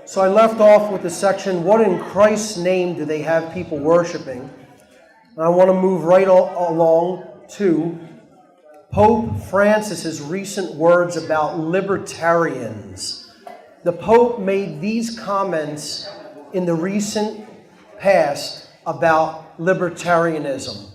So I left off with the section, what in Christ's name do they have people worshiping? And I want to move right along to Pope Francis's recent words about libertarians. The Pope made these comments in the recent past about libertarianism.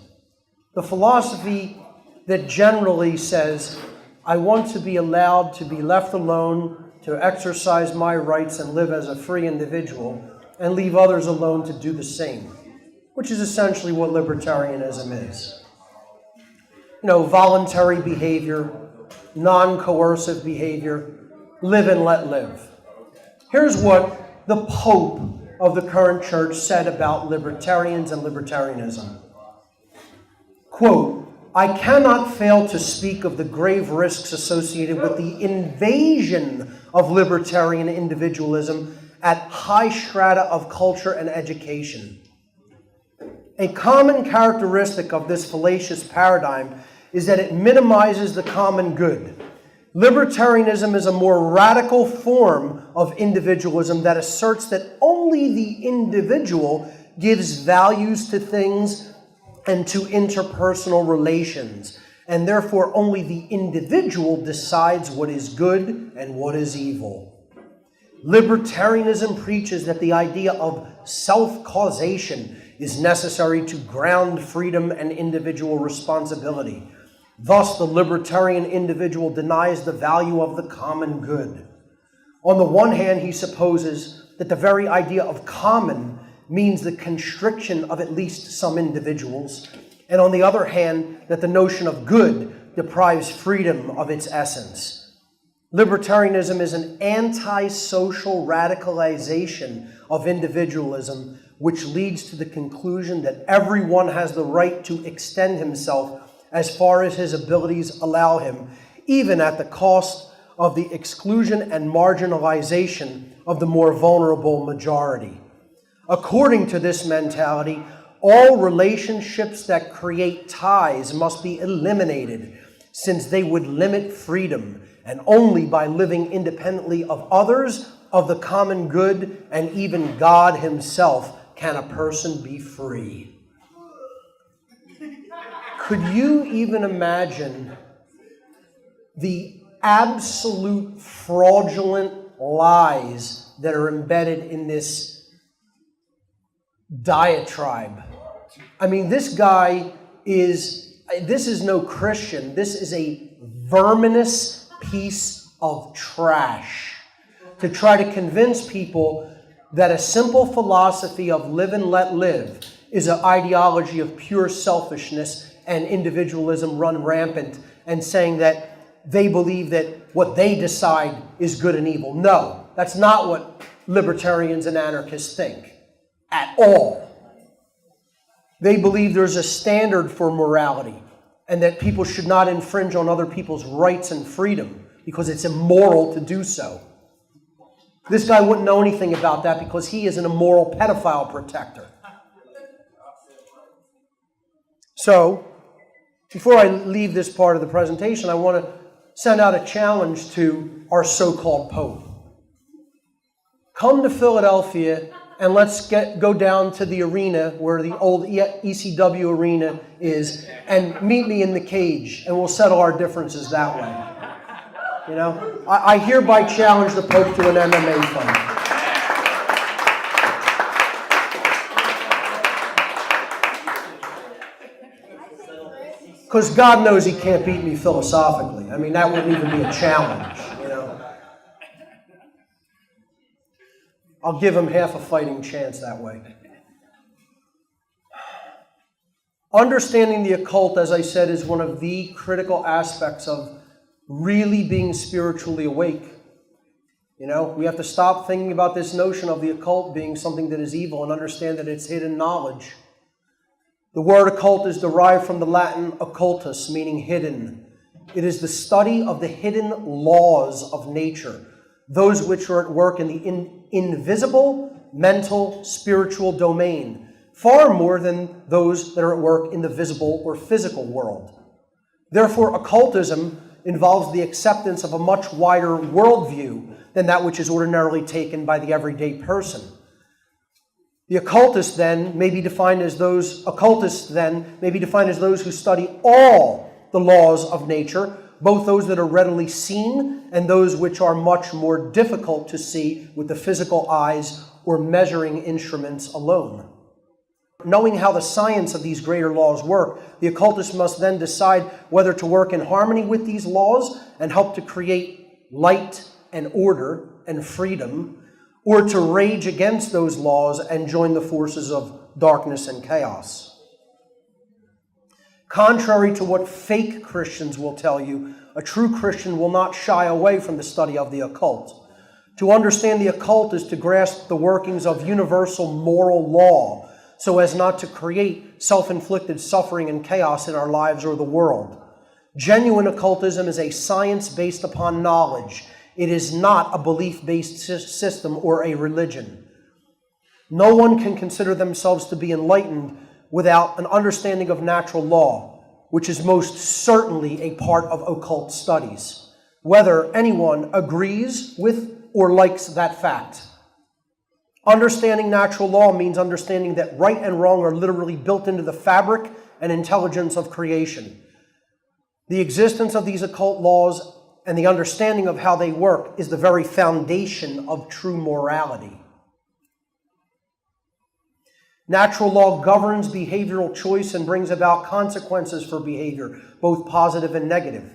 The philosophy that generally says, I want to be allowed to be left alone to exercise my rights and live as a free individual and leave others alone to do the same, which is essentially what libertarianism is. You know, voluntary behavior, non-coercive behavior, live and let live. Here's what the Pope of the current church said about libertarians and libertarianism. Quote, I cannot fail to speak of the grave risks associated with the invasion of libertarian individualism at high strata of culture and education. A common characteristic of this fallacious paradigm is that it minimizes the common good. Libertarianism is a more radical form of individualism that asserts that only the individual gives values to things and to interpersonal relations, and therefore only the individual decides what is good and what is evil. Libertarianism preaches that the idea of self-causation is necessary to ground freedom and individual responsibility. Thus, the libertarian individual denies the value of the common good. On the one hand, he supposes that the very idea of common means the constriction of at least some individuals, and on the other hand, that the notion of good deprives freedom of its essence. Libertarianism is an anti-social radicalization of individualism, which leads to the conclusion that everyone has the right to extend himself as far as his abilities allow him, even at the cost of the exclusion and marginalization of the more vulnerable majority. According to this mentality, all relationships that create ties must be eliminated, since they would limit freedom, and only by living independently of others, of the common good, and even God himself can a person be free. Could you even imagine the absolute fraudulent lies that are embedded in this diatribe? I mean, this is no Christian. This is a verminous piece of trash to try to convince people that a simple philosophy of live and let live is an ideology of pure selfishness and individualism run rampant, and saying that they believe that what they decide is good and evil. No, that's not what libertarians and anarchists think at all. They believe there's a standard for morality and that people should not infringe on other people's rights and freedom because it's immoral to do so. This guy wouldn't know anything about that because he is an immoral pedophile protector. So, before I leave this part of the presentation, I want to send out a challenge to our so-called Pope. Come to Philadelphia and let's go down to the arena where the old ECW arena is and meet me in the cage, and we'll settle our differences that way. You know, I hereby challenge the Pope to an MMA fight. Because God knows he can't beat me philosophically. I mean, that wouldn't even be a challenge, you know. I'll give him half a fighting chance that way. Understanding the occult, as I said, is one of the critical aspects of really being spiritually awake. You know, we have to stop thinking about this notion of the occult being something that is evil and understand that it's hidden knowledge. The word occult is derived from the Latin occultus, meaning hidden. It is the study of the hidden laws of nature, those which are at work in the invisible, mental, spiritual domain, far more than those that are at work in the visible or physical world. Therefore, occultism involves the acceptance of a much wider worldview than that which is ordinarily taken by the everyday person. The occultists then may be defined as those who study all the laws of nature, both those that are readily seen and those which are much more difficult to see with the physical eyes or measuring instruments alone. Knowing how the science of these greater laws work, the occultist must then decide whether to work in harmony with these laws and help to create light and order and freedom, or to rage against those laws and join the forces of darkness and chaos. Contrary to what fake Christians will tell you, a true Christian will not shy away from the study of the occult. To understand the occult is to grasp the workings of universal moral law, so as not to create self-inflicted suffering and chaos in our lives or the world. Genuine occultism is a science based upon knowledge. It is not a belief-based system or a religion. No one can consider themselves to be enlightened without an understanding of natural law, which is most certainly a part of occult studies, whether anyone agrees with or likes that fact. Understanding natural law means understanding that right and wrong are literally built into the fabric and intelligence of creation. The existence of these occult laws and the understanding of how they work is the very foundation of true morality. Natural law governs behavioral choice and brings about consequences for behavior, both positive and negative.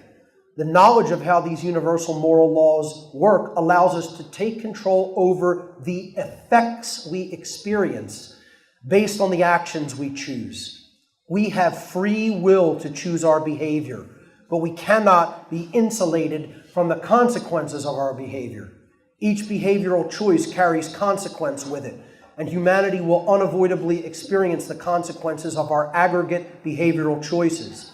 The knowledge of how these universal moral laws work allows us to take control over the effects we experience based on the actions we choose. We have free will to choose our behavior, but we cannot be insulated from the consequences of our behavior. Each behavioral choice carries consequence with it, and humanity will unavoidably experience the consequences of our aggregate behavioral choices.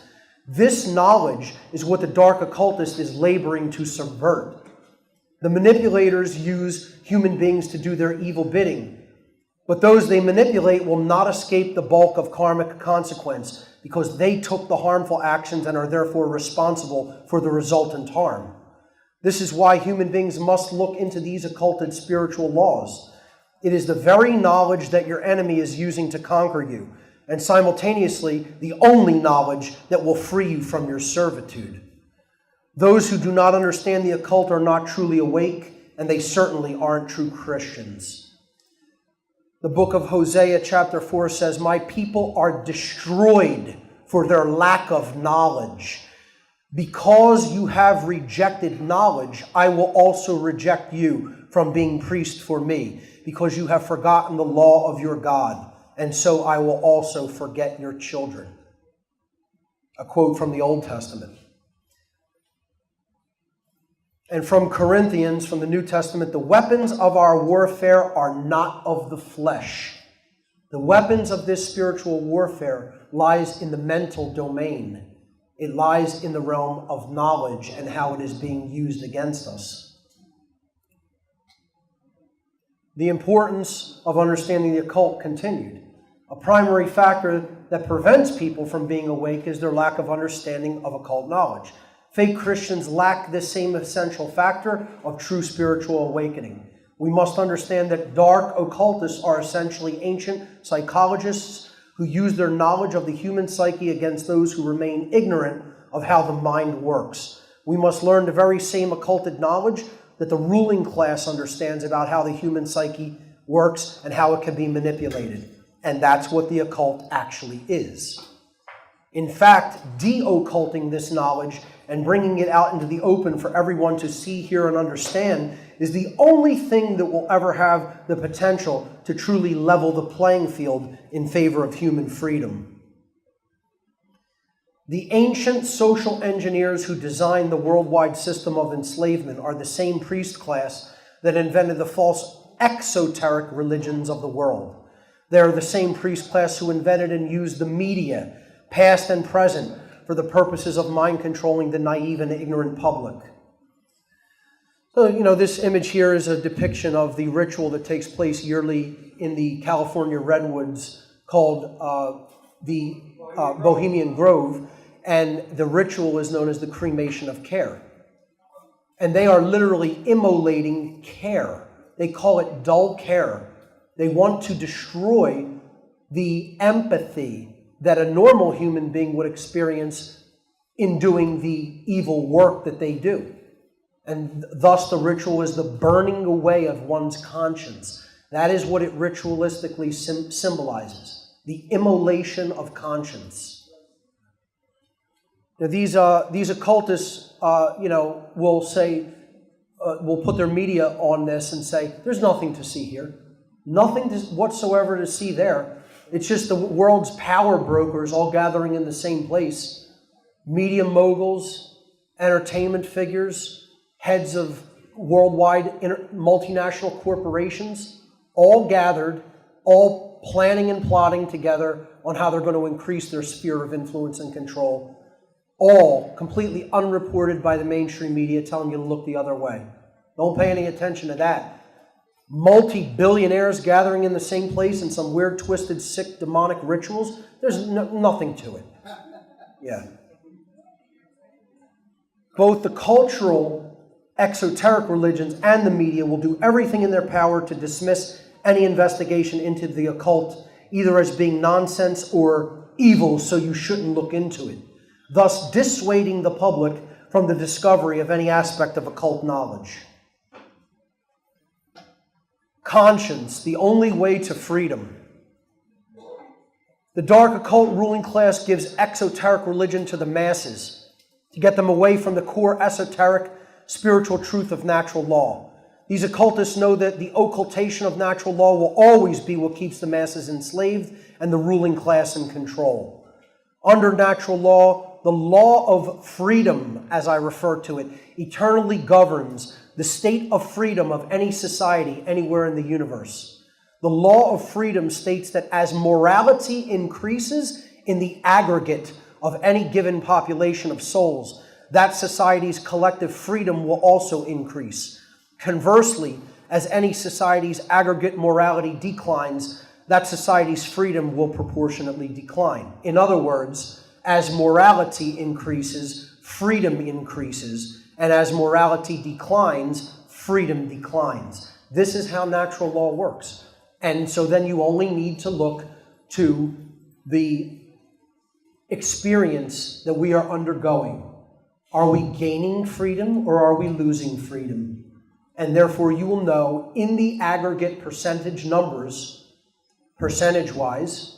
This knowledge is what the dark occultist is laboring to subvert. The manipulators use human beings to do their evil bidding, but those they manipulate will not escape the bulk of karmic consequence because they took the harmful actions and are therefore responsible for the resultant harm. This is why human beings must look into these occulted spiritual laws. It is the very knowledge that your enemy is using to conquer you, and simultaneously the only knowledge that will free you from your servitude. Those who do not understand the occult are not truly awake, and they certainly aren't true Christians. The book of Hosea chapter 4 says, "My people are destroyed for their lack of knowledge. Because you have rejected knowledge, I will also reject you from being priest for me, because you have forgotten the law of your God. And so I will also forget your children." A quote from the Old Testament. And from Corinthians, from the New Testament, "The weapons of our warfare are not of the flesh." The weapons of this spiritual warfare lies in the mental domain. It lies in the realm of knowledge and how it is being used against us. The importance of understanding the occult continued. A primary factor that prevents people from being awake is their lack of understanding of occult knowledge. Fake Christians lack this same essential factor of true spiritual awakening. We must understand that dark occultists are essentially ancient psychologists who use their knowledge of the human psyche against those who remain ignorant of how the mind works. We must learn the very same occulted knowledge that the ruling class understands about how the human psyche works and how it can be manipulated. And that's what the occult actually is. In fact, de-occulting this knowledge and bringing it out into the open for everyone to see, hear, and understand is the only thing that will ever have the potential to truly level the playing field in favor of human freedom. The ancient social engineers who designed the worldwide system of enslavement are the same priest class that invented the false exoteric religions of the world. They are the same priest class who invented and used the media, past and present, for the purposes of mind controlling the naive and ignorant public. So, this image here is a depiction of the ritual that takes place yearly in the California redwoods called the Bohemian Grove, and the ritual is known as the cremation of care. And they are literally immolating care. They call it dull care. They want to destroy the empathy that a normal human being would experience in doing the evil work that they do. And thus the ritual is the burning away of one's conscience. That is what it ritualistically symbolizes, the immolation of conscience. Now these occultists, will say, will put their media on this and say, there's nothing to see here. Nothing whatsoever to see there. It's just the world's power brokers all gathering in the same place. Media moguls, entertainment figures, heads of worldwide multinational corporations, all gathered, all planning and plotting together on how they're going to increase their sphere of influence and control. All completely unreported by the mainstream media, telling you to look the other way. Don't pay any attention to that. Multi-billionaires gathering in the same place in some weird, twisted, sick, demonic rituals. There's nothing to it. Yeah. Both the cultural, exoteric religions and the media will do everything in their power to dismiss any investigation into the occult, either as being nonsense or evil, so you shouldn't look into it, thus dissuading the public from the discovery of any aspect of occult knowledge. Conscience, the only way to freedom. The dark occult ruling class gives exoteric religion to the masses to get them away from the core esoteric spiritual truth of natural law. These occultists know that the occultation of natural law will always be what keeps the masses enslaved and the ruling class in control. Under natural law, the law of freedom, as I refer to it, eternally governs the state of freedom of any society anywhere in the universe. The law of freedom states that as morality increases in the aggregate of any given population of souls, that society's collective freedom will also increase. Conversely, as any society's aggregate morality declines, that society's freedom will proportionately decline. In other words, as morality increases, freedom increases, and as morality declines, freedom declines. This is how natural law works. And so then you only need to look to the experience that we are undergoing. Are we gaining freedom or are we losing freedom? And therefore you will know in the aggregate percentage numbers, percentage-wise,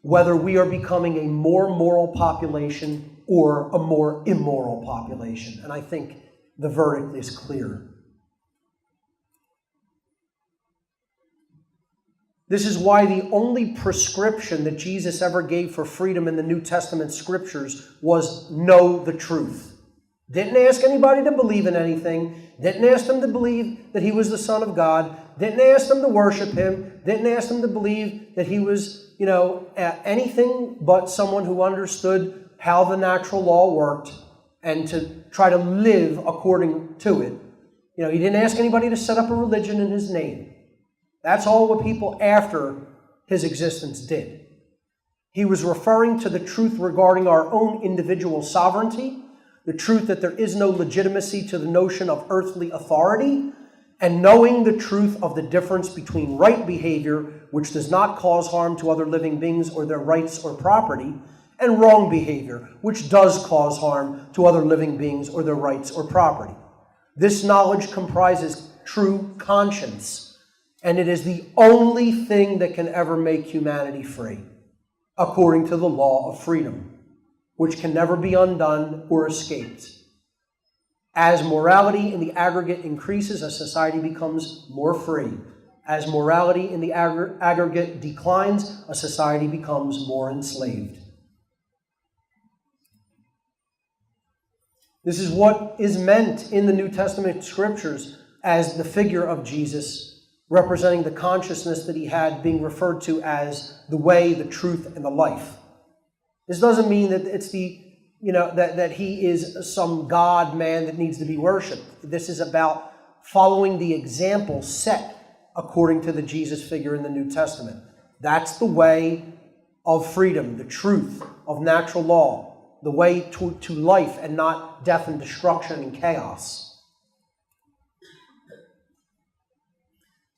whether we are becoming a more moral population or a more immoral population. And I think the verdict is clear. This is why the only prescription that Jesus ever gave for freedom in the New Testament scriptures was know the truth. Didn't ask anybody to believe in anything. Didn't ask them to believe that he was the Son of God. Didn't ask them to worship him. Didn't ask them to believe that he was, anything but someone who understood how the natural law worked and to try to live according to it. He didn't ask anybody to set up a religion in his name. That's all what people after his existence did. He was referring to the truth regarding our own individual sovereignty, the truth that there is no legitimacy to the notion of earthly authority, and knowing the truth of the difference between right behavior, which does not cause harm to other living beings or their rights or property, and wrong behavior, which does cause harm to other living beings or their rights or property. This knowledge comprises true conscience, and it is the only thing that can ever make humanity free, according to the law of freedom, which can never be undone or escaped. As morality in the aggregate increases, a society becomes more free. As morality in the aggregate declines, a society becomes more enslaved. This is what is meant in the New Testament scriptures as the figure of Jesus, representing the consciousness that he had, being referred to as the way, the truth, and the life. This doesn't mean that it's that he is some God man that needs to be worshipped. This is about following the example set according to the Jesus figure in the New Testament. That's the way of freedom, the truth of natural law, the way to life and not death and destruction and chaos.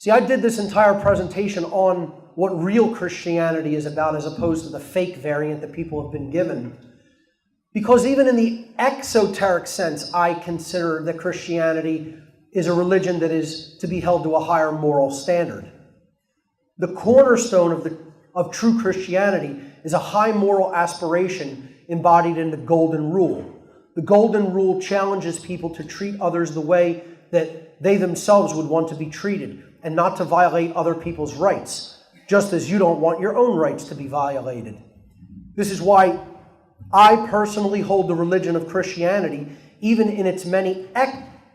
See, I did this entire presentation on what real Christianity is about as opposed to the fake variant that people have been given. Because even in the exoteric sense, I consider that Christianity is a religion that is to be held to a higher moral standard. The cornerstone of true Christianity is a high moral aspiration embodied in the Golden Rule. The Golden Rule challenges people to treat others the way that they themselves would want to be treated and not to violate other people's rights, just as you don't want your own rights to be violated. This is why I personally hold the religion of Christianity, even in its many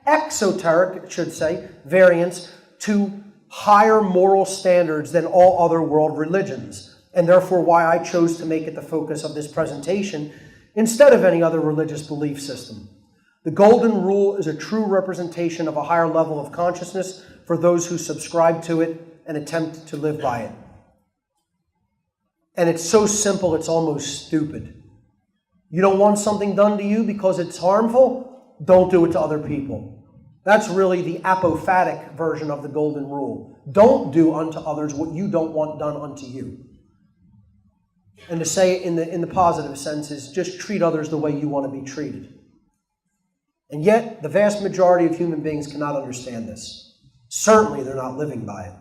exoteric, I should say, variants, to higher moral standards than all other world religions, and therefore why I chose to make it the focus of this presentation instead of any other religious belief system. The Golden Rule is a true representation of a higher level of consciousness for those who subscribe to it and attempt to live by it. And it's so simple, it's almost stupid. You don't want something done to you because it's harmful? Don't do it to other people. That's really the apophatic version of the Golden Rule. Don't do unto others what you don't want done unto you. And to say it in the positive sense is just treat others the way you want to be treated. And yet, the vast majority of human beings cannot understand this. Certainly, they're not living by it.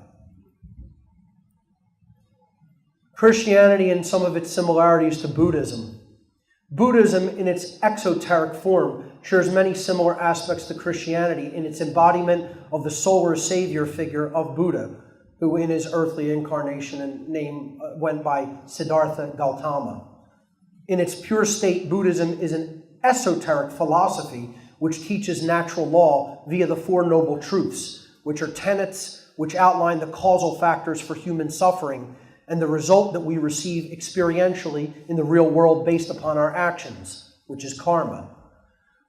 Christianity and some of its similarities to Buddhism. Buddhism, in its exoteric form, shares many similar aspects to Christianity in its embodiment of the solar savior figure of Buddha, who in his earthly incarnation and name went by Siddhartha Gautama. In its pure state, Buddhism is an esoteric philosophy which teaches natural law via the Four Noble Truths, which are tenets which outline the causal factors for human suffering and the result that we receive experientially in the real world based upon our actions, which is karma.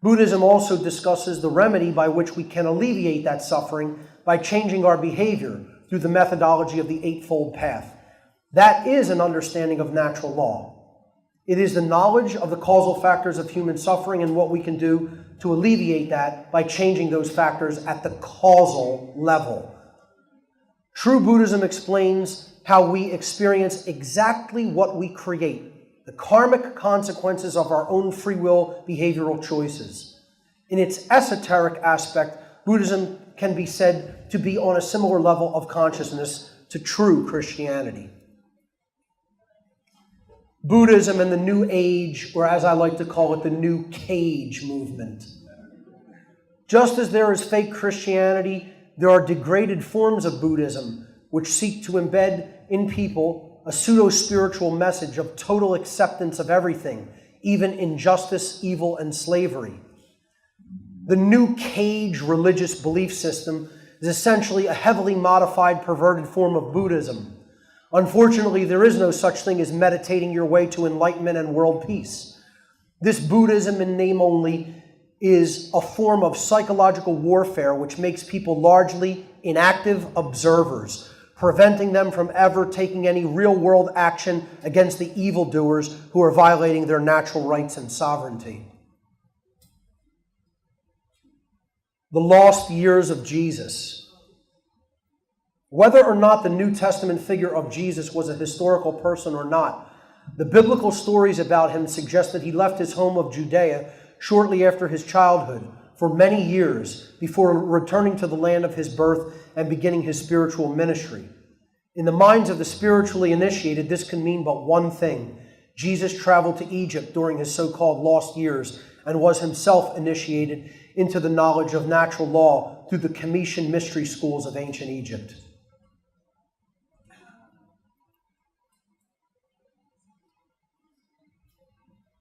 Buddhism also discusses the remedy by which we can alleviate that suffering by changing our behavior through the methodology of the Eightfold Path. That is an understanding of natural law. It is the knowledge of the causal factors of human suffering and what we can do to alleviate that by changing those factors at the causal level. True Buddhism explains how we experience exactly what we create, the karmic consequences of our own free will behavioral choices. In its esoteric aspect, Buddhism can be said to be on a similar level of consciousness to true Christianity. Buddhism and the New Age, or as I like to call it, the New Cage movement. Just as there is fake Christianity, there are degraded forms of Buddhism which seek to embed in people a pseudo-spiritual message of total acceptance of everything, even injustice, evil, and slavery. The New Cage religious belief system is essentially a heavily modified, perverted form of Buddhism. Unfortunately, there is no such thing as meditating your way to enlightenment and world peace. This Buddhism in name only is a form of psychological warfare which makes people largely inactive observers, preventing them from ever taking any real-world action against the evildoers who are violating their natural rights and sovereignty. The lost years of Jesus. Whether or not the New Testament figure of Jesus was a historical person or not, the biblical stories about him suggest that he left his home of Judea shortly after his childhood for many years before returning to the land of his birth and beginning his spiritual ministry. In the minds of the spiritually initiated, this can mean but one thing. Jesus traveled to Egypt during his so-called lost years and was himself initiated into the knowledge of natural law through the Commission mystery schools of ancient Egypt.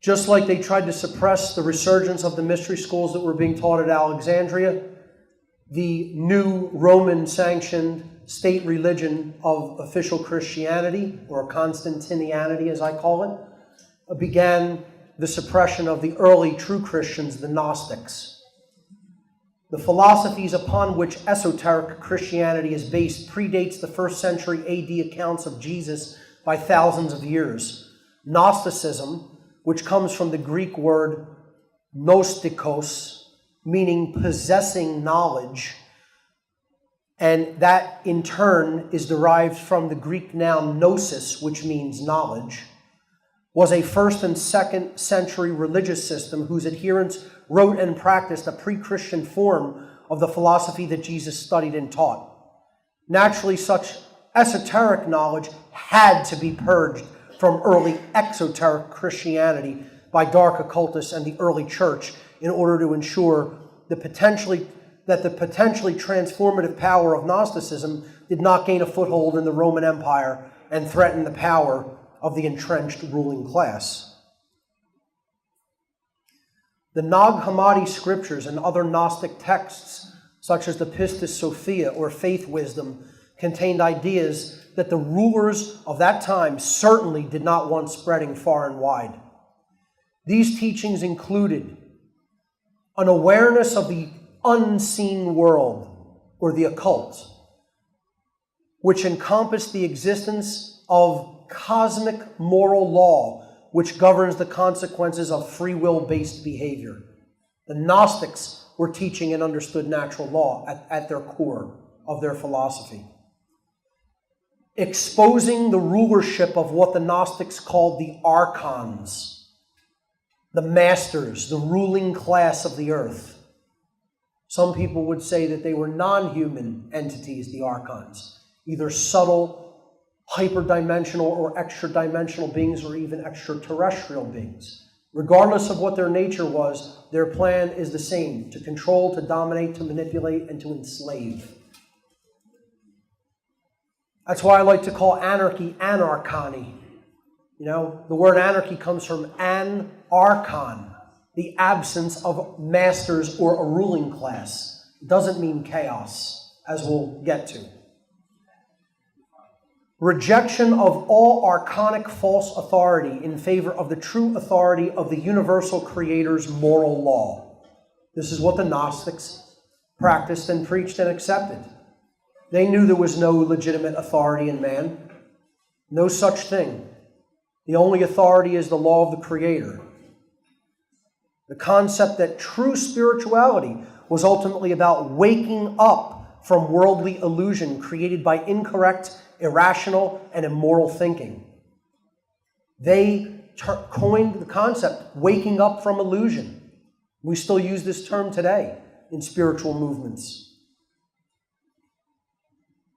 Just like they tried to suppress the resurgence of the mystery schools that were being taught at Alexandria, the new Roman-sanctioned state religion of official Christianity, or Constantinianity as I call it, began the suppression of the early true Christians, the Gnostics. The philosophies upon which esoteric Christianity is based predates the 1st century AD accounts of Jesus by thousands of years. Gnosticism, which comes from the Greek word gnostikos, meaning possessing knowledge, and that in turn is derived from the Greek noun gnosis, which means knowledge, was a 1st and 2nd century religious system whose adherents wrote and practiced a pre-Christian form of the philosophy that Jesus studied and taught. Naturally, such esoteric knowledge had to be purged from early exoteric Christianity by dark occultists and the early church in order to ensure that the potentially transformative power of Gnosticism did not gain a foothold in the Roman Empire and threaten the power of the entrenched ruling class. The Nag Hammadi scriptures and other Gnostic texts, such as the Pistis Sophia or Faith Wisdom, contained ideas that the rulers of that time certainly did not want spreading far and wide. These teachings included an awareness of the unseen world, or the occult, which encompassed the existence of cosmic moral law, which governs the consequences of free will-based behavior. The Gnostics were teaching and understood natural law at their core of their philosophy. Exposing the rulership of what the Gnostics called the archons, the masters, the ruling class of the earth. Some people would say that they were non-human entities, the archons, either subtle, hyperdimensional or extra-dimensional beings, or even extraterrestrial beings. Regardless of what their nature was, their plan is the same: to control, to dominate, to manipulate, and to enslave. That's why I like to call anarchy anarchony. The word anarchy comes from anarchon, the absence of masters or a ruling class. It doesn't mean chaos, as we'll get to. Rejection of all archonic false authority in favor of the true authority of the universal Creator's moral law. This is what the Gnostics practiced and preached and accepted. They knew there was no legitimate authority in man. No such thing. The only authority is the law of the Creator. The concept that true spirituality was ultimately about waking up from worldly illusion created by incorrect, irrational, and immoral thinking. They coined the concept waking up from illusion. We still use this term today in spiritual movements.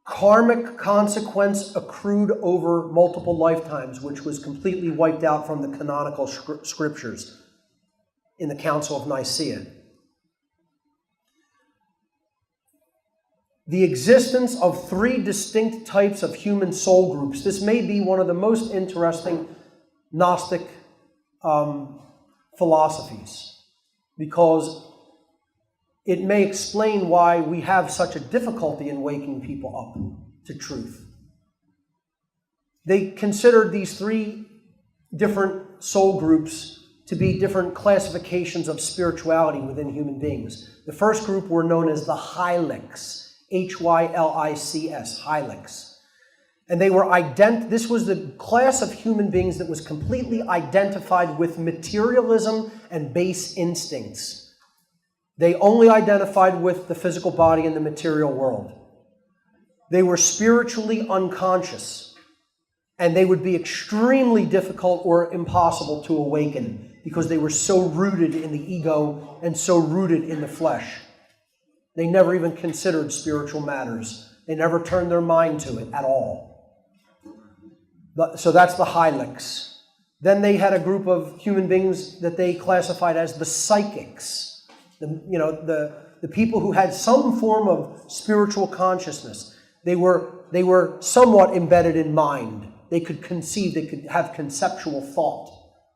Karmic consequence accrued over multiple lifetimes, which was completely wiped out from the canonical scriptures in the Council of Nicaea. The existence of 3 distinct types of human soul groups. This may be one of the most interesting Gnostic philosophies, because it may explain why we have such a difficulty in waking people up to truth. They considered these 3 different soul groups to be different classifications of spirituality within human beings. The first group were known as the Hylics, Hylics, Hylics. And they were this was the class of human beings that was completely identified with materialism and base instincts. They only identified with the physical body and the material world. They were spiritually unconscious, and they would be extremely difficult or impossible to awaken because they were so rooted in the ego and so rooted in the flesh. They never even considered spiritual matters. They never turned their mind to it at all. So that's the Hylics. Then they had a group of human beings that they classified as the psychics. The people who had some form of spiritual consciousness. They were somewhat embedded in mind. They could conceive, they could have conceptual thought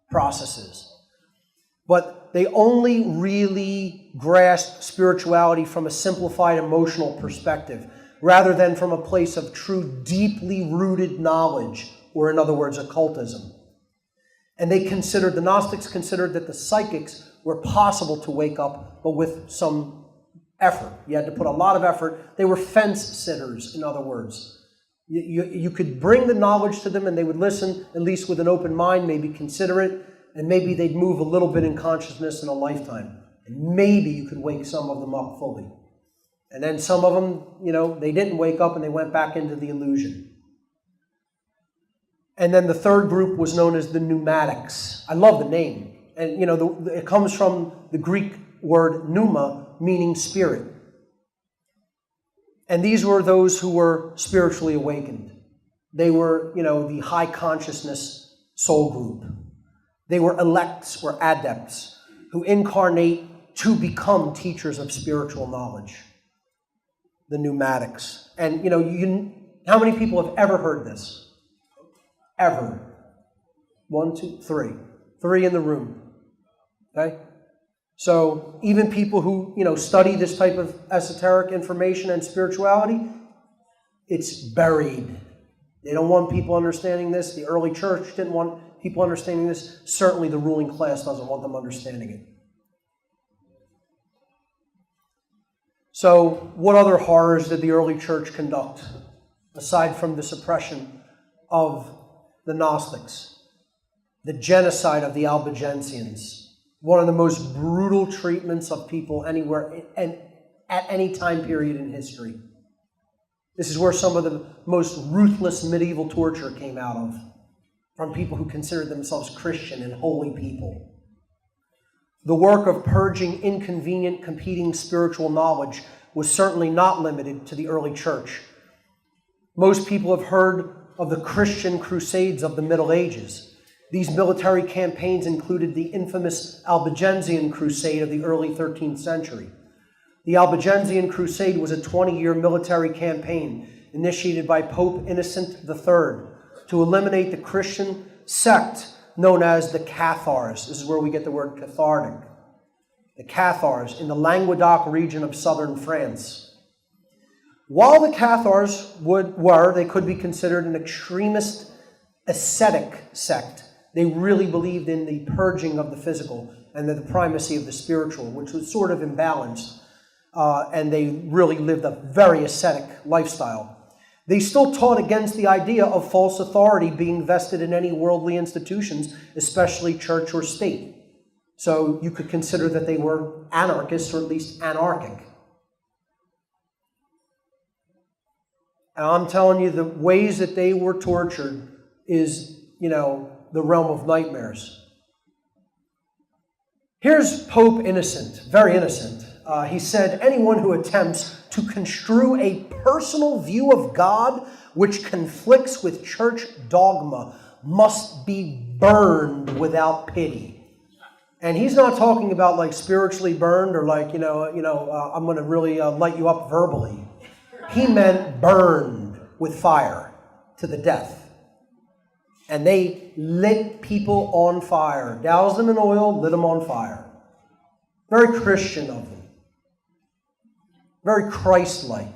processes. But they only really grasped spirituality from a simplified emotional perspective, rather than from a place of true, deeply rooted knowledge, or in other words, occultism. And the Gnostics considered that the psychics were possible to wake up, but with some effort. You had to put a lot of effort. They were fence sitters, in other words. You could bring the knowledge to them and they would listen, at least with an open mind, maybe consider it, and maybe they'd move a little bit in consciousness in a lifetime. And maybe you could wake some of them up fully. And then some of them, they didn't wake up and they went back into the illusion. And then the third group was known as the pneumatics. I love the name. And, it comes from the Greek word pneuma, meaning spirit. And these were those who were spiritually awakened. They were, the high consciousness soul group. They were elects or adepts who incarnate to become teachers of spiritual knowledge. The pneumatics. And, how many people have ever heard this? Ever. 1, 2, 3. 3 in the room. Okay? So even people who, study this type of esoteric information and spirituality, it's buried. They don't want people understanding this. The early church didn't want people understanding this. Certainly the ruling class doesn't want them understanding it. So what other horrors did the early church conduct, aside from the suppression of the Gnostics? The genocide of the Albigensians, one of the most brutal treatments of people anywhere and at any time period in history. This is where some of the most ruthless medieval torture came out of, from people who considered themselves Christian and holy people. The work of purging inconvenient competing spiritual knowledge was certainly not limited to the early church. Most people have heard of the Christian crusades of the Middle Ages. These military campaigns included the infamous Albigensian crusade of the early 13th century. The Albigensian crusade was a 20-year military campaign initiated by Pope Innocent III to eliminate the Christian sect known as the Cathars. This is where we get the word cathartic. The Cathars in the Languedoc region of southern France. While the Cathars they could be considered an extremist ascetic sect. They really believed in the purging of the physical and the primacy of the spiritual, which was sort of imbalanced. And they really lived a very ascetic lifestyle. They still taught against the idea of false authority being vested in any worldly institutions, especially church or state. So you could consider that they were anarchists, or at least anarchic. And I'm telling you, the ways that they were tortured is, the realm of nightmares. Here's Pope Innocent, very innocent. He said, anyone who attempts to construe a personal view of God which conflicts with church dogma must be burned without pity. And he's not talking about like spiritually burned or like, I'm going to really light you up verbally. He meant burned with fire to the death. And they lit people on fire, doused them in oil, lit them on fire. Very Christian of them. Very Christ-like.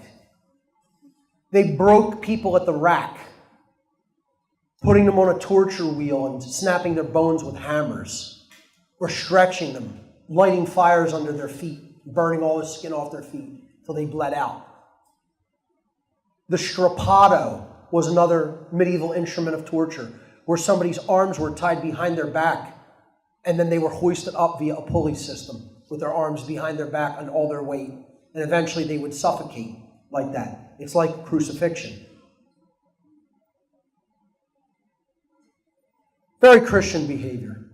They broke people at the rack, putting them on a torture wheel and snapping their bones with hammers, or stretching them, lighting fires under their feet, burning all the skin off their feet till they bled out. The strapado was another medieval instrument of torture, where somebody's arms were tied behind their back, and then they were hoisted up via a pulley system with their arms behind their back and all their weight. And eventually they would suffocate like that. It's like crucifixion. Very Christian behavior.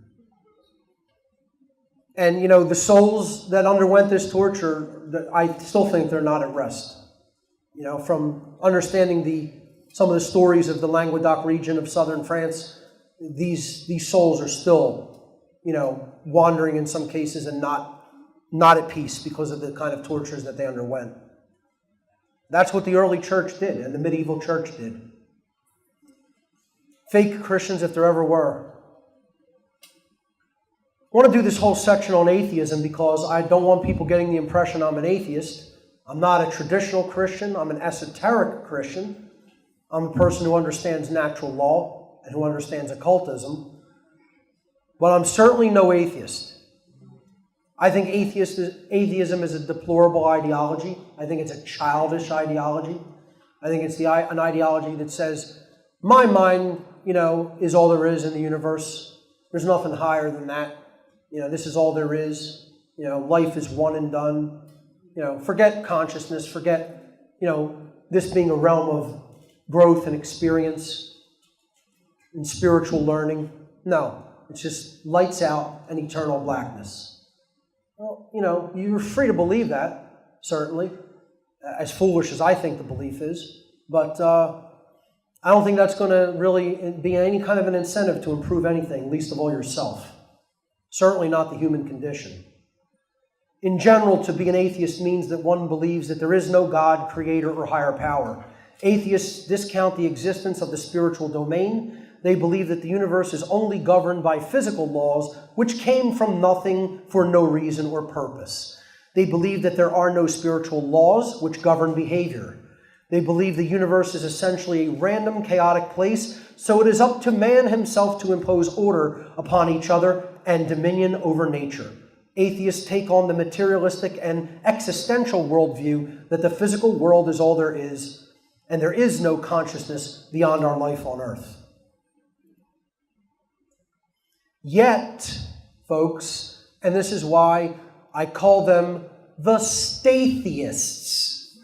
And, the souls that underwent this torture, I still think they're not at rest. From understanding some of the stories of the Languedoc region of southern France, these souls are still, wandering in some cases and not at peace because of the kind of tortures that they underwent. That's what the early church did and the medieval church did. Fake Christians, if there ever were. I want to do this whole section on atheism because I don't want people getting the impression I'm an atheist. I'm not a traditional Christian. I'm an esoteric Christian. I'm a person who understands natural law and who understands occultism. But I'm certainly no atheist. I think atheism is a deplorable ideology. I think it's a childish ideology. I think it's an ideology that says, my mind, is all there is in the universe. There's nothing higher than that. This is all there is. Life is one and done. forget consciousness, forget, this being a realm of growth and experience and spiritual learning. No, it's just lights out and eternal blackness. Well, you're free to believe that, certainly, as foolish as I think the belief is, but I don't think that's going to really be any kind of an incentive to improve anything, least of all yourself. Certainly not the human condition. In general, to be an atheist means that one believes that there is no God, creator, or higher power. Atheists discount the existence of the spiritual domain. They believe that the universe is only governed by physical laws, which came from nothing for no reason or purpose. They believe that there are no spiritual laws which govern behavior. They believe the universe is essentially a random, chaotic place, so it is up to man himself to impose order upon each other and dominion over nature. Atheists take on the materialistic and existential worldview that the physical world is all there is, and there is no consciousness beyond our life on earth. Yet, folks, and this is why I call them the statheists,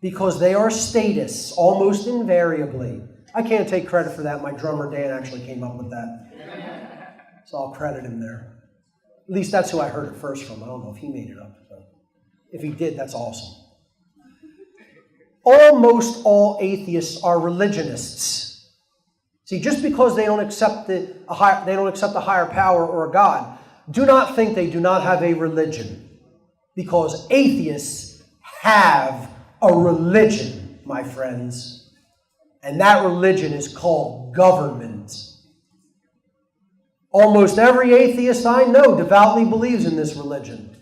because they are statists almost invariably. I can't take credit for that. My drummer Dan actually came up with that. So I'll credit him there. At least that's who I heard it first from. I don't know if he made it up. But if he did, that's awesome. Almost all atheists are religionists. See, just because they don't accept a higher power or a God, do not think they do not have a religion. Because atheists have a religion, my friends. And that religion is called government. Almost every atheist I know devoutly believes in this religion.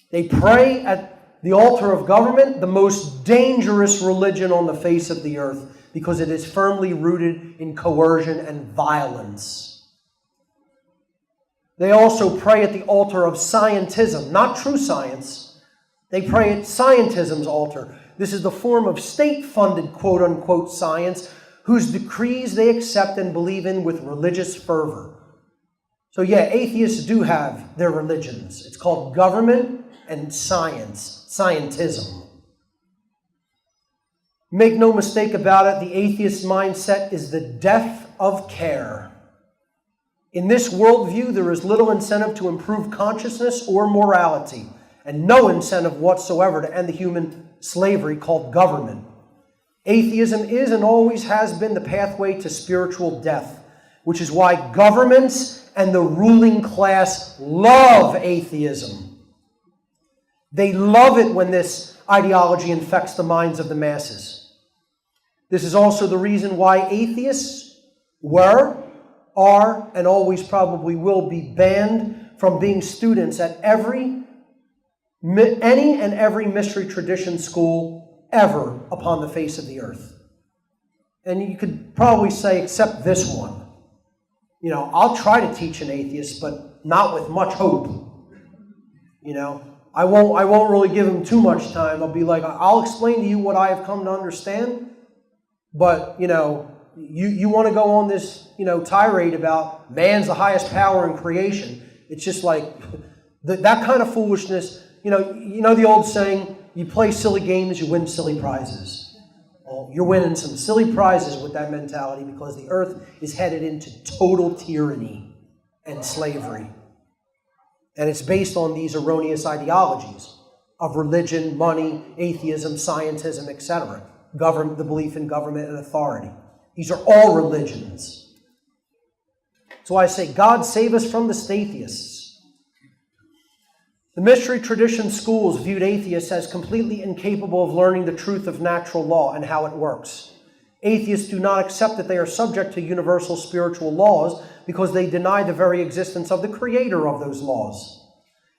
They pray at the altar of government, the most dangerous religion on the face of the earth, because it is firmly rooted in coercion and violence. They also pray at the altar of scientism, not true science. They pray at scientism's altar. This is the form of state-funded, quote-unquote, science, whose decrees they accept and believe in with religious fervor. So yeah, atheists do have their religions. It's called government and science, scientism. Make no mistake about it, the atheist mindset is the death of care. In this worldview, there is little incentive to improve consciousness or morality, and no incentive whatsoever to end the human slavery called government. Atheism is and always has been the pathway to spiritual death, which is why governments and the ruling class love atheism. They love it when this ideology infects the minds of the masses. This is also the reason why atheists were, are, and always probably will be banned from being students at any and every mystery tradition school ever upon the face of the earth. And you could probably say, except this one. I'll try to teach an atheist, but not with much hope. I won't really give him too much time. I'll be like, I'll explain to you what I have come to understand, but, you want to go on this, tirade about man's the highest power in creation. It's just like, that kind of foolishness, the old saying, you play silly games, you win silly prizes. Well, you're winning some silly prizes with that mentality because the earth is headed into total tyranny and slavery. And it's based on these erroneous ideologies of religion, money, atheism, scientism, etc. The belief in government and authority. These are all religions. So I say, God save us from the statheists. The mystery tradition schools viewed atheists as completely incapable of learning the truth of natural law and how it works. Atheists do not accept that they are subject to universal spiritual laws because they deny the very existence of the creator of those laws.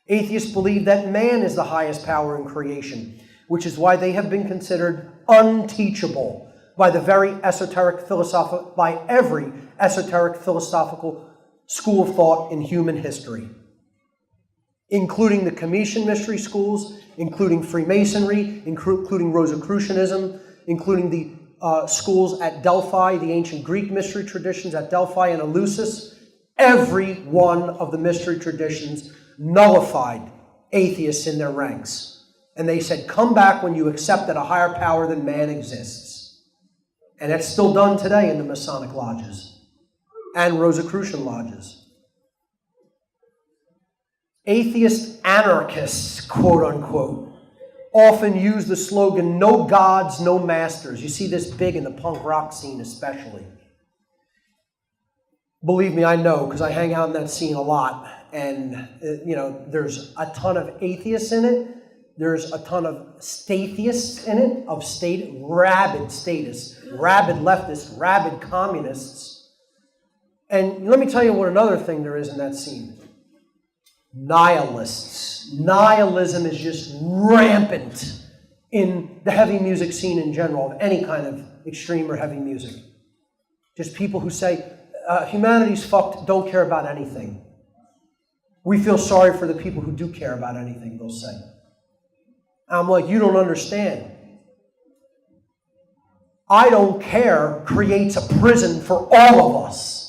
Atheists believe that man is the highest power in creation, which is why they have been considered unteachable by every esoteric philosophical school of thought in human history, including the Commission mystery schools, including Freemasonry, including Rosicrucianism, including the schools at Delphi, the ancient Greek mystery traditions at Delphi and Eleusis. Every one of the mystery traditions nullified atheists in their ranks. And they said, come back when you accept that a higher power than man exists. And that's still done today in the Masonic lodges and Rosicrucian lodges. Atheist anarchists, quote unquote, often use the slogan, no gods, no masters. You see this big in the punk rock scene especially. Believe me, I know, because I hang out in that scene a lot. And, there's a ton of atheists in it. There's a ton of stateists in it, rabid statists, rabid leftists, rabid communists. And let me tell you what another thing there is in that scene. Nihilists. Nihilism is just rampant in the heavy music scene in general, of any kind of extreme or heavy music. Just people who say, humanity's fucked, don't care about anything. We feel sorry for the people who do care about anything, they'll say. I'm like, you don't understand. I don't care creates a prison for all of us.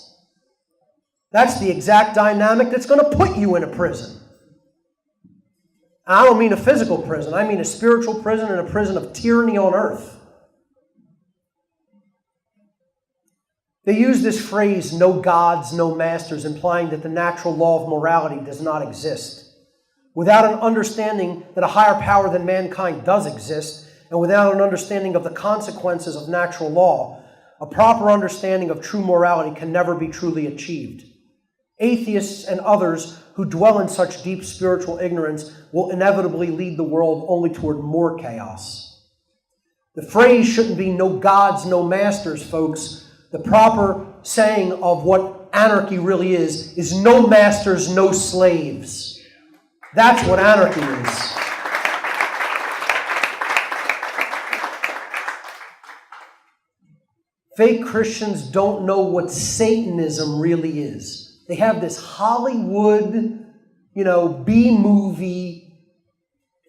That's the exact dynamic that's going to put you in a prison. And I don't mean a physical prison. I mean a spiritual prison and a prison of tyranny on earth. They use this phrase, no gods, no masters, implying that the natural law of morality does not exist. Without an understanding that a higher power than mankind does exist, and without an understanding of the consequences of natural law, a proper understanding of true morality can never be truly achieved. Atheists and others who dwell in such deep spiritual ignorance will inevitably lead the world only toward more chaos. The phrase shouldn't be no gods, no masters, folks. The proper saying of what anarchy really is no masters, no slaves. That's what anarchy is. Fake Christians don't know what Satanism really is. They have this Hollywood, B-movie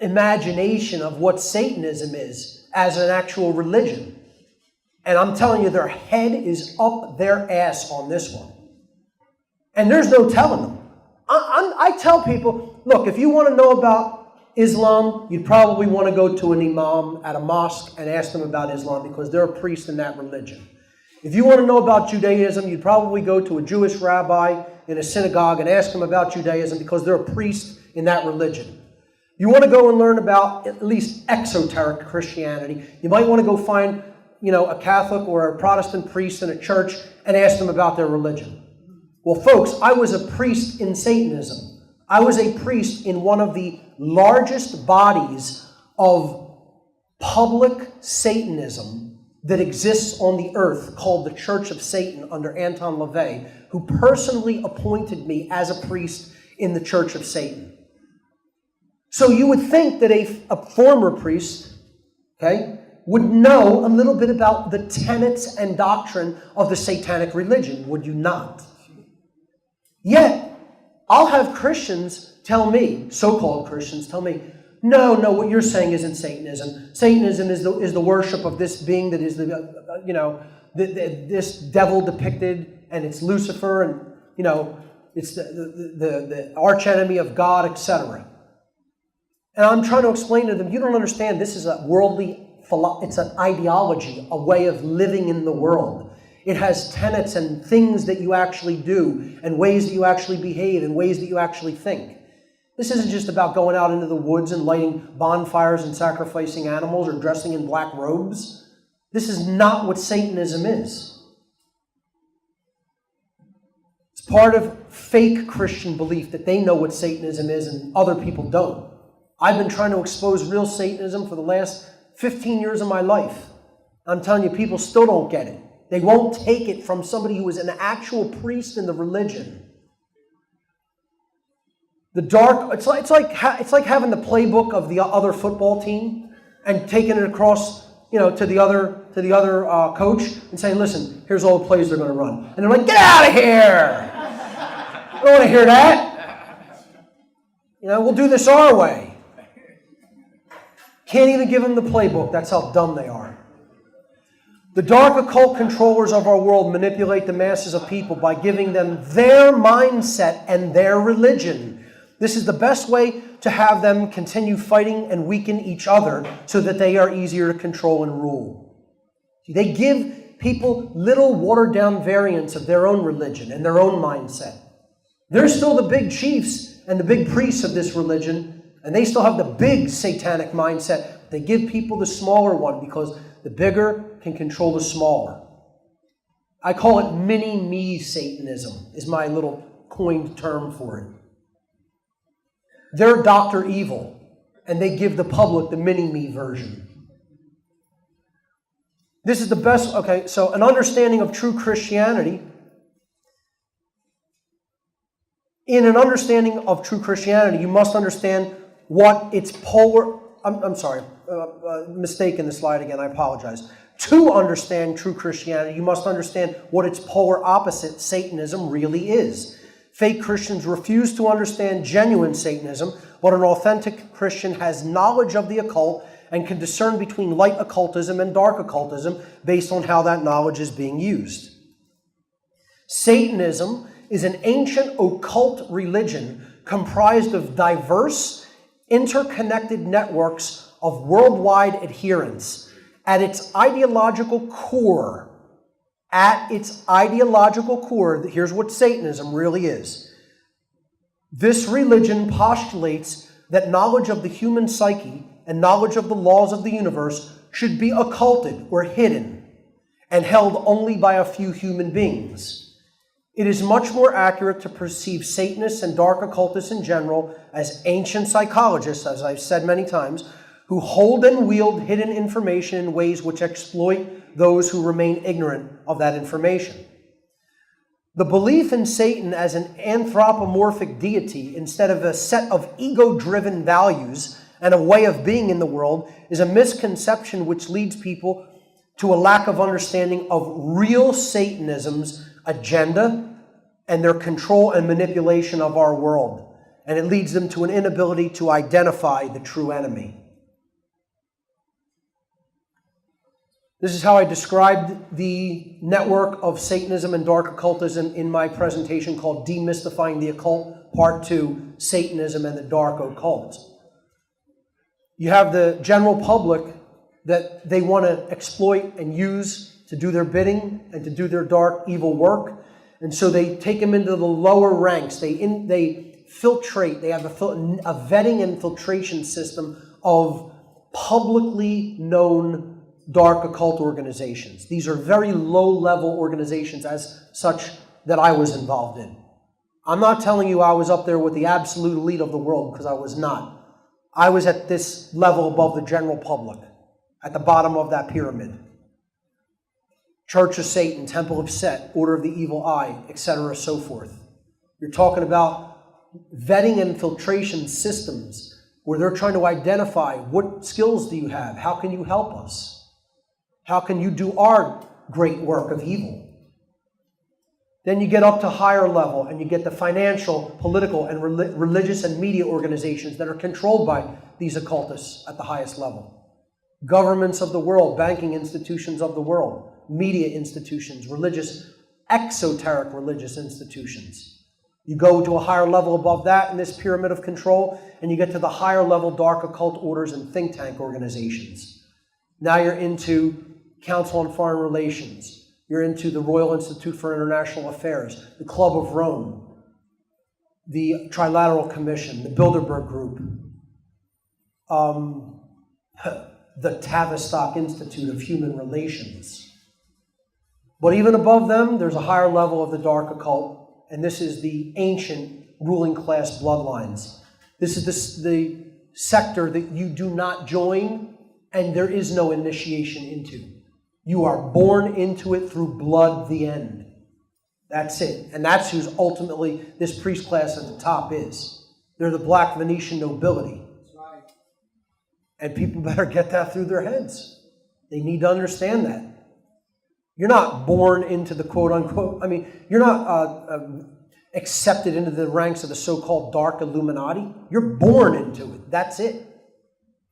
imagination of what Satanism is as an actual religion. And I'm telling you, their head is up their ass on this one. And there's no telling them. I tell people, look, if you want to know about Islam, you'd probably want to go to an imam at a mosque and ask them about Islam because they're a priest in that religion. If you want to know about Judaism, you'd probably go to a Jewish rabbi in a synagogue and ask them about Judaism because they're a priest in that religion. You want to go and learn about at least exoteric Christianity, you might want to go find a Catholic or a Protestant priest in a church and ask them about their religion. Well, folks, I was a priest in Satanism. I was a priest in one of the largest bodies of public Satanism that exists on the earth, called the Church of Satan under Anton LaVey, who personally appointed me as a priest in the Church of Satan. So you would think that a former priest, would know a little bit about the tenets and doctrine of the satanic religion, would you not? Yet, I'll have Christians tell me, so-called Christians tell me, no, what you're saying isn't Satanism. Satanism is the worship of this being that is this devil depicted, and it's Lucifer, and it's the archenemy of God, etc. And I'm trying to explain to them, you don't understand, this is a worldly it's an ideology, a way of living in the world. It has tenets and things that you actually do, and ways that you actually behave, and ways that you actually think. This isn't just about going out into the woods and lighting bonfires and sacrificing animals or dressing in black robes. This is not what Satanism is. It's part of fake Christian belief that they know what Satanism is and other people don't. I've been trying to expose real Satanism for the last 15 years of my life. I'm telling you, people still don't get it. They won't take it from somebody who is an actual priest in the religion. It's like having the playbook of the other football team and taking it across, to the other coach and saying, listen, here's all the plays they're going to run. And they're like, get out of here! I don't want to hear that. We'll do this our way. Can't even give them the playbook. That's how dumb they are. The dark occult controllers of our world manipulate the masses of people by giving them their mindset and their religion. This is the best way to have them continue fighting and weaken each other so that they are easier to control and rule. They give people little watered-down variants of their own religion and their own mindset. They're still the big chiefs and the big priests of this religion, and they still have the big satanic mindset. They give people the smaller one because the bigger can control the smaller. I call it mini-me Satanism, is my little coined term for it. They're Dr. Evil, and they give the public the mini-me version. This is the best, okay, so an understanding of true Christianity. In an understanding of true Christianity, you must understand what its polar, mistake in the slide again, I apologize. To understand true Christianity, you must understand what its polar opposite, Satanism, really is. Fake Christians refuse to understand genuine Satanism, but an authentic Christian has knowledge of the occult and can discern between light occultism and dark occultism based on how that knowledge is being used. Satanism is an ancient occult religion comprised of diverse, interconnected networks of worldwide adherents. At its ideological core, here's what Satanism really is. This religion postulates that knowledge of the human psyche and knowledge of the laws of the universe should be occulted or hidden and held only by a few human beings. It is much more accurate to perceive Satanists and dark occultists in general as ancient psychologists, as I've said many times, who hold and wield hidden information in ways which exploit those who remain ignorant of that information. The belief in Satan as an anthropomorphic deity instead of a set of ego-driven values and a way of being in the world is a misconception which leads people to a lack of understanding of real Satanism's agenda and their control and manipulation of our world. And it leads them to an inability to identify the true enemy. This is how I described the network of Satanism and dark occultism in my presentation called Demystifying the Occult, Part 2, Satanism and the Dark Occult. You have the general public that they want to exploit and use to do their bidding and to do their dark, evil work. And so they take them into the lower ranks. They filtrate. They have a vetting and filtration system of publicly known dark occult organizations. These are very low-level organizations as such that I was involved in. I'm not telling you I was up there with the absolute elite of the world, because I was not. I was at this level above the general public, at the bottom of that pyramid. Church of Satan, Temple of Set, Order of the Evil Eye, etc., so forth. You're talking about vetting and filtration systems where they're trying to identify what skills do you have? How can you help us? How can you do our great work of evil? Then you get up to higher level and you get the financial, political, and religious and media organizations that are controlled by these occultists at the highest level. Governments of the world, banking institutions of the world, media institutions, exoteric religious institutions. You go to a higher level above that in this pyramid of control, and you get to the higher level dark occult orders and think tank organizations. Now you're into Council on Foreign Relations. You're into the Royal Institute for International Affairs, the Club of Rome, the Trilateral Commission, the Bilderberg Group, the Tavistock Institute of Human Relations. But even above them, there's a higher level of the dark occult, and this is the ancient ruling class bloodlines. This is the sector that you do not join, and there is no initiation into. You are born into it through blood, the end. That's it. And that's who's ultimately this priest class at the top is. They're the black Venetian nobility. That's right. And people better get that through their heads. They need to understand that. You're not born into the quote-unquote, you're not accepted into the ranks of the so-called dark Illuminati. You're born into it. That's it.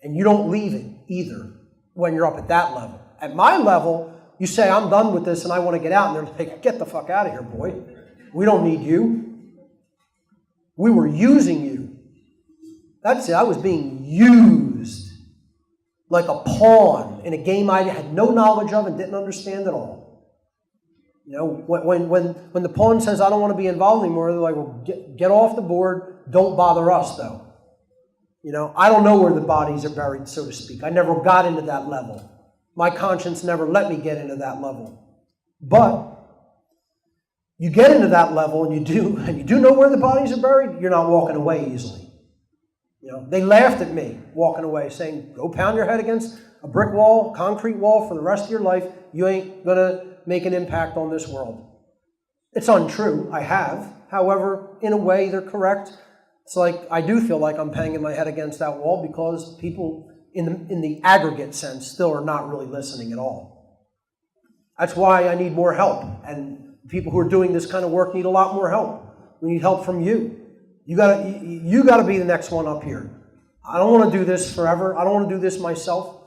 And you don't leave it either when you're up at that level. At my level, you say, I'm done with this and I want to get out. And they're like, get the fuck out of here, boy. We don't need you. We were using you. That's it. I was being used like a pawn in a game I had no knowledge of and didn't understand at all. You know, when the pawn says, I don't want to be involved anymore, they're like, well, get off the board. Don't bother us, though. You know, I don't know where the bodies are buried, so to speak. I never got into that level. My conscience never let me get into that level. But you get into that level and you do know where the bodies are buried, you're not walking away easily. You know, they laughed at me walking away, saying, go pound your head against a brick wall, concrete wall for the rest of your life. You ain't going to make an impact on this world. It's untrue. I have. However, in a way, they're correct. It's like I do feel like I'm banging my head against that wall because people in the aggregate sense still are not really listening at all. That's why I need more help. And people who are doing this kind of work need a lot more help. We need help from you. You gotta be the next one up here. I don't want to do this forever. I don't want to do this myself.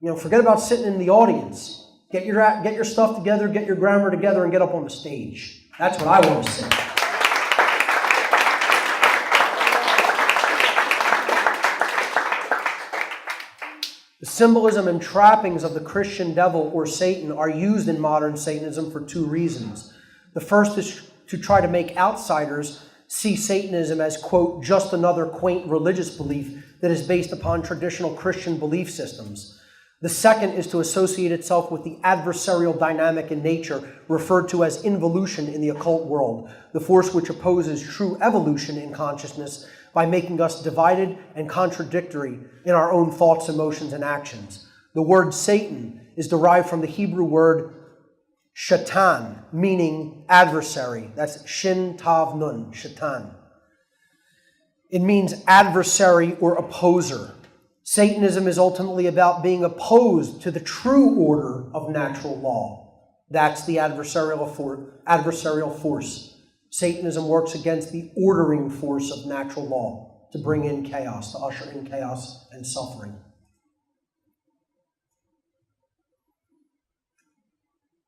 You know, forget about sitting in the audience. Get your stuff together, get your grammar together, and get up on the stage. That's what I want to say. The symbolism and trappings of the Christian devil or Satan are used in modern Satanism for two reasons. The first is to try to make outsiders see Satanism as, quote, just another quaint religious belief that is based upon traditional Christian belief systems. The second is to associate itself with the adversarial dynamic in nature referred to as involution in the occult world, the force which opposes true evolution in consciousness by making us divided and contradictory in our own thoughts, emotions, and actions. The word Satan is derived from the Hebrew word shaitan, meaning adversary. That's shin tav nun, shaitan. It means adversary or opposer. Satanism is ultimately about being opposed to the true order of natural law. That's the adversarial force. Satanism works against the ordering force of natural law to bring in chaos, to usher in chaos and suffering.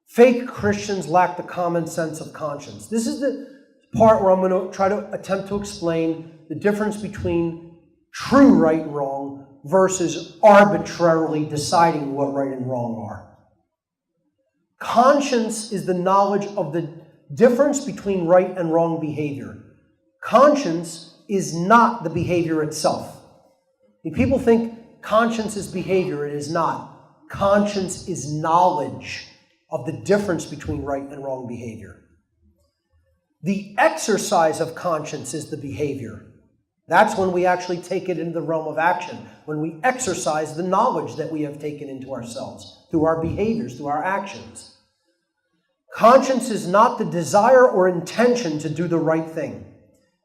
Fake Christians lack the common sense of conscience. This is the part where I'm going to try to attempt to explain the difference between true right and wrong versus arbitrarily deciding what right and wrong are. Conscience is the knowledge of the difference between right and wrong behavior. Conscience is not the behavior itself. People think conscience is behavior. It is not. Conscience is knowledge of the difference between right and wrong behavior. The exercise of conscience is the behavior. That's when we actually take it into the realm of action, when we exercise the knowledge that we have taken into ourselves through our behaviors, through our actions. Conscience is not the desire or intention to do the right thing.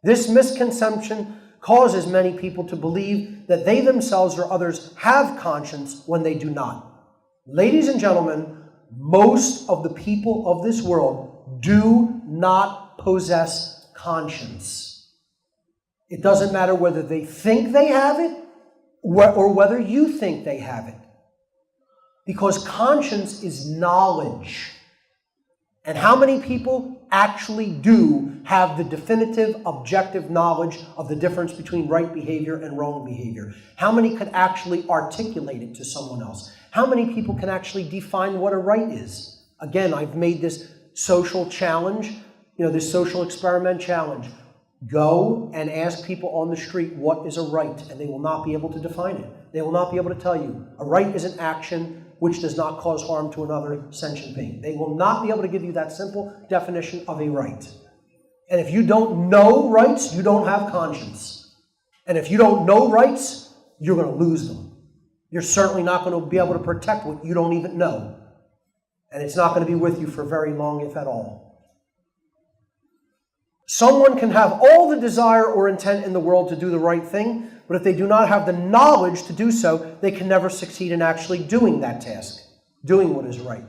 This misconception causes many people to believe that they themselves or others have conscience when they do not. Ladies and gentlemen, most of the people of this world do not possess conscience. It doesn't matter whether they think they have it or whether you think they have it. Because conscience is knowledge. And how many people actually do have the definitive, objective knowledge of the difference between right behavior and wrong behavior? How many could actually articulate it to someone else? How many people can actually define what a right is? Again, I've made this social challenge, this social experiment challenge. Go and ask people on the street what is a right, and they will not be able to define it. They will not be able to tell you. A right is an action which does not cause harm to another sentient being. They will not be able to give you that simple definition of a right. And if you don't know rights, you don't have conscience. And if you don't know rights, you're going to lose them. You're certainly not going to be able to protect what you don't even know. And it's not going to be with you for very long, if at all. Someone can have all the desire or intent in the world to do the right thing, but if they do not have the knowledge to do so, they can never succeed in actually doing that task, doing what is right.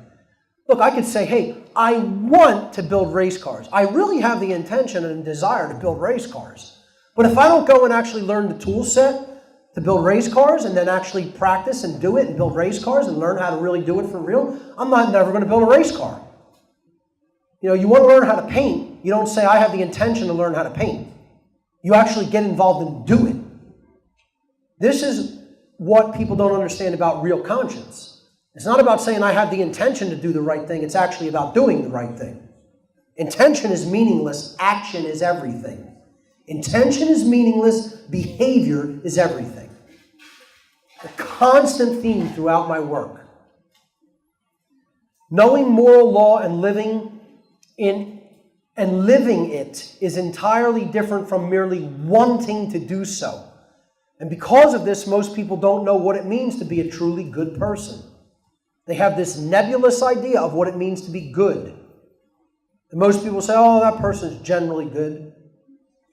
Look, I could say, hey, I want to build race cars. I really have the intention and desire to build race cars. But if I don't go and actually learn the tool set to build race cars and then actually practice and do it and build race cars and learn how to really do it for real, I'm never going to build a race car. You want to learn how to paint. You don't say, I have the intention to learn how to paint. You actually get involved and do it. This is what people don't understand about real conscience. It's not about saying I have the intention to do the right thing. It's actually about doing the right thing. Intention is meaningless. Action is everything. Intention is meaningless. Behavior is everything. A constant theme throughout my work. Knowing moral law and living it is entirely different from merely wanting to do so. And because of this, most people don't know what it means to be a truly good person. They have this nebulous idea of what it means to be good. And most people say, oh, that person is generally good.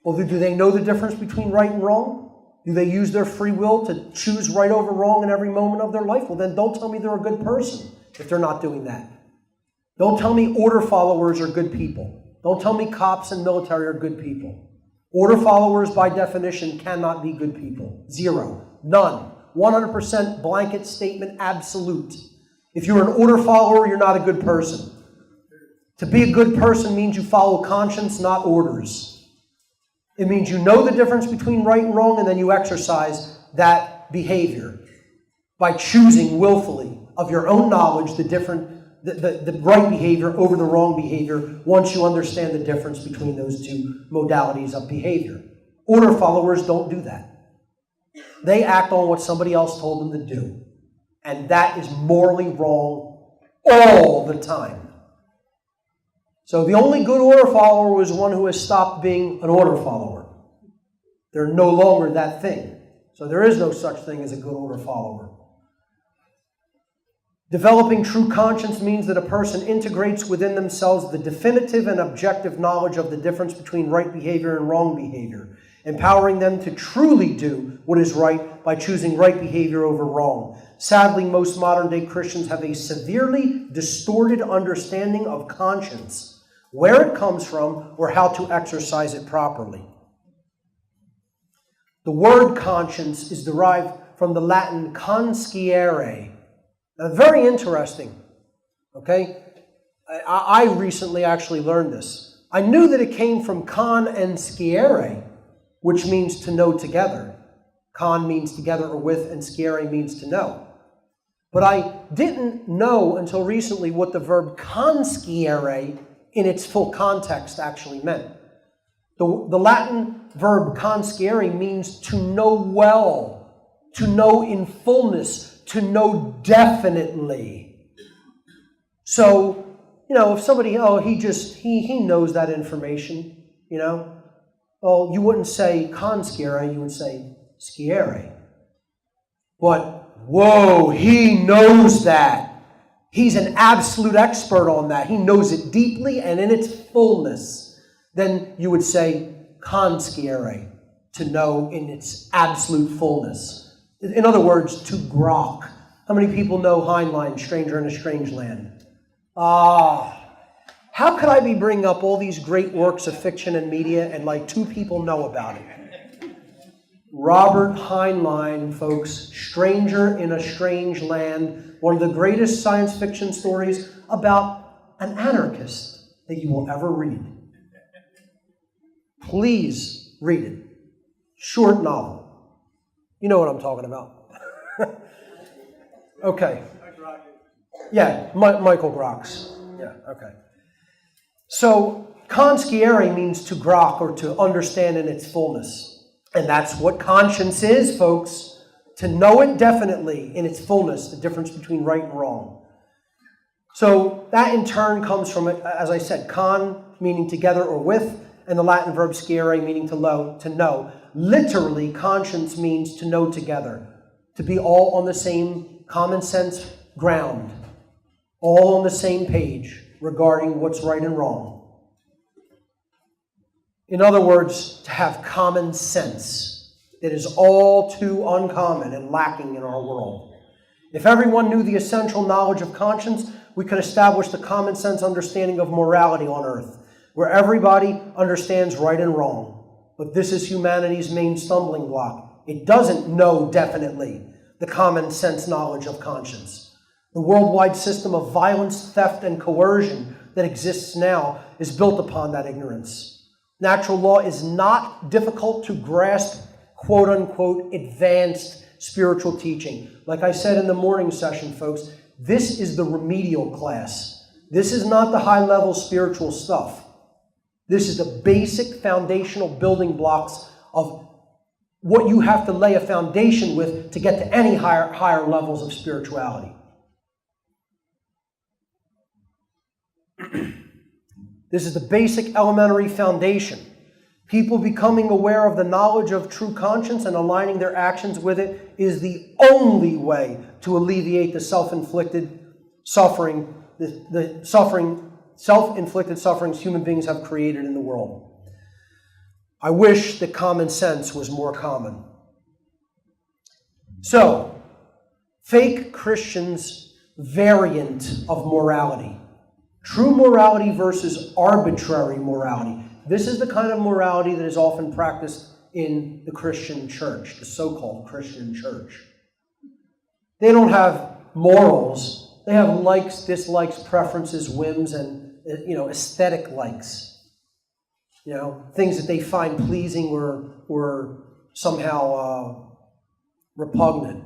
Well, do they know the difference between right and wrong? Do they use their free will to choose right over wrong in every moment of their life? Well, then don't tell me they're a good person if they're not doing that. Don't tell me order followers are good people. Don't tell me cops and military are good people. Order followers, by definition, cannot be good people. Zero. None. 100% blanket statement, absolute. If you're an order follower, you're not a good person. To be a good person means you follow conscience, not orders. It means you know the difference between right and wrong, and then you exercise that behavior by choosing willfully of your own knowledge the right behavior over the wrong behavior once you understand the difference between those two modalities of behavior. Order followers don't do that. They act on what somebody else told them to do. And that is morally wrong all the time. So the only good order follower was one who has stopped being an order follower. They're no longer that thing. So there is no such thing as a good order follower. Developing true conscience means that a person integrates within themselves the definitive and objective knowledge of the difference between right behavior and wrong behavior, empowering them to truly do what is right by choosing right behavior over wrong. Sadly, most modern-day Christians have a severely distorted understanding of conscience, where it comes from, or how to exercise it properly. The word conscience is derived from the Latin consciere. Very interesting, okay? I recently actually learned this. I knew that it came from con and sciere, which means to know together. Con means together or with, and sciere means to know. But I didn't know until recently what the verb consciere in its full context actually meant. The Latin verb consciere means to know well, to know in fullness, to know definitely. So, if somebody, he knows that information, well, you wouldn't say consciere, you would say sciere. But, whoa, he knows that. He's an absolute expert on that. He knows it deeply and in its fullness. Then you would say consciere, to know in its absolute fullness. In other words, to grok. How many people know Heinlein, Stranger in a Strange Land? How could I be bringing up all these great works of fiction and media and like 2 people know about it? Robert Heinlein, folks, Stranger in a Strange Land, one of the greatest science fiction stories about an anarchist that you will ever read. Please read it. Short novel. You know what I'm talking about. Okay. Yeah, Michael Grox. Yeah, okay. So, consciere means to grok or to understand in its fullness. And that's what conscience is, folks. To know it definitely in its fullness, the difference between right and wrong. So, that in turn comes from, as I said, con meaning together or with, and the Latin verb sciere meaning to know. Literally, conscience means to know together, to be all on the same common sense ground, all on the same page regarding what's right and wrong. In other words, to have common sense that is all too uncommon and lacking in our world. If everyone knew the essential knowledge of conscience, we could establish the common sense understanding of morality on earth, where everybody understands right and wrong. But this is humanity's main stumbling block. It doesn't know definitely the common sense knowledge of conscience. The worldwide system of violence, theft, and coercion that exists now is built upon that ignorance. Natural law is not difficult to grasp, quote unquote, advanced spiritual teaching. Like I said in the morning session, folks, this is the remedial class. This is not the high-level spiritual stuff. This is the basic foundational building blocks of what you have to lay a foundation with to get to any higher levels of spirituality. This is the basic elementary foundation. People becoming aware of the knowledge of true conscience and aligning their actions with it is the only way to alleviate the self-inflicted suffering, the self-inflicted sufferings human beings have created in the world. I wish that common sense was more common. So, fake Christians' variant of morality. True morality versus arbitrary morality. This is the kind of morality that is often practiced in the Christian church, the so-called Christian church. They don't have morals. They have likes, dislikes, preferences, whims, and aesthetic likes. Things that they find pleasing or somehow repugnant.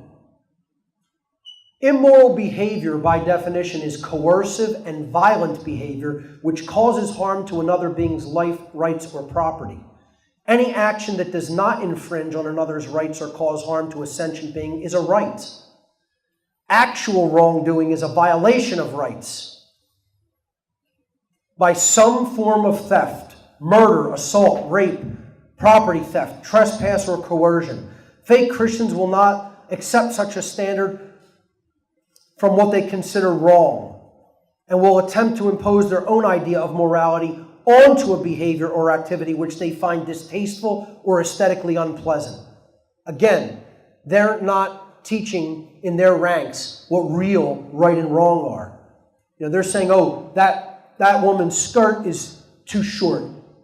Immoral behavior, by definition, is coercive and violent behavior which causes harm to another being's life, rights, or property. Any action that does not infringe on another's rights or cause harm to a sentient being is a right. Actual wrongdoing is a violation of rights. By some form of theft, murder, assault, rape, property theft, trespass, or coercion. Fake Christians will not accept such a standard from what they consider wrong, and will attempt to impose their own idea of morality onto a behavior or activity which they find distasteful or aesthetically unpleasant. Again, they're not teaching in their ranks what real right and wrong are. They're saying, that woman's skirt is too short.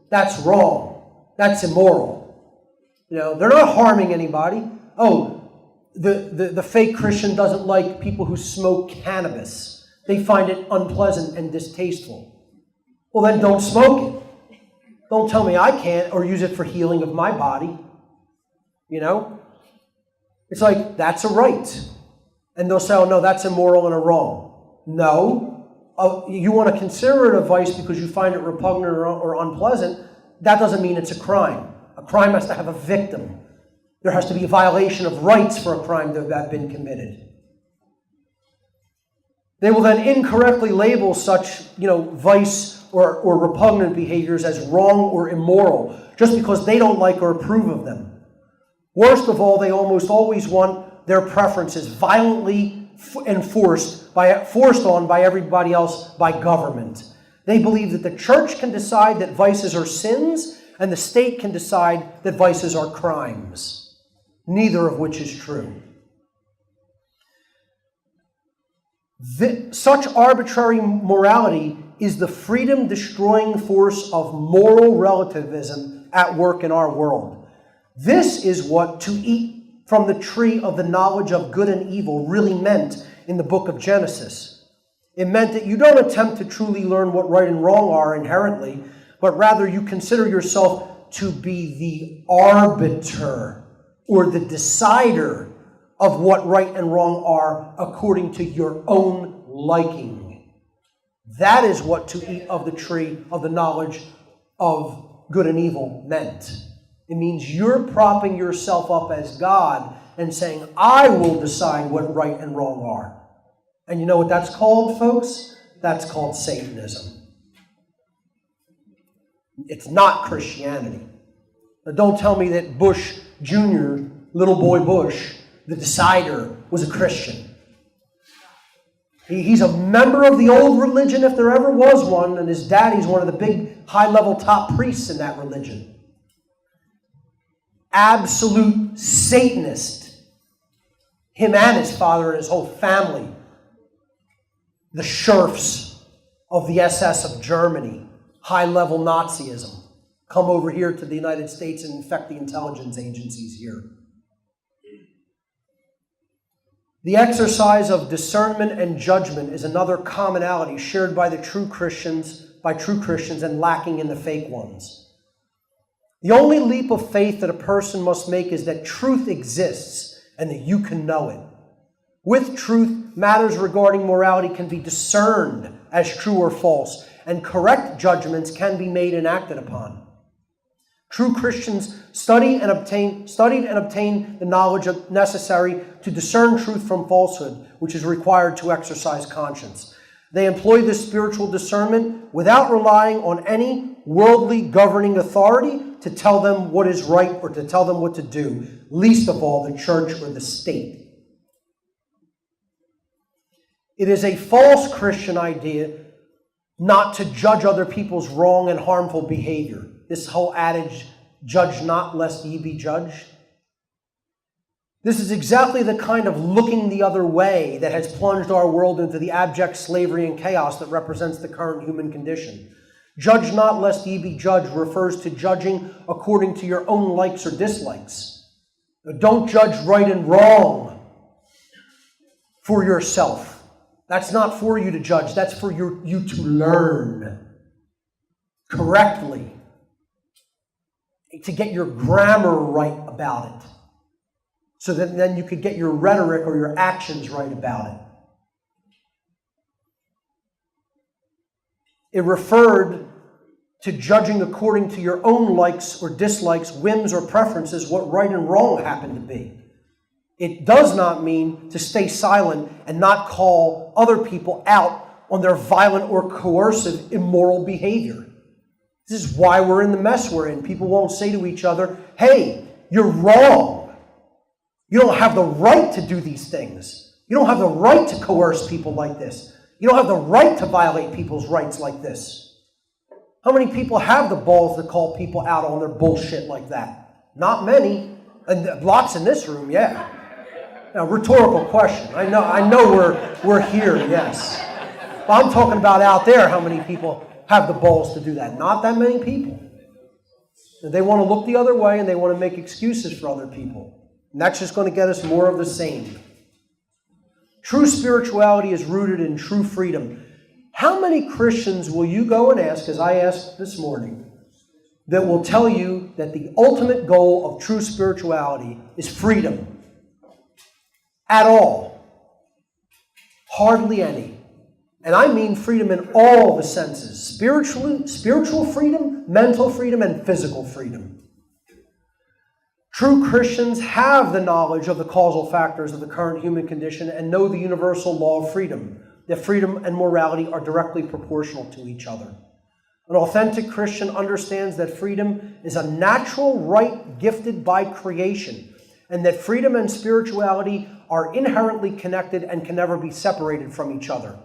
That's wrong. That's immoral. They're not harming anybody. The fake Christian doesn't like people who smoke cannabis. They find it unpleasant and distasteful. Well, then don't smoke it. Don't tell me I can't or use it for healing of my body. It's like, that's a right. And they'll say, oh, no, that's immoral and a wrong. No. You want to consider it a vice because you find it repugnant or unpleasant. That doesn't mean it's a crime. A crime has to have a victim. There has to be a violation of rights for a crime to have been committed. They will then incorrectly label such, vice or repugnant behaviors as wrong or immoral just because they don't like or approve of them. Worst of all, they almost always want their preferences violently forced on by everybody else, by government. They believe that the church can decide that vices are sins and the state can decide that vices are crimes. Neither of which is true. Such arbitrary morality is the freedom-destroying force of moral relativism at work in our world. This is what to eat from the tree of the knowledge of good and evil really meant in the book of Genesis. It meant that you don't attempt to truly learn what right and wrong are inherently, but rather you consider yourself to be the arbiter or the decider of what right and wrong are according to your own liking. That is what to eat of the tree of the knowledge of good and evil meant. It means you're propping yourself up as God and saying, I will decide what right and wrong are. And you know what that's called, folks? That's called Satanism. It's not Christianity. Now, don't tell me that Bush Jr., little boy Bush, the decider, was a Christian. He's a member of the old religion, if there ever was one, and his daddy's one of the big, high-level top priests in that religion. Absolute Satanist. Him and his father and his whole family. The sheriffs of the SS of Germany. High-level Nazism. Come over here to the United States and infect the intelligence agencies here. The exercise of discernment and judgment is another commonality shared by true Christians and lacking in the fake ones. The only leap of faith that a person must make is that truth exists and that you can know it. With truth, matters regarding morality can be discerned as true or false, and correct judgments can be made and acted upon. True Christians studied and obtained the knowledge necessary to discern truth from falsehood, which is required to exercise conscience. They employ this spiritual discernment without relying on any worldly governing authority to tell them what is right or to tell them what to do, least of all the church or the state. It is a false Christian idea not to judge other people's wrong and harmful behavior. This whole adage, judge not lest ye be judged. This is exactly the kind of looking the other way that has plunged our world into the abject slavery and chaos that represents the current human condition. Judge not lest ye be judged refers to judging according to your own likes or dislikes. Don't judge right and wrong for yourself. That's not for you to judge. That's for you to learn correctly, to get your grammar right about it, so that then you could get your rhetoric or your actions right about it. It referred to judging according to your own likes or dislikes, whims or preferences, what right and wrong happen to be. It does not mean to stay silent and not call other people out on their violent or coercive immoral behavior. This is why we're in the mess we're in. People won't say to each other, hey, you're wrong. You don't have the right to do these things. You don't have the right to coerce people like this. You don't have the right to violate people's rights like this. How many people have the balls to call people out on their bullshit like that? Not many. And lots in this room, yeah. Now, rhetorical question. I know we're here, yes. But I'm talking about out there, how many people have the balls to do that? Not that many people. They want to look the other way and they want to make excuses for other people. And that's just going to get us more of the same. True spirituality is rooted in true freedom. How many Christians will you go and ask, as I asked this morning, that will tell you that the ultimate goal of true spirituality is freedom? At all. Hardly any. And I mean freedom in all the senses. Spiritual freedom, mental freedom, and physical freedom. True Christians have the knowledge of the causal factors of the current human condition and know the universal law of freedom, that freedom and morality are directly proportional to each other. An authentic Christian understands that freedom is a natural right gifted by creation, and that freedom and spirituality are inherently connected and can never be separated from each other.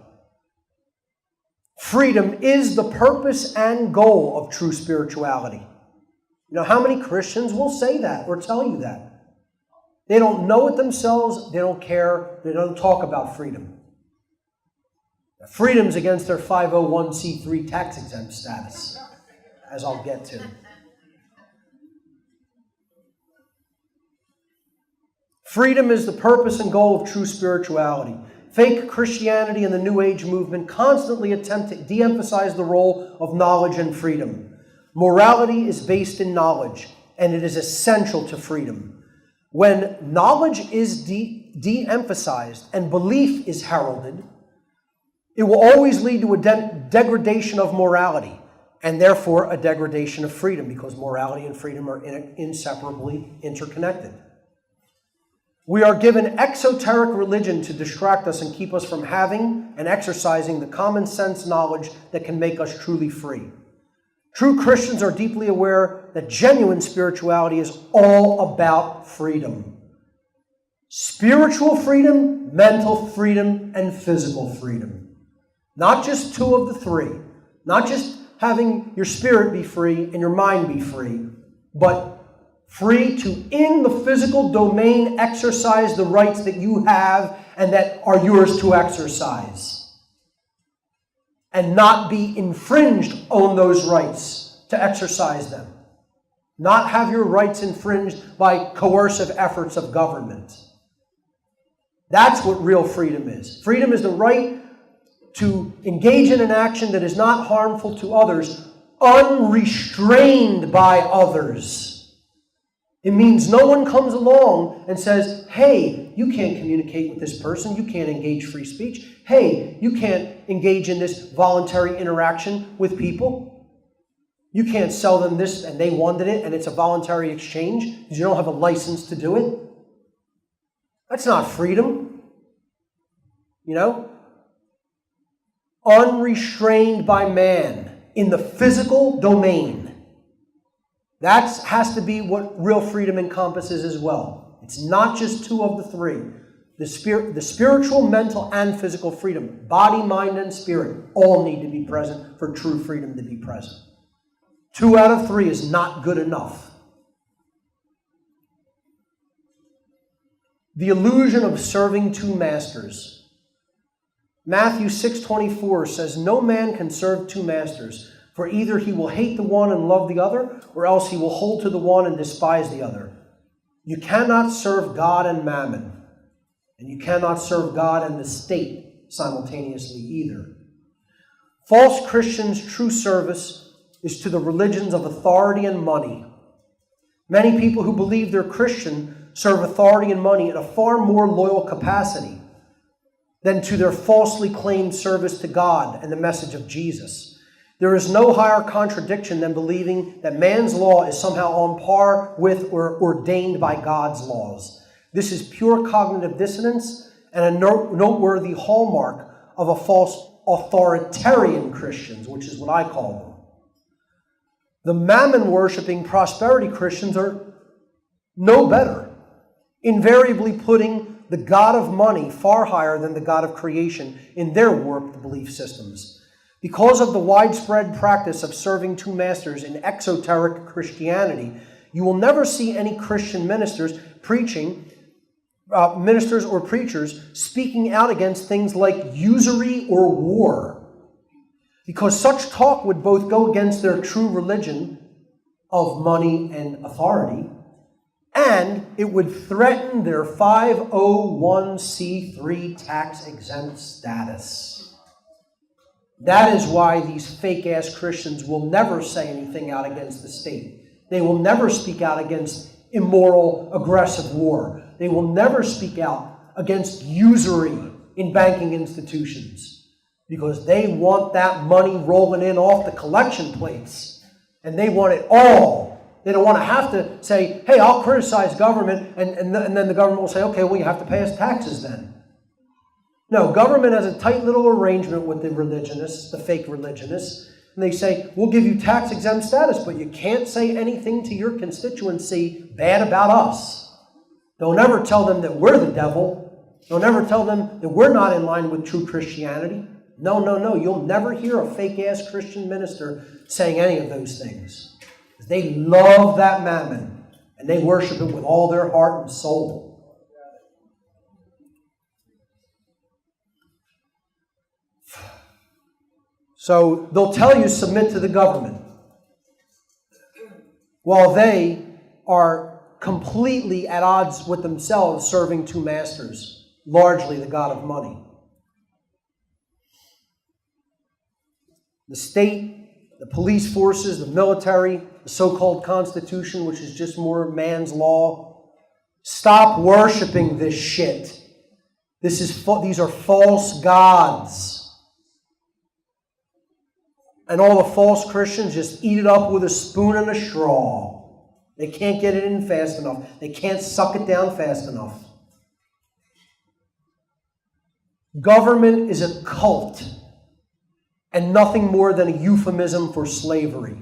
Freedom is the purpose and goal of true spirituality. You know, how many Christians will say that or tell you that? They don't know it themselves, they don't care, they don't talk about freedom. Freedom's against their 501c3 tax-exempt status, as I'll get to. Freedom is the purpose and goal of true spirituality. Fake Christianity and the New Age movement constantly attempt to de-emphasize the role of knowledge and freedom. Morality is based in knowledge, and it is essential to freedom. When knowledge is de-emphasized and belief is heralded, it will always lead to a degradation of morality, and therefore a degradation of freedom, because morality and freedom are inseparably interconnected. We are given exoteric religion to distract us and keep us from having and exercising the common sense knowledge that can make us truly free. True Christians are deeply aware that genuine spirituality is all about freedom. Spiritual freedom, mental freedom, and physical freedom. Not just two of the three. Not just having your spirit be free and your mind be free, but free to, in the physical domain, exercise the rights that you have and that are yours to exercise. And not be infringed on those rights to exercise them. Not have your rights infringed by coercive efforts of government. That's what real freedom is. Freedom is the right to engage in an action that is not harmful to others, unrestrained by others. It means no one comes along and says, hey, you can't communicate with this person. You can't engage free speech. Hey, you can't engage in this voluntary interaction with people. You can't sell them this and they wanted it and it's a voluntary exchange because you don't have a license to do it. That's not freedom. You know? Unrestrained by man in the physical domain. That has to be what real freedom encompasses as well. It's not just two of the three. The spiritual, mental, and physical freedom, body, mind, and spirit, all need to be present for true freedom to be present. 2 out of 3 is not good enough. The illusion of serving two masters. Matthew 6:24 says, no man can serve two masters, for either he will hate the one and love the other, or else he will hold to the one and despise the other. You cannot serve God and mammon, and you cannot serve God and the state simultaneously either. False Christians' true service is to the religions of authority and money. Many people who believe they're Christian serve authority and money in a far more loyal capacity than to their falsely claimed service to God and the message of Jesus. There is no higher contradiction than believing that man's law is somehow on par with or ordained by God's laws. This is pure cognitive dissonance and a noteworthy hallmark of a false authoritarian Christians, which is what I call them. The mammon-worshipping prosperity Christians are no better, invariably putting the God of money far higher than the God of creation in their warped belief systems. Because of the widespread practice of serving two masters in exoteric Christianity, you will never see any Christian ministers or preachers speaking out against things like usury or war, because such talk would both go against their true religion of money and authority, and it would threaten their 501c3 tax-exempt status. That is why these fake-ass Christians will never say anything out against the state. They will never speak out against immoral, aggressive war. They will never speak out against usury in banking institutions because they want that money rolling in off the collection plates, and they want it all. They don't want to have to say, hey, I'll criticize government, and then the government will say, okay, well, you have to pay us taxes then. No, government has a tight little arrangement with the religionists, the fake religionists, and they say, we'll give you tax-exempt status, but you can't say anything to your constituency bad about us. Don't ever tell them that we're the devil. Don't ever tell them that we're not in line with true Christianity. No. You'll never hear a fake-ass Christian minister saying any of those things. They love that mammon, and they worship it with all their heart and soul. So they'll tell you submit to the government, while they are completely at odds with themselves, serving two masters, largely the God of money. The state, the police forces, the military, the so-called Constitution, which is just more man's law. Stop worshiping this shit. These are false gods. And all the false Christians just eat it up with a spoon and a straw. They can't get it in fast enough. They can't suck it down fast enough. Government is a cult and nothing more than a euphemism for slavery.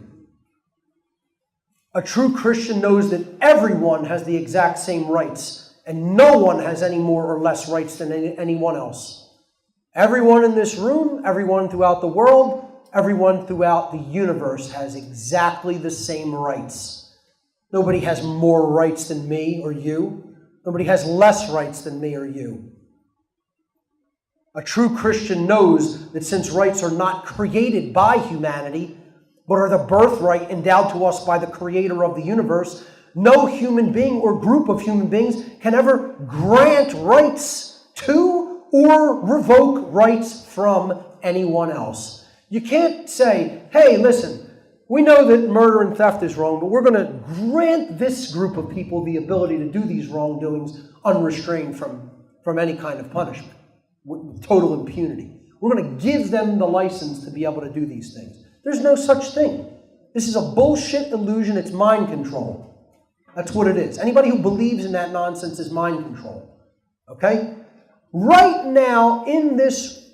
A true Christian knows that everyone has the exact same rights, and no one has any more or less rights than anyone else. Everyone in this room, everyone throughout the world, everyone throughout the universe has exactly the same rights. Nobody has more rights than me or you. Nobody has less rights than me or you. A true Christian knows that since rights are not created by humanity, but are the birthright endowed to us by the creator of the universe, no human being or group of human beings can ever grant rights to or revoke rights from anyone else. You can't say, hey, listen, We know that murder and theft is wrong, but we're going to grant this group of people the ability to do these wrongdoings unrestrained from any kind of punishment, with total impunity. We're going to give them the license to be able to do these things. There's no such thing. This is a bullshit illusion. It's mind control. That's what it is. Anybody who believes in that nonsense is mind control. Okay? Right now, in this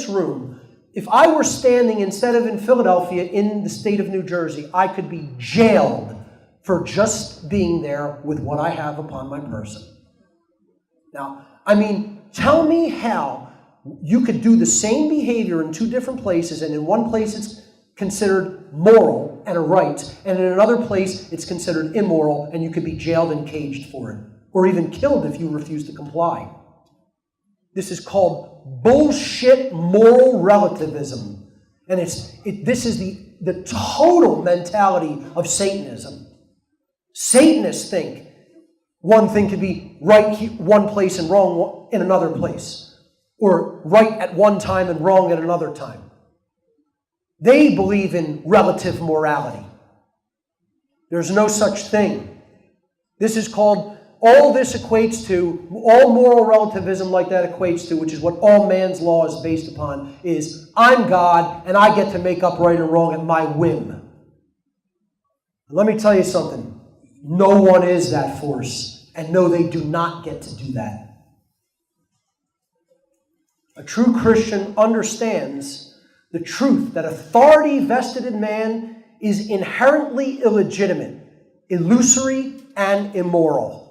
room, if I were standing instead of in Philadelphia in the state of New Jersey, I could be jailed for just being there with what I have upon my person. Now, I mean, tell me how you could do the same behavior in two different places, and in one place it's considered moral and a right, and in another place it's considered immoral, and you could be jailed and caged for it, or even killed if you refuse to comply. This is called bullshit moral relativism, and this is the total mentality of Satanism. Satanists think one thing could be right one place and wrong in another place, or right at one time and wrong at another time. They believe in relative morality. There's no such thing. This is called, all this equates to, all moral relativism like that equates to, which is what all man's law is based upon, is I'm God and I get to make up right and wrong at my whim. Let me tell you something. No one is that force, and no, they do not get to do that. A true Christian understands the truth that authority vested in man is inherently illegitimate, illusory, and immoral,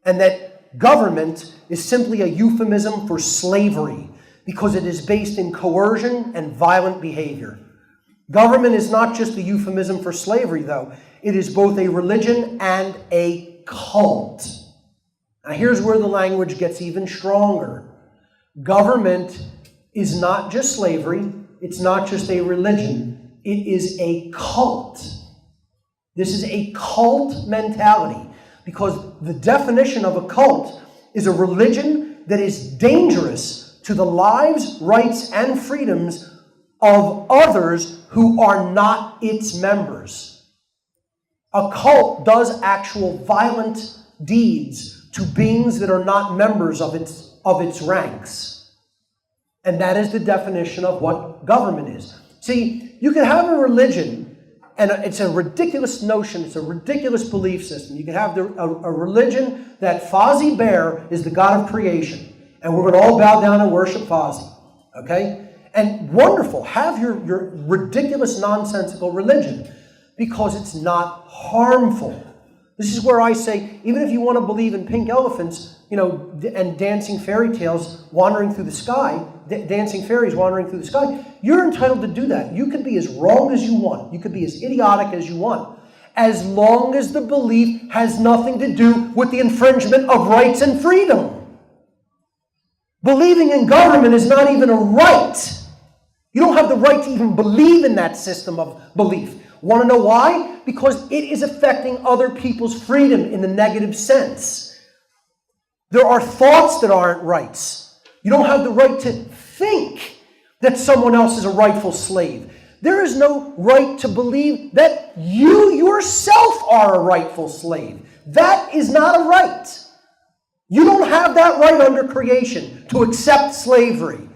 and that government is simply a euphemism for slavery because it is based in coercion and violent behavior. Government is not just a euphemism for slavery, though. It is both a religion and a cult. Now, here's where the language gets even stronger. Government is not just slavery. It's not just a religion. It is a cult. This is a cult mentality, because the definition of a cult is a religion that is dangerous to the lives, rights, and freedoms of others who are not its members. A cult does actual violent deeds to beings that are not members of its ranks. And that is the definition of what government is. See, you can have a religion, and it's a ridiculous notion, it's a ridiculous belief system. You can have a religion that Fozzie Bear is the God of creation, and we're going to all bow down and worship Fozzie. Okay? And wonderful, have your ridiculous, nonsensical religion, because it's not harmful. This is where I say, even if you want to believe in pink elephants, and dancing fairy tales wandering through the sky, dancing fairies wandering through the sky, you're entitled to do that. You could be as wrong as you want. You could be as idiotic as you want, as long as the belief has nothing to do with the infringement of rights and freedom. Believing in government is not even a right. You don't have the right to even believe in that system of belief. Want to know why? Because it is affecting other people's freedom in the negative sense. There are thoughts that aren't rights. You don't have the right to think that someone else is a rightful slave. There is no right to believe that you yourself are a rightful slave. That is not a right. You don't have that right under creation to accept slavery,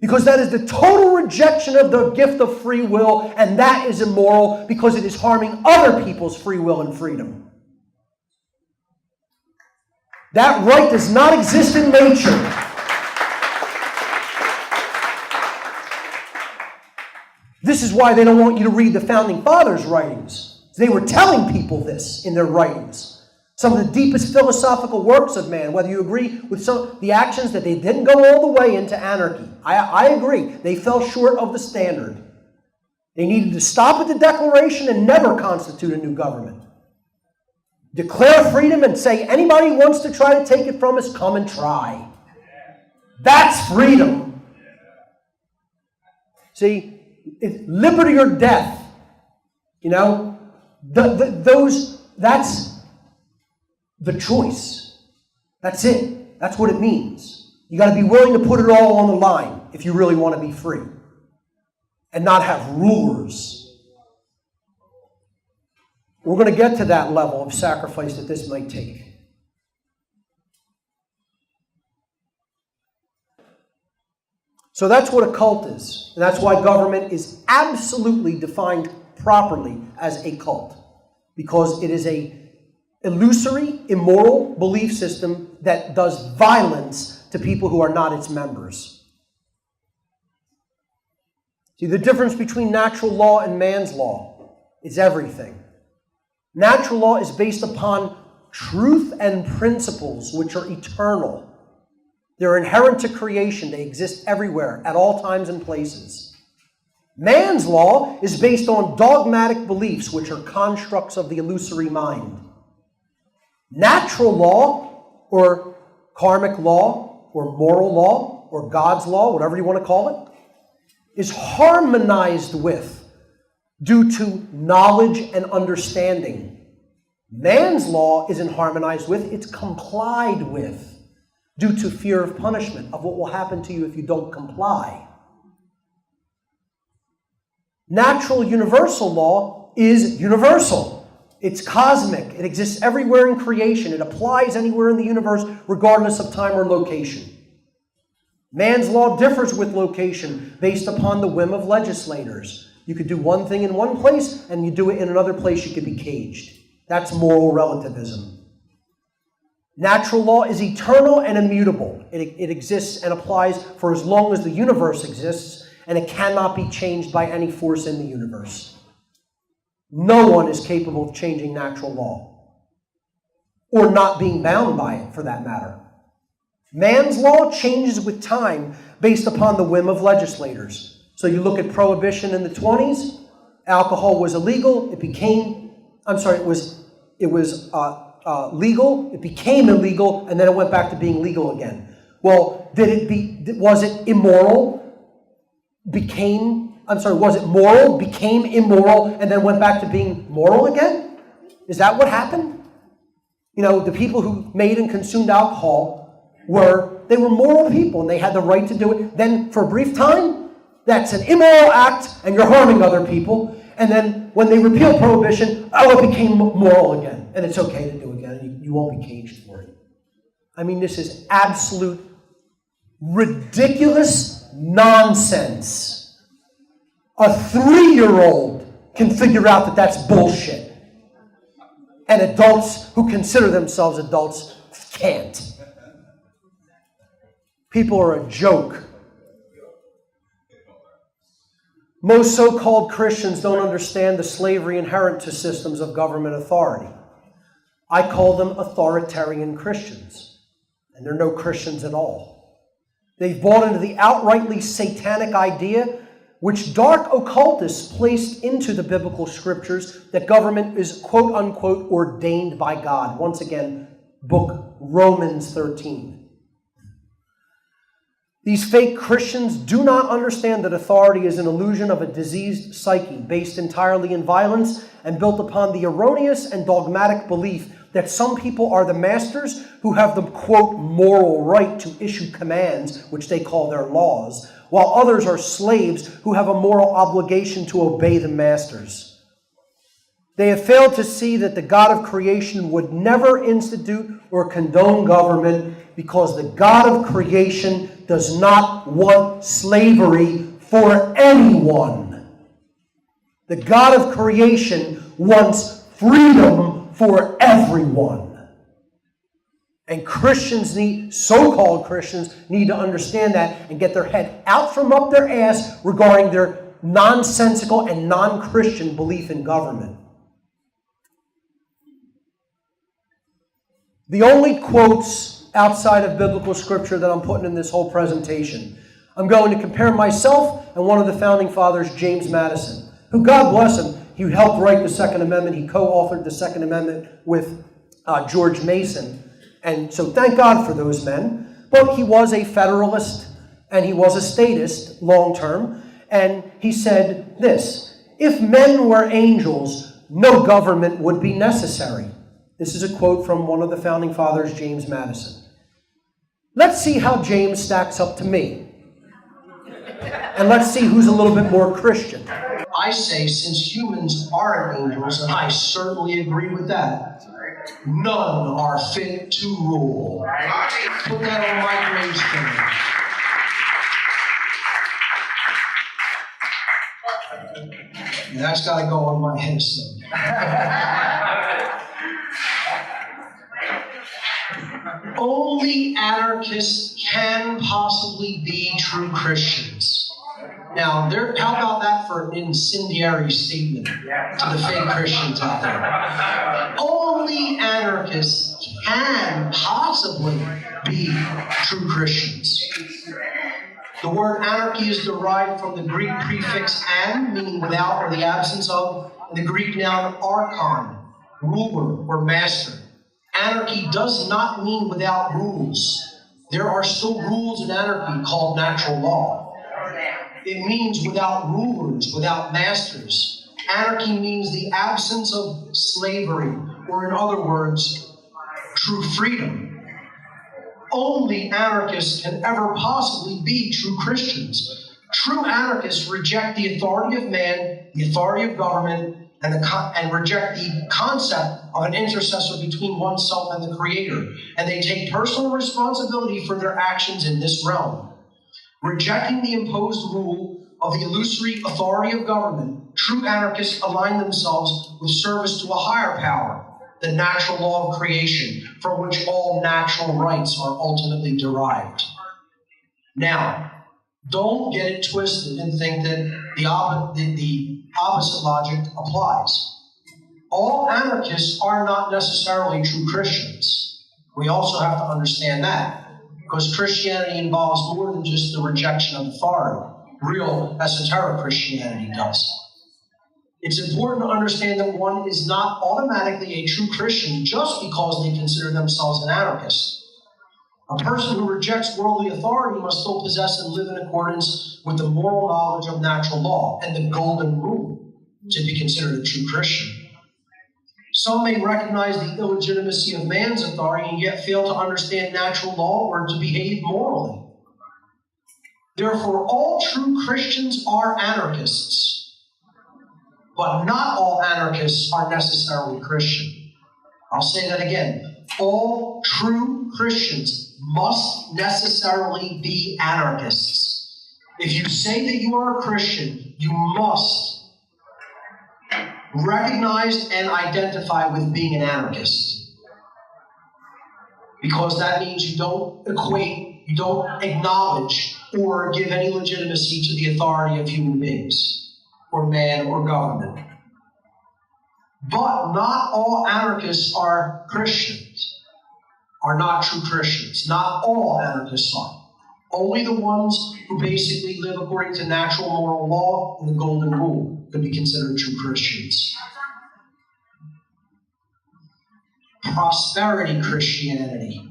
because that is the total rejection of the gift of free will, and that is immoral because it is harming other people's free will and freedom. That right does not exist in nature. This is why they don't want you to read the Founding Fathers' writings. They were telling people this in their writings. Some of the deepest philosophical works of man, whether you agree with some of the actions that they didn't go all the way into anarchy. I agree. They fell short of the standard. They needed to stop at the Declaration and never constitute a new government. Declare freedom and say anybody who wants to try to take it from us, come and try. That's freedom. See, it's liberty or death. That's the choice. That's it. That's what it means. You got to be willing to put it all on the line if you really want to be free and not have rulers. We're going to get to that level of sacrifice that this might take. So that's what a cult is. And that's why government is absolutely defined properly as a cult. Because it is a illusory, immoral belief system that does violence to people who are not its members. See, the difference between natural law and man's law is everything. Natural law is based upon truth and principles which are eternal. They're inherent to creation. They exist everywhere, at all times and places. Man's law is based on dogmatic beliefs, which are constructs of the illusory mind. Natural law, or karmic law, or moral law, or God's law, whatever you want to call it, is harmonized with due to knowledge and understanding. Man's law isn't harmonized with, it's complied with due to fear of punishment, of what will happen to you if you don't comply. Natural universal law is universal. It's cosmic. It exists everywhere in creation. It applies anywhere in the universe, regardless of time or location. Man's law differs with location based upon the whim of legislators. You could do one thing in one place, and you do it in another place, you could be caged. That's moral relativism. Natural law is eternal and immutable. It exists and applies for as long as the universe exists, and it cannot be changed by any force in the universe. No one is capable of changing natural law, or not being bound by it, for that matter. Man's law changes with time based upon the whim of legislators. So you look at prohibition in the 20s, alcohol was illegal, it was legal, it became illegal, and then it went back to being legal again. Well, was it immoral? Was it moral, became immoral, and then went back to being moral again? Is that what happened? You know, the people who made and consumed alcohol were moral people, and they had the right to do it. Then, for a brief time, that's an immoral act, and you're harming other people. And then, when they repealed prohibition, it became moral again, and it's okay to do it again. You won't be caged for it. I mean, this is absolute ridiculous nonsense. A 3-year-old can figure out that that's bullshit. And adults who consider themselves adults can't. People are a joke. Most so-called Christians don't understand the slavery inherent to systems of government authority. I call them authoritarian Christians, and they're no Christians at all. They've bought into the outrightly satanic idea, which dark occultists placed into the biblical scriptures, that government is quote-unquote ordained by God. Once again, book Romans 13. These fake Christians do not understand that authority is an illusion of a diseased psyche based entirely in violence and built upon the erroneous and dogmatic belief that some people are the masters who have the, quote, moral right to issue commands, which they call their laws, while others are slaves who have a moral obligation to obey the masters. They have failed to see that the God of creation would never institute or condone government, because the God of creation does not want slavery for anyone. The God of creation wants freedom for everyone. And Christians so-called Christians, need to understand that and get their head out from up their ass regarding their nonsensical and non-Christian belief in government. The only quotes outside of biblical scripture that I'm putting in this whole presentation, I'm going to compare myself and one of the founding fathers, James Madison, who, God bless him, he helped write the Second Amendment. He co-authored the Second Amendment with George Mason. And so thank God for those men. But he was a Federalist and he was a statist long term. And he said this: if men were angels, no government would be necessary. This is a quote from one of the founding fathers, James Madison. Let's see how James stacks up to me. And let's see who's a little bit more Christian. I say, since humans aren't angels, and I certainly agree with that, none are fit to rule. Put that on my gravestone. That's got to go on my headstone. Only anarchists can possibly be true Christians. Now, how about that for an incendiary statement to the fake Christians out there? Only anarchists can possibly be true Christians. The word anarchy is derived from the Greek prefix an, meaning without or the absence of, and the Greek noun archon, ruler or master. Anarchy does not mean without rules. There are still rules in anarchy called natural law. It means without rulers, without masters. Anarchy means the absence of slavery, or in other words, true freedom. Only anarchists can ever possibly be true Christians. True anarchists reject the authority of man, the authority of government, and reject the concept of an intercessor between oneself and the Creator. And they take personal responsibility for their actions in this realm. Rejecting the imposed rule of the illusory authority of government, true anarchists align themselves with service to a higher power, the natural law of creation, from which all natural rights are ultimately derived. Now, don't get it twisted and think that the opposite logic applies. All anarchists are not necessarily true Christians. We also have to understand that, because Christianity involves more than just the rejection of authority. Real esoteric Christianity does. It's important to understand that one is not automatically a true Christian just because they consider themselves an anarchist. A person who rejects worldly authority must still possess and live in accordance with the moral knowledge of natural law and the golden rule to be considered a true Christian. Some may recognize the illegitimacy of man's authority and yet fail to understand natural law or to behave morally. Therefore, all true Christians are anarchists, but not all anarchists are necessarily Christian. I'll say that again. All true Christians must necessarily be anarchists. If you say that you are a Christian, you must recognize and identify with being an anarchist. Because that means you don't equate, you don't acknowledge or give any legitimacy to the authority of human beings, or man, or government. But not all anarchists are Christians, are not true Christians. Not all anarchists are. Only the ones who basically live according to natural moral law and the golden rule could be considered true Christians. Prosperity Christianity.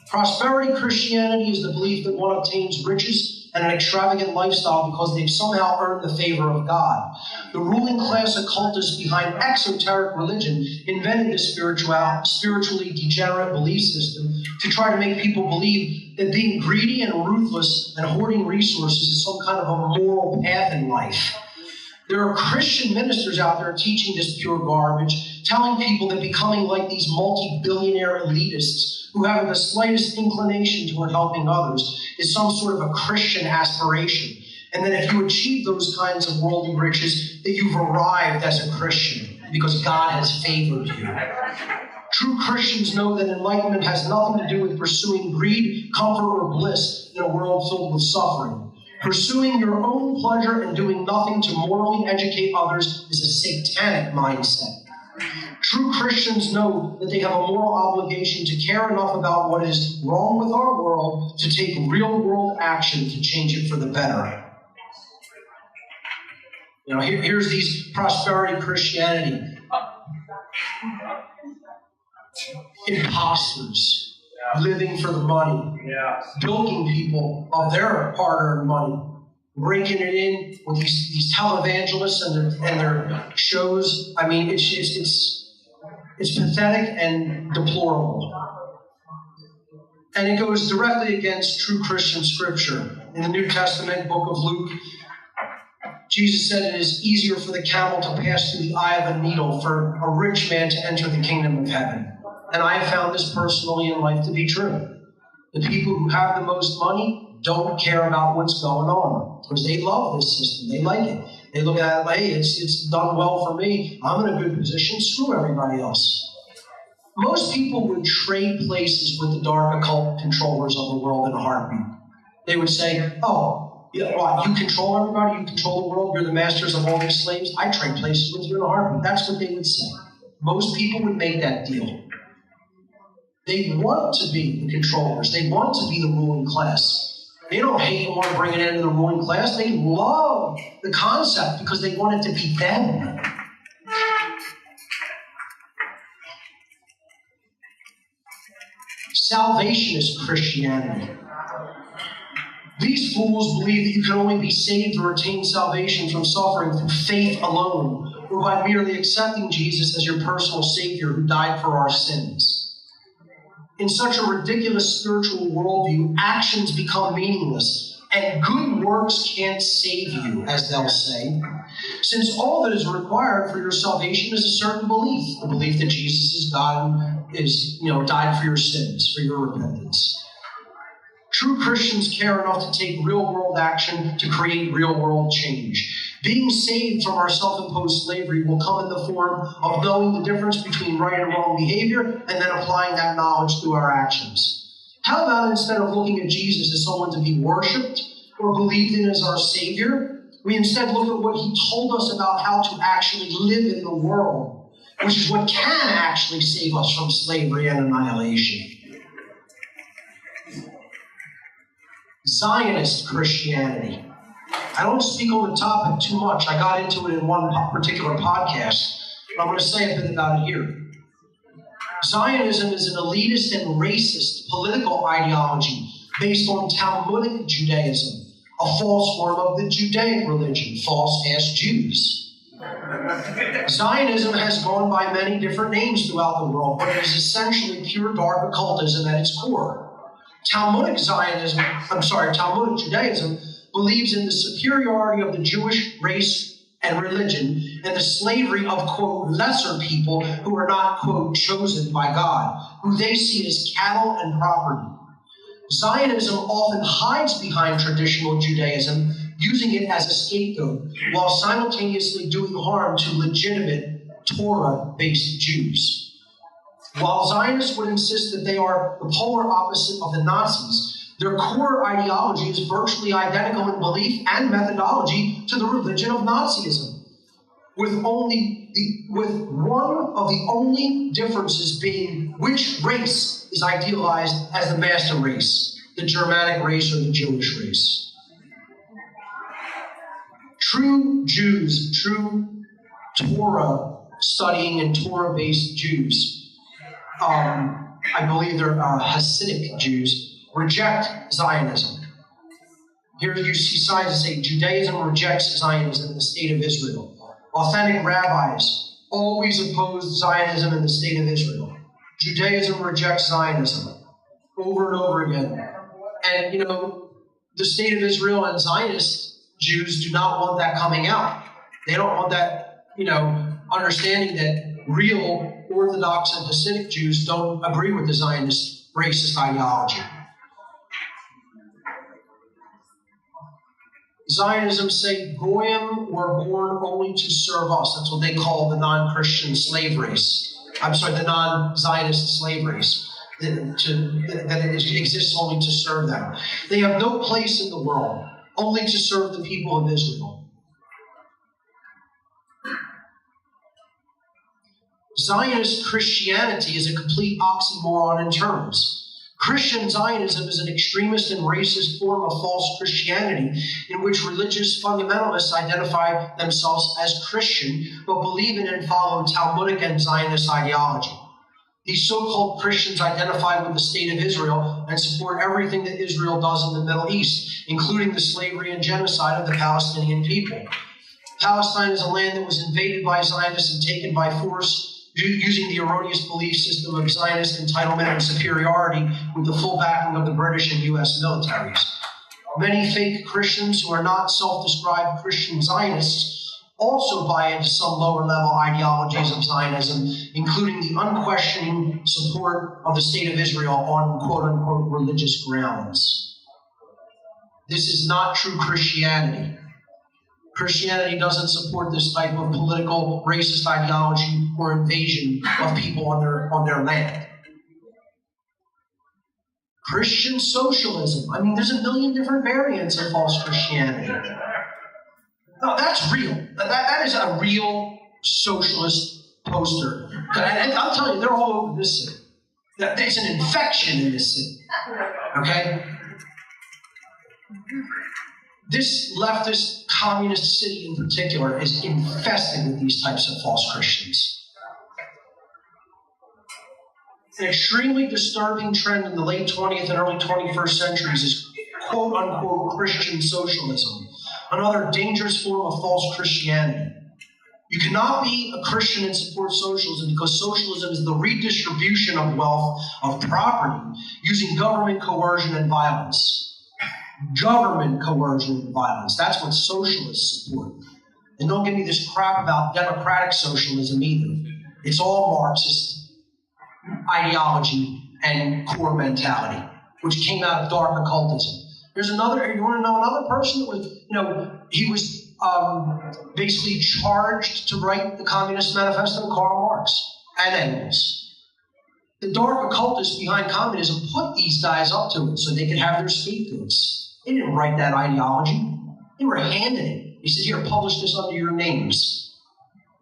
Prosperity Christianity is the belief that one obtains riches and an extravagant lifestyle because they've somehow earned the favor of God. The ruling class occultists behind exoteric religion invented this spiritually degenerate belief system to try to make people believe that being greedy and ruthless and hoarding resources is some kind of a moral path in life. There are Christian ministers out there teaching this pure garbage, telling people that becoming like these multi-billionaire elitists who haven't the slightest inclination toward helping others is some sort of a Christian aspiration. And that if you achieve those kinds of worldly riches, that you've arrived as a Christian because God has favored you. True Christians know that enlightenment has nothing to do with pursuing greed, comfort, or bliss in a world filled with suffering. Pursuing your own pleasure and doing nothing to morally educate others is a satanic mindset. True Christians know that they have a moral obligation to care enough about what is wrong with our world to take real-world action to change it for the better. You know, here's these prosperity Christianity. Imposters. Living for the money, bilking people of their hard-earned money, raking it in with these televangelists and their shows. I mean, it's pathetic and deplorable. And it goes directly against true Christian scripture. In the New Testament, book of Luke, Jesus said it is easier for the camel to pass through the eye of a needle for a rich man to enter the kingdom of heaven. And I have found this personally in life to be true. The people who have the most money don't care about what's going on because they love this system. They like it. They look at it like, hey, it's done well for me. I'm in a good position. Screw everybody else. Most people would trade places with the dark occult controllers of the world in a heartbeat. They would say, oh, you control everybody, you control the world, you're the masters of all these slaves. I trade places with you in a heartbeat. That's what they would say. Most people would make that deal. They want to be the controllers. They want to be the ruling class. They don't hate and want to bring it into the ruling class. They love the concept because they want it to be them. Salvationist Christianity. These fools believe that you can only be saved or attain salvation from suffering through faith alone, or by merely accepting Jesus as your personal Savior who died for our sins. In such a ridiculous spiritual worldview, actions become meaningless, and good works can't save you, as they'll say, since all that is required for your salvation is a certain belief, the belief that Jesus is God and died for your sins, for your repentance. True Christians care enough to take real-world action to create real-world change. Being saved from our self-imposed slavery will come in the form of knowing the difference between right and wrong behavior and then applying that knowledge through our actions. How about instead of looking at Jesus as someone to be worshipped or believed in as our Savior, we instead look at what He told us about how to actually live in the world, which is what can actually save us from slavery and annihilation. Zionist Christianity. I don't speak on the topic too much. I got into it in one particular podcast, but I'm going to say a bit about it here. Zionism is an elitist and racist political ideology based on Talmudic Judaism, a false form of the Judaic religion, false-ass Jews. Zionism has gone by many different names throughout the world, but it is essentially pure dark occultism at its core. Talmudic Judaism believes in the superiority of the Jewish race and religion and the slavery of, quote, lesser people who are not, quote, chosen by God, who they see as cattle and property. Zionism often hides behind traditional Judaism, using it as a scapegoat, while simultaneously doing harm to legitimate Torah-based Jews. While Zionists would insist that they are the polar opposite of the Nazis, their core ideology is virtually identical in belief and methodology to the religion of Nazism, with one of the only differences being which race is idealized as the master race, the Germanic race or the Jewish race. True Jews, true Torah studying and Torah-based Jews, I believe they're Hasidic Jews, reject Zionism. Here you see signs that say Judaism rejects Zionism in the state of Israel. Authentic rabbis always opposed Zionism in the state of Israel. Judaism rejects Zionism over and over again. And, the state of Israel and Zionist Jews do not want that coming out. They don't want that, understanding that real Orthodox and Hasidic Jews don't agree with the Zionist racist ideology. Zionism say Goyim were born only to serve us. That's what they call the non-Christian slave race. The non-Zionist slave race. That it exists only to serve them. They have no place in the world, only to serve the people of Israel. Zionist Christianity is a complete oxymoron in terms. Christian Zionism is an extremist and racist form of false Christianity in which religious fundamentalists identify themselves as Christian but believe in and follow Talmudic and Zionist ideology. These so-called Christians identify with the state of Israel and support everything that Israel does in the Middle East, including the slavery and genocide of the Palestinian people. Palestine is a land that was invaded by Zionists and taken by force, using the erroneous belief system of Zionist entitlement and superiority with the full backing of the British and U.S. militaries. Many fake Christians who are not self-described Christian Zionists also buy into some lower-level ideologies of Zionism, including the unquestioning support of the State of Israel on quote-unquote religious grounds. This is not true Christianity. Christianity doesn't support this type of political, racist ideology or invasion of people on their land. Christian socialism. I mean, there's a million different variants of false Christianity. No, that's real. That is a real socialist poster. And I'm telling you, they're all over this city. There's an infection in this city. Okay? This leftist communist city in particular is infested with these types of false Christians. An extremely disturbing trend in the late 20th and early 21st centuries is quote-unquote Christian socialism, another dangerous form of false Christianity. You cannot be a Christian and support socialism because socialism is the redistribution of wealth, of property, using government coercion and violence. Government coercion and violence. That's what socialists support. And don't give me this crap about democratic socialism either. It's all Marxist ideology and core mentality, which came out of dark occultism. There's another, you want to know another person that was, he was basically charged to write the Communist Manifesto, Karl Marx and Engels. The dark occultists behind communism put these guys up to it so they could have their scapegoats. They didn't write that ideology. They were handed it. He said, here, publish this under your names.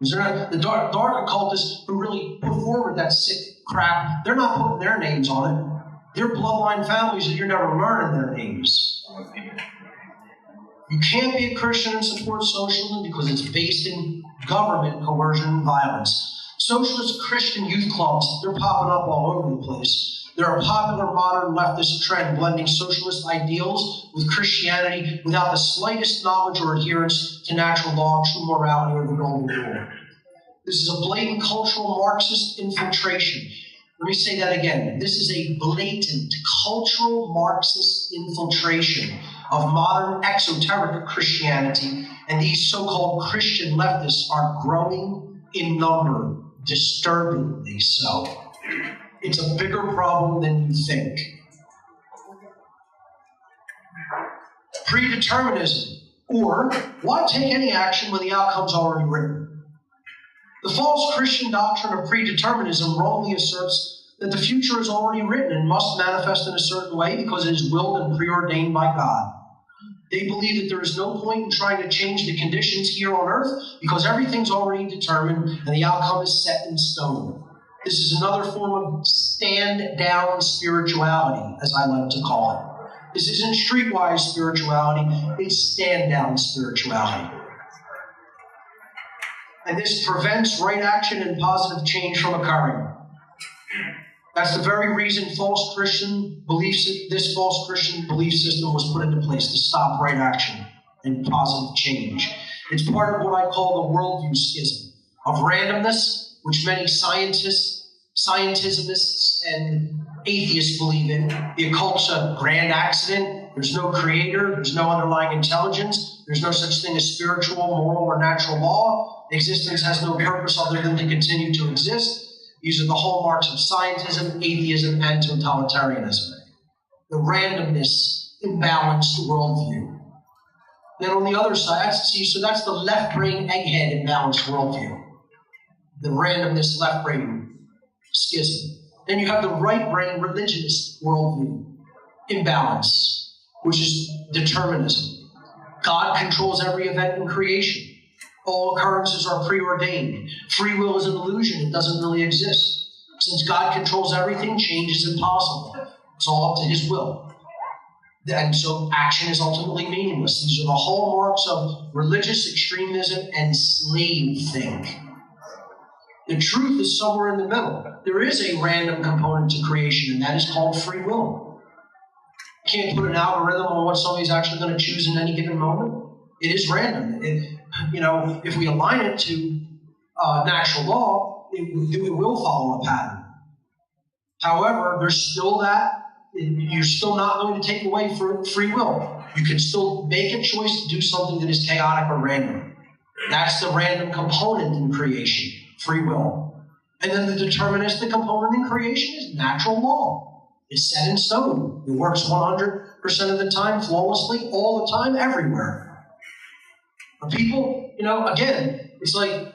The dark occultists who really put forward that sick crap, they're not putting their names on it. They're bloodline families that you're never learning their names. You can't be a Christian and support socialism because it's based in government coercion and violence. Socialist Christian youth clubs, they're popping up all over the place. They're a popular modern leftist trend blending socialist ideals with Christianity without the slightest knowledge or adherence to natural law, true morality, or the golden rule. This is a blatant cultural Marxist infiltration. Let me say that again. This is a blatant cultural Marxist infiltration of modern exoteric Christianity, and these so-called Christian leftists are growing in number, disturbingly so. It's a bigger problem than you think. Predeterminism, or why take any action when the outcome's already written? The false Christian doctrine of predeterminism wrongly asserts that the future is already written and must manifest in a certain way because it is willed and preordained by God. They believe that there is no point in trying to change the conditions here on earth because everything's already determined and the outcome is set in stone. This is another form of stand-down spirituality, as I like to call it. This isn't streetwise spirituality, it's stand-down spirituality. And this prevents right action and positive change from occurring. That's the very reason this false Christian belief system was put into place, to stop right action and positive change. It's part of what I call the worldview schism of randomness, which many scientismists and atheists believe in. The occult's a grand accident. There's no creator. There's no underlying intelligence. There's no such thing as spiritual, moral, or natural law. Existence has no purpose other than to continue to exist. These are the hallmarks of scientism, atheism, and totalitarianism. The randomness, imbalanced worldview. Then on the other side, so that's the left brain egghead imbalanced worldview. The randomness left brain schism. Then you have the right brain religionist worldview imbalance, which is determinism. God controls every event in creation. All occurrences are preordained. Free will is an illusion. It doesn't really exist. Since God controls everything, change is impossible. It's all up to his will. And so action is ultimately meaningless. These are the hallmarks of religious extremism and slave think. The truth is somewhere in the middle. There is a random component to creation, and that is called free will. You can't put an algorithm on what somebody's actually going to choose in any given moment. It is random. If we align it to natural law, it will follow a pattern. However, there's still that. You're still not going to take away free will. You can still make a choice to do something that is chaotic or random. That's the random component in creation, free will. And then the deterministic component in creation is natural law. It's set in stone. It works 100% of the time, flawlessly, all the time, everywhere. But people, again, it's like,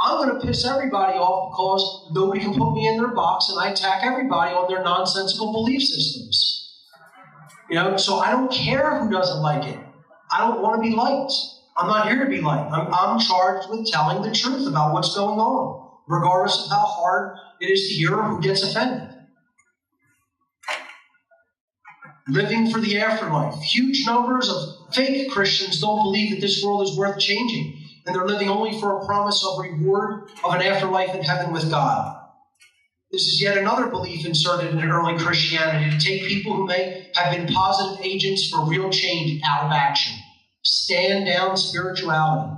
I'm going to piss everybody off because nobody can put me in their box, and I attack everybody on their nonsensical belief systems. So I don't care who doesn't like it. I don't want to be liked. I'm not here to be liked. I'm charged with telling the truth about what's going on, regardless of how hard it is to hear or who gets offended. Living for the afterlife. Huge numbers of fake Christians don't believe that this world is worth changing, and they're living only for a promise of reward of an afterlife in heaven with God. This is yet another belief inserted in early Christianity to take people who may have been positive agents for real change out of action. Stand down spirituality.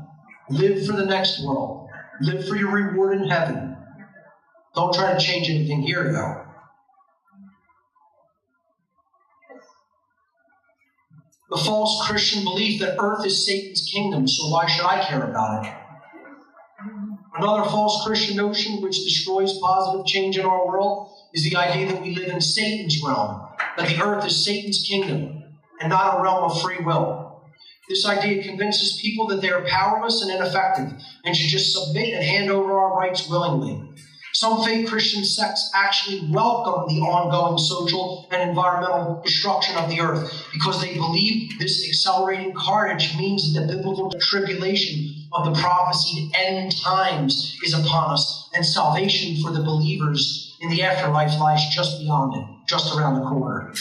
Live for the next world. Live for your reward in heaven. Don't try to change anything here, though. The false Christian belief that earth is Satan's kingdom, so why should I care about it? Another false Christian notion which destroys positive change in our world is the idea that we live in Satan's realm, that the earth is Satan's kingdom and not a realm of free will. This idea convinces people that they are powerless and ineffective and should just submit and hand over our rights willingly. Some fake Christian sects actually welcome the ongoing social and environmental destruction of the earth because they believe this accelerating carnage means that the biblical tribulation of the prophesied end times is upon us, and salvation for the believers in the afterlife lies just beyond it, just around the corner.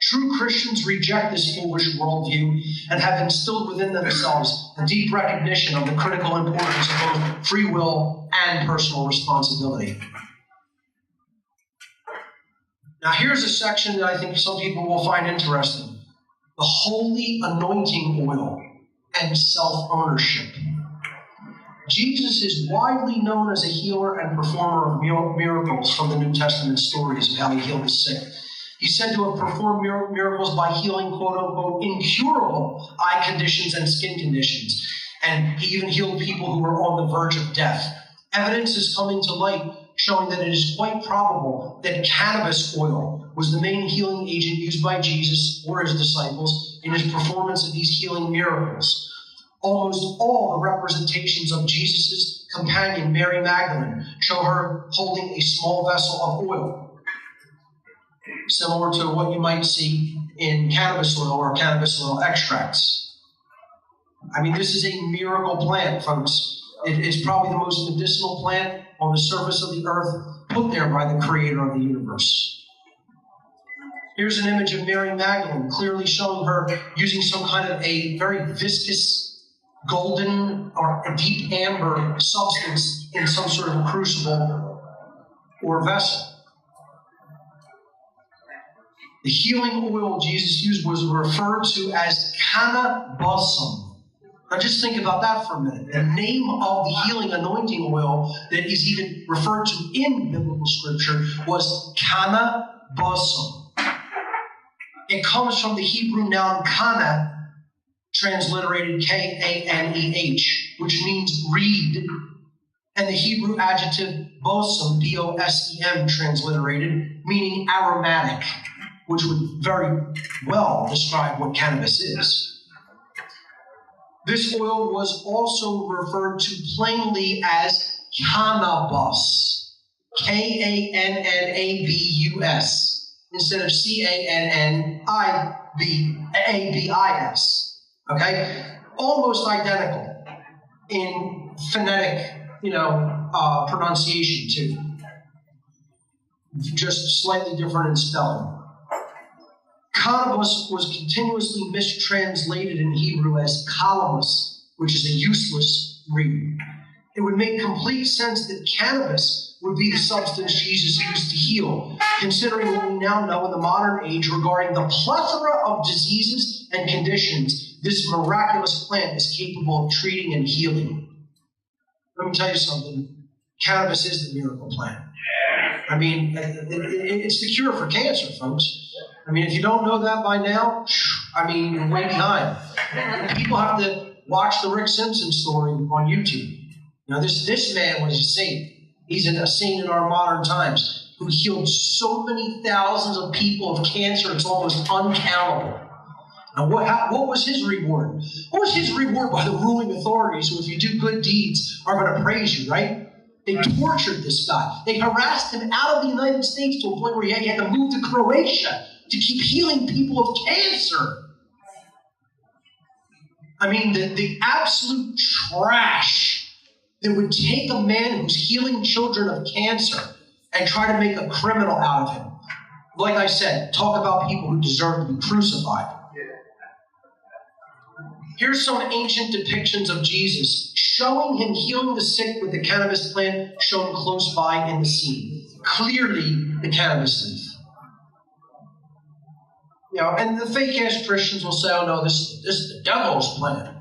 True Christians reject this foolish worldview and have instilled within themselves a deep recognition of the critical importance of both free will and personal responsibility. Now here's a section that I think some people will find interesting. The holy anointing oil and self-ownership. Jesus is widely known as a healer and performer of miracles from the New Testament stories of how he healed the sick. He's said to have performed miracles by healing, quote-unquote, incurable eye conditions and skin conditions. And he even healed people who were on the verge of death. Evidence is coming to light showing that it is quite probable that cannabis oil was the main healing agent used by Jesus or his disciples in his performance of these healing miracles. Almost all the representations of Jesus' companion, Mary Magdalene, show her holding a small vessel of oil, similar to what you might see in cannabis oil or cannabis oil extracts. I mean, this is a miracle plant, folks. It is probably the most medicinal plant on the surface of the earth, put there by the creator of the universe. Here's an image of Mary Magdalene, clearly showing her using some kind of a very viscous golden or a deep amber substance in some sort of crucible or vessel. The healing oil Jesus used was referred to as cannabis. Now just think about that for a minute. The name of the healing anointing oil that is even referred to in biblical scripture was cannabis. It comes from the Hebrew noun kana, transliterated K-A-N-E-H, which means reed, and the Hebrew adjective bosem, B-O-S-E-M, transliterated, meaning aromatic, which would very well describe what cannabis is. This oil was also referred to plainly as cannabis, K-A-N-N-A-B-U-S, instead of C-A-N-N-I-B-A-B-I-S. Okay? Almost identical in phonetic, pronunciation too. Just slightly different in spelling. Cannabis was continuously mistranslated in Hebrew as calamus, which is a useless reed. It would make complete sense that cannabis would be the substance Jesus used to heal, considering what we now know in the modern age regarding the plethora of diseases and conditions this miraculous plant is capable of treating and healing. Let me tell you something. Cannabis is the miracle plant. I mean, it's the cure for cancer, folks. I mean, if you don't know that by now, I mean, you're way behind. People have to watch the Rick Simpson story on YouTube. You know, this man was a saint. He's a saint in our modern times who healed so many thousands of people of cancer, it's almost uncountable. And what was his reward? What was his reward by the ruling authorities who, if you do good deeds, are going to praise you, right? They tortured this guy. They harassed him out of the United States to a point where he had to move to Croatia to keep healing people of cancer. I mean, the absolute trash that would take a man who's healing children of cancer and try to make a criminal out of him. Like I said, talk about people who deserve to be crucified. Here's some ancient depictions of Jesus, showing him healing the sick with the cannabis plant shown close by in the scene. Clearly, the cannabis leaf. You know, and the fake-ass Christians will say, oh no, this is the devil's plan.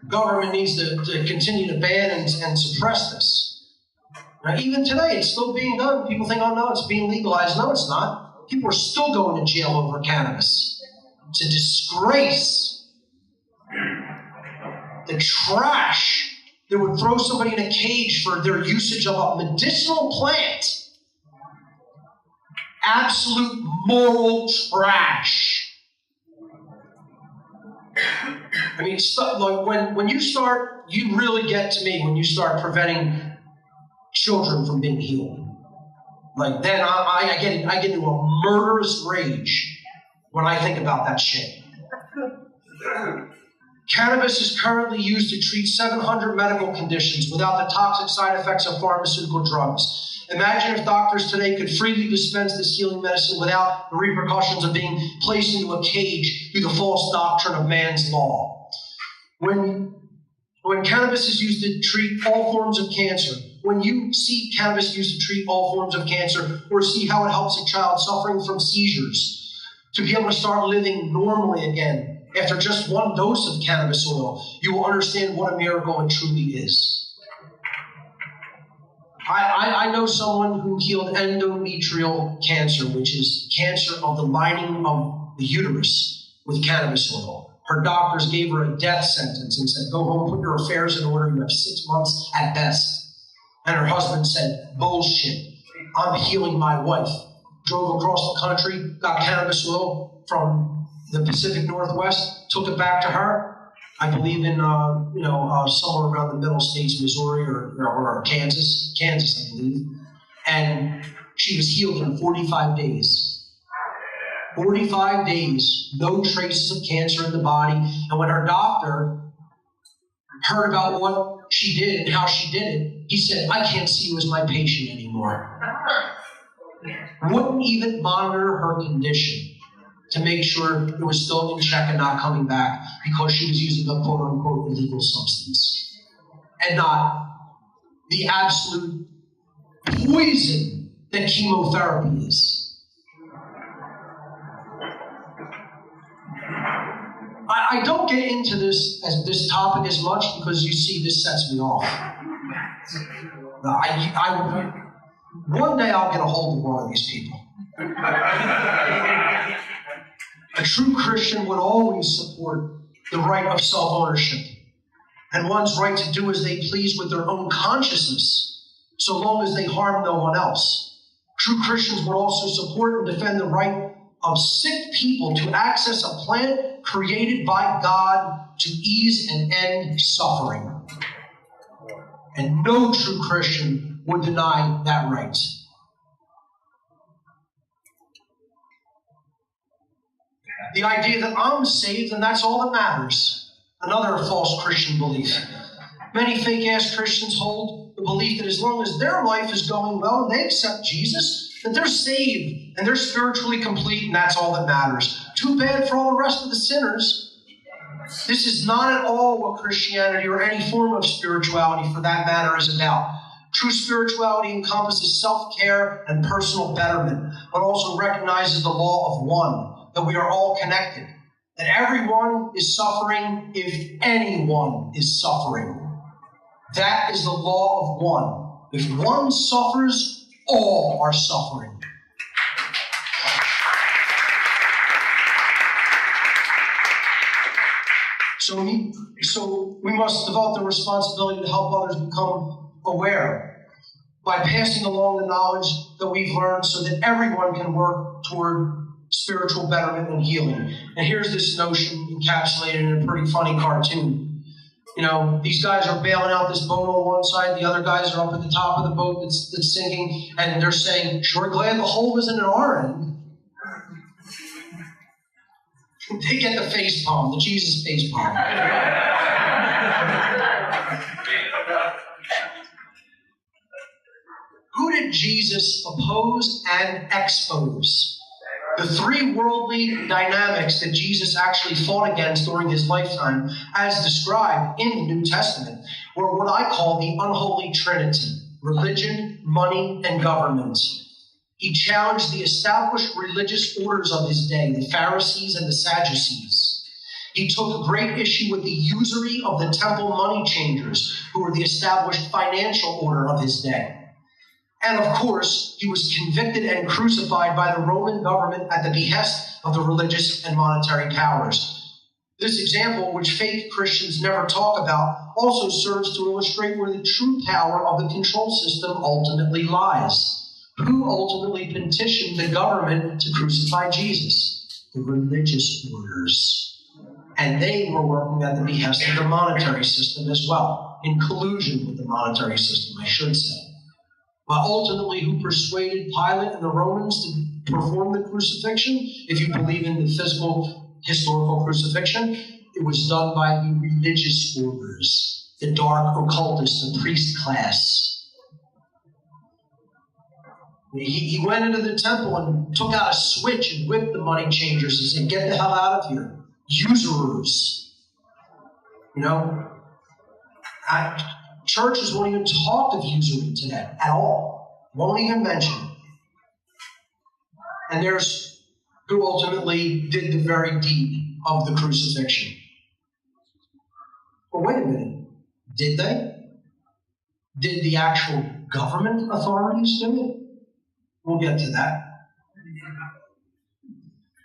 Government needs to continue to ban and suppress this. Now, even today, it's still being done. People think, oh no, it's being legalized. No, it's not. People are still going to jail over cannabis. It's a disgrace. The trash that would throw somebody in a cage for their usage of a medicinal plant. Absolute moral trash. I mean, stuff like when you start, you really get to me when you start preventing children from being healed. Like then I get into a murderous rage when I think about that shit. Cannabis is currently used to treat 700 medical conditions without the toxic side effects of pharmaceutical drugs. Imagine if doctors today could freely dispense this healing medicine without the repercussions of being placed into a cage through the false doctrine of man's law. When cannabis is used to treat all forms of cancer, when you see cannabis used to treat all forms of cancer, or see how it helps a child suffering from seizures to be able to start living normally again after just one dose of cannabis oil, you will understand what a miracle it truly is. I know someone who healed endometrial cancer, which is cancer of the lining of the uterus, with cannabis oil. Her doctors gave her a death sentence and said, go home, put your affairs in order, you have 6 months at best. And her husband said, bullshit, I'm healing my wife. Drove across the country, got cannabis oil from the Pacific Northwest, took it back to her. I believe in, somewhere around the middle states, Missouri or Kansas, I believe. And she was healed in 45 days. 45 days, no traces of cancer in the body. And when her doctor heard about what she did and how she did it, he said, I can't see you as my patient anymore. Wouldn't even monitor her condition to make sure it was still in check and not coming back because she was using a quote-unquote illegal substance. And not the absolute poison that chemotherapy is. I don't get into this topic as much because you see this sets me off. One day I'll get a hold of one of these people. A true Christian would always support the right of self-ownership and one's right to do as they please with their own consciousness, so long as they harm no one else. True Christians would also support and defend the right of sick people to access a plant created by God to ease and end suffering. And no true Christian would deny that right. The idea that I'm saved and that's all that matters. Another false Christian belief. Many fake-ass Christians hold the belief that as long as their life is going well and they accept Jesus, that they're saved and they're spiritually complete and that's all that matters. Too bad for all the rest of the sinners. This is not at all what Christianity or any form of spirituality for that matter is about. True spirituality encompasses self-care and personal betterment, but also recognizes the law of one, that we are all connected, that everyone is suffering if anyone is suffering. That is the law of one. If one suffers, all are suffering. So we must develop the responsibility to help others become aware by passing along the knowledge that we've learned so that everyone can work toward spiritual betterment and healing. And here's this notion encapsulated in a pretty funny cartoon. You know, these guys are bailing out this boat on one side, the other guys are up at the top of the boat that's sinking, and they're saying, "Sure glad the hole isn't at our end." They get the face palm, the Jesus face palm. Who did Jesus oppose and expose? The three worldly dynamics that Jesus actually fought against during his lifetime, as described in the New Testament, were what I call the unholy trinity: religion, money, and government. He challenged the established religious orders of his day, the Pharisees and the Sadducees. He took great issue with the usury of the temple money changers, who were the established financial order of his day. And of course, he was convicted and crucified by the Roman government at the behest of the religious and monetary powers. This example, which fake Christians never talk about, also serves to illustrate where the true power of the control system ultimately lies. Who ultimately petitioned the government to crucify Jesus? The religious orders. And they were working at the behest of the monetary system as well, in collusion with the monetary system, I should say. But ultimately, who persuaded Pilate and the Romans to perform the crucifixion? If you believe in the physical, historical crucifixion, it was done by the religious orders, the dark occultists, the priest class. He went into the temple and took out a switch and whipped the money changers and said, "Get the hell out of here. Usurers." You know, churches won't even talk of usury today at all. Won't even mention it. And there's who ultimately did the very deed of the crucifixion. But wait a minute. Did they? Did the actual government authorities do it? We'll get to that.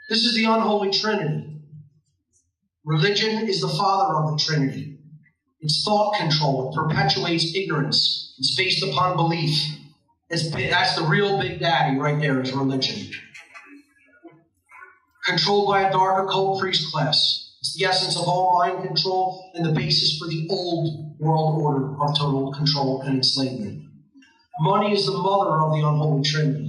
This is the unholy trinity. Religion is the father of the trinity. It's thought control. It perpetuates ignorance. It's based upon belief. That's the real big daddy right there, is religion. Controlled by a dark occult priest class. It's the essence of all mind control and the basis for the old world order of total control and enslavement. Money is the mother of the unholy trinity.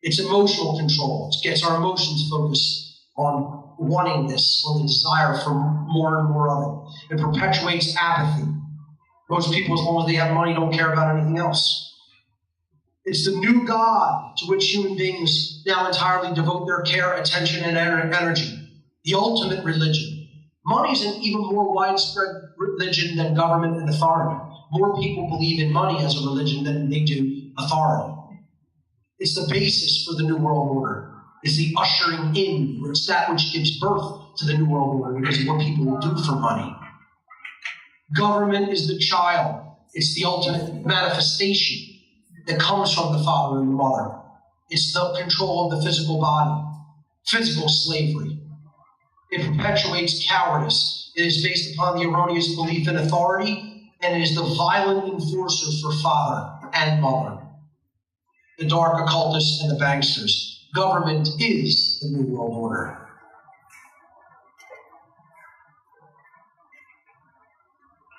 It's emotional control. It gets our emotions focused on wanting this, on the desire for more and more of it. It perpetuates apathy. Most people, as long as they have money, don't care about anything else. It's the new God to which human beings now entirely devote their care, attention, and energy. The ultimate religion. Money is an even more widespread religion than government and authority. More people believe in money as a religion than they do authority. It's the basis for the New World Order. It's the ushering in. It's that which gives birth to the New World Order because of what people will do for money. Government is the child. It's the ultimate manifestation that comes from the father and the mother. It's the control of the physical body. Physical slavery. It perpetuates cowardice. It is based upon the erroneous belief in authority, and it is the violent enforcer for father and mother. The dark occultists and the banksters. Government is the New World Order.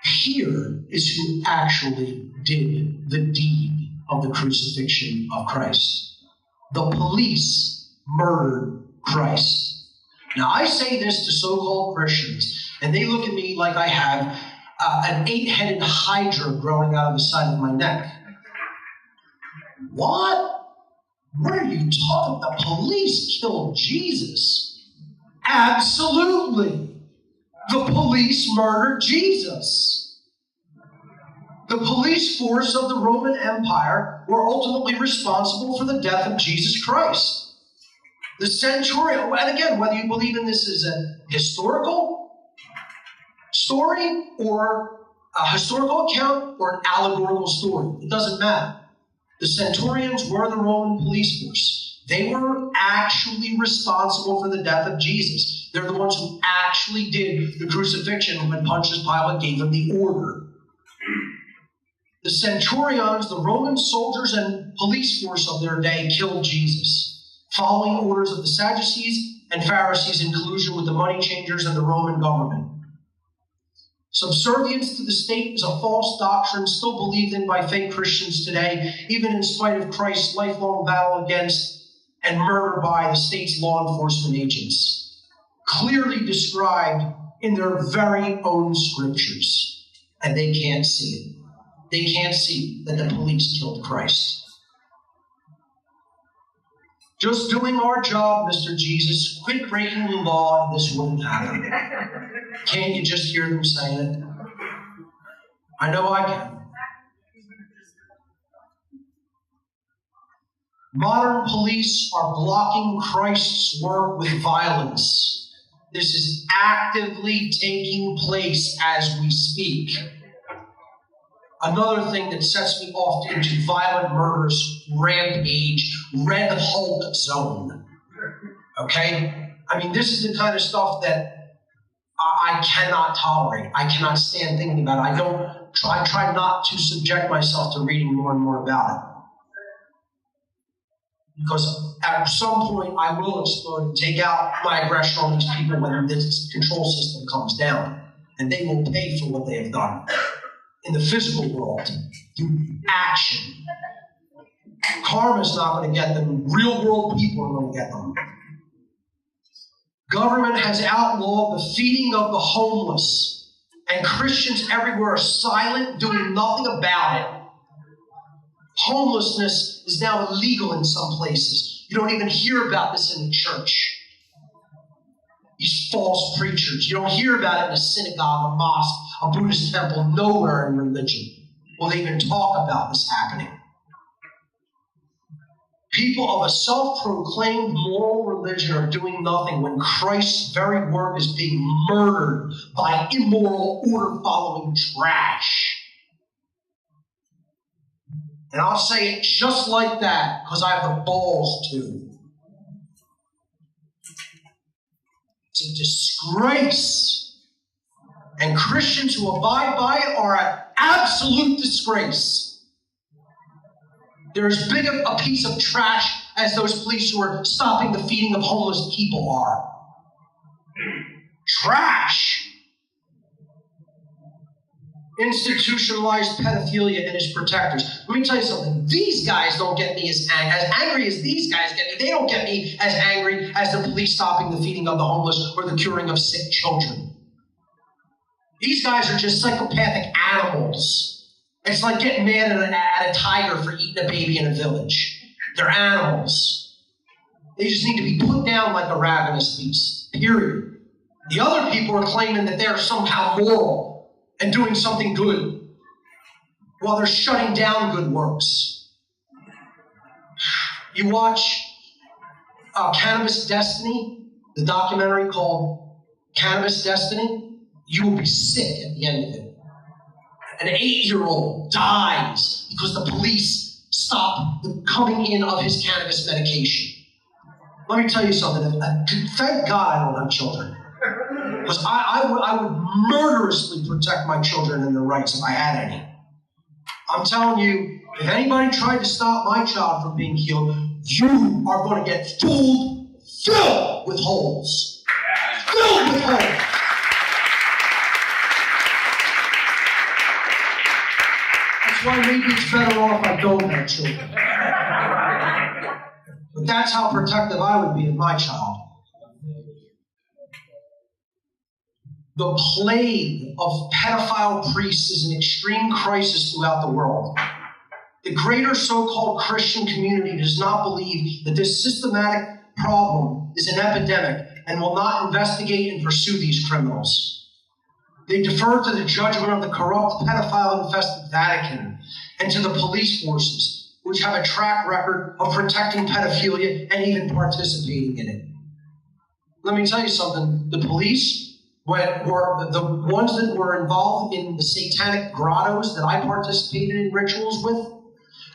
Here is who actually did the deed of the crucifixion of Christ. The police murdered Christ. Now, I say this to so-called Christians, and they look at me like I have an 8-headed hydra growing out of the side of my neck. What? What are you talking about? The police killed Jesus. Absolutely. The police murdered Jesus. The police force of the Roman Empire were ultimately responsible for the death of Jesus Christ. The centurion, and again, whether you believe in this as a historical story or a historical account or an allegorical story, it doesn't matter. The centurions were the Roman police force. They were actually responsible for the death of Jesus. They're the ones who actually actually did the crucifixion when Pontius Pilate gave them the order. The centurions, the Roman soldiers and police force of their day, killed Jesus, following orders of the Sadducees and Pharisees in collusion with the money changers and the Roman government. Subservience to the state is a false doctrine still believed in by fake Christians today, even in spite of Christ's lifelong battle against and murder by the state's law enforcement agents, clearly described in their very own scriptures. And they can't see it. They can't see that the police killed Christ. Just doing our job, Mr. Jesus. Quit breaking the law and this wouldn't happen. Can't you just hear them saying it? I know I can. Modern police are blocking Christ's work with violence. This is actively taking place as we speak. Another thing that sets me off into violent, murderous rampage, Red Hulk zone. Okay? I mean, this is the kind of stuff that I cannot tolerate. I cannot stand thinking about it. I try not to subject myself to reading more and more about it. Because at some point, I will explode and take out my aggression on these people when this control system comes down. And they will pay for what they have done. In the physical world, through action. Karma's not going to get them. Real world people are going to get them. Government has outlawed the feeding of the homeless, and Christians everywhere are silent, doing nothing about it. Homelessness is now illegal in some places. You don't even hear about this in the church. These false preachers. You don't hear about it in a synagogue, a mosque, a Buddhist temple, nowhere in religion will they even talk about this happening. People of a self-proclaimed moral religion are doing nothing when Christ's very work is being murdered by immoral, order-following trash. And I'll say it just like that because I have the balls to. It's a disgrace. And Christians who abide by it are an absolute disgrace. They're as big a piece of trash as those police who are stopping the feeding of homeless people are. Trash. Institutionalized pedophilia and its protectors. Let me tell you something. These guys don't get me as angry as these guys get me. They don't get me as angry as the police stopping the feeding of the homeless or the curing of sick children. These guys are just psychopathic animals. It's like getting mad at a tiger for eating a baby in a village. They're animals. They just need to be put down like a ravenous beast, period. The other people are claiming that they're somehow moral and doing something good while they're shutting down good works. You watch Cannabis Destiny, the documentary called Cannabis Destiny, you will be sick at the end of it. An 8-year-old dies because the police stopped the coming in of his cannabis medication. Let me tell you something. Thank God I don't have children. Because I would murderously protect my children and their rights if I had any. I'm telling you, if anybody tried to stop my child from being healed, you are going to get filled with holes. Filled with holes. That's why maybe it's better off I don't have children. But that's how protective I would be of my child. The plague of pedophile priests is an extreme crisis throughout the world. The greater so-called Christian community does not believe that this systematic problem is an epidemic and will not investigate and pursue these criminals. They defer to the judgment of the corrupt, pedophile-infested Vatican and to the police forces, which have a track record of protecting pedophilia and even participating in it. Let me tell you something. The police were the ones that were involved in the satanic grottos that I participated in rituals with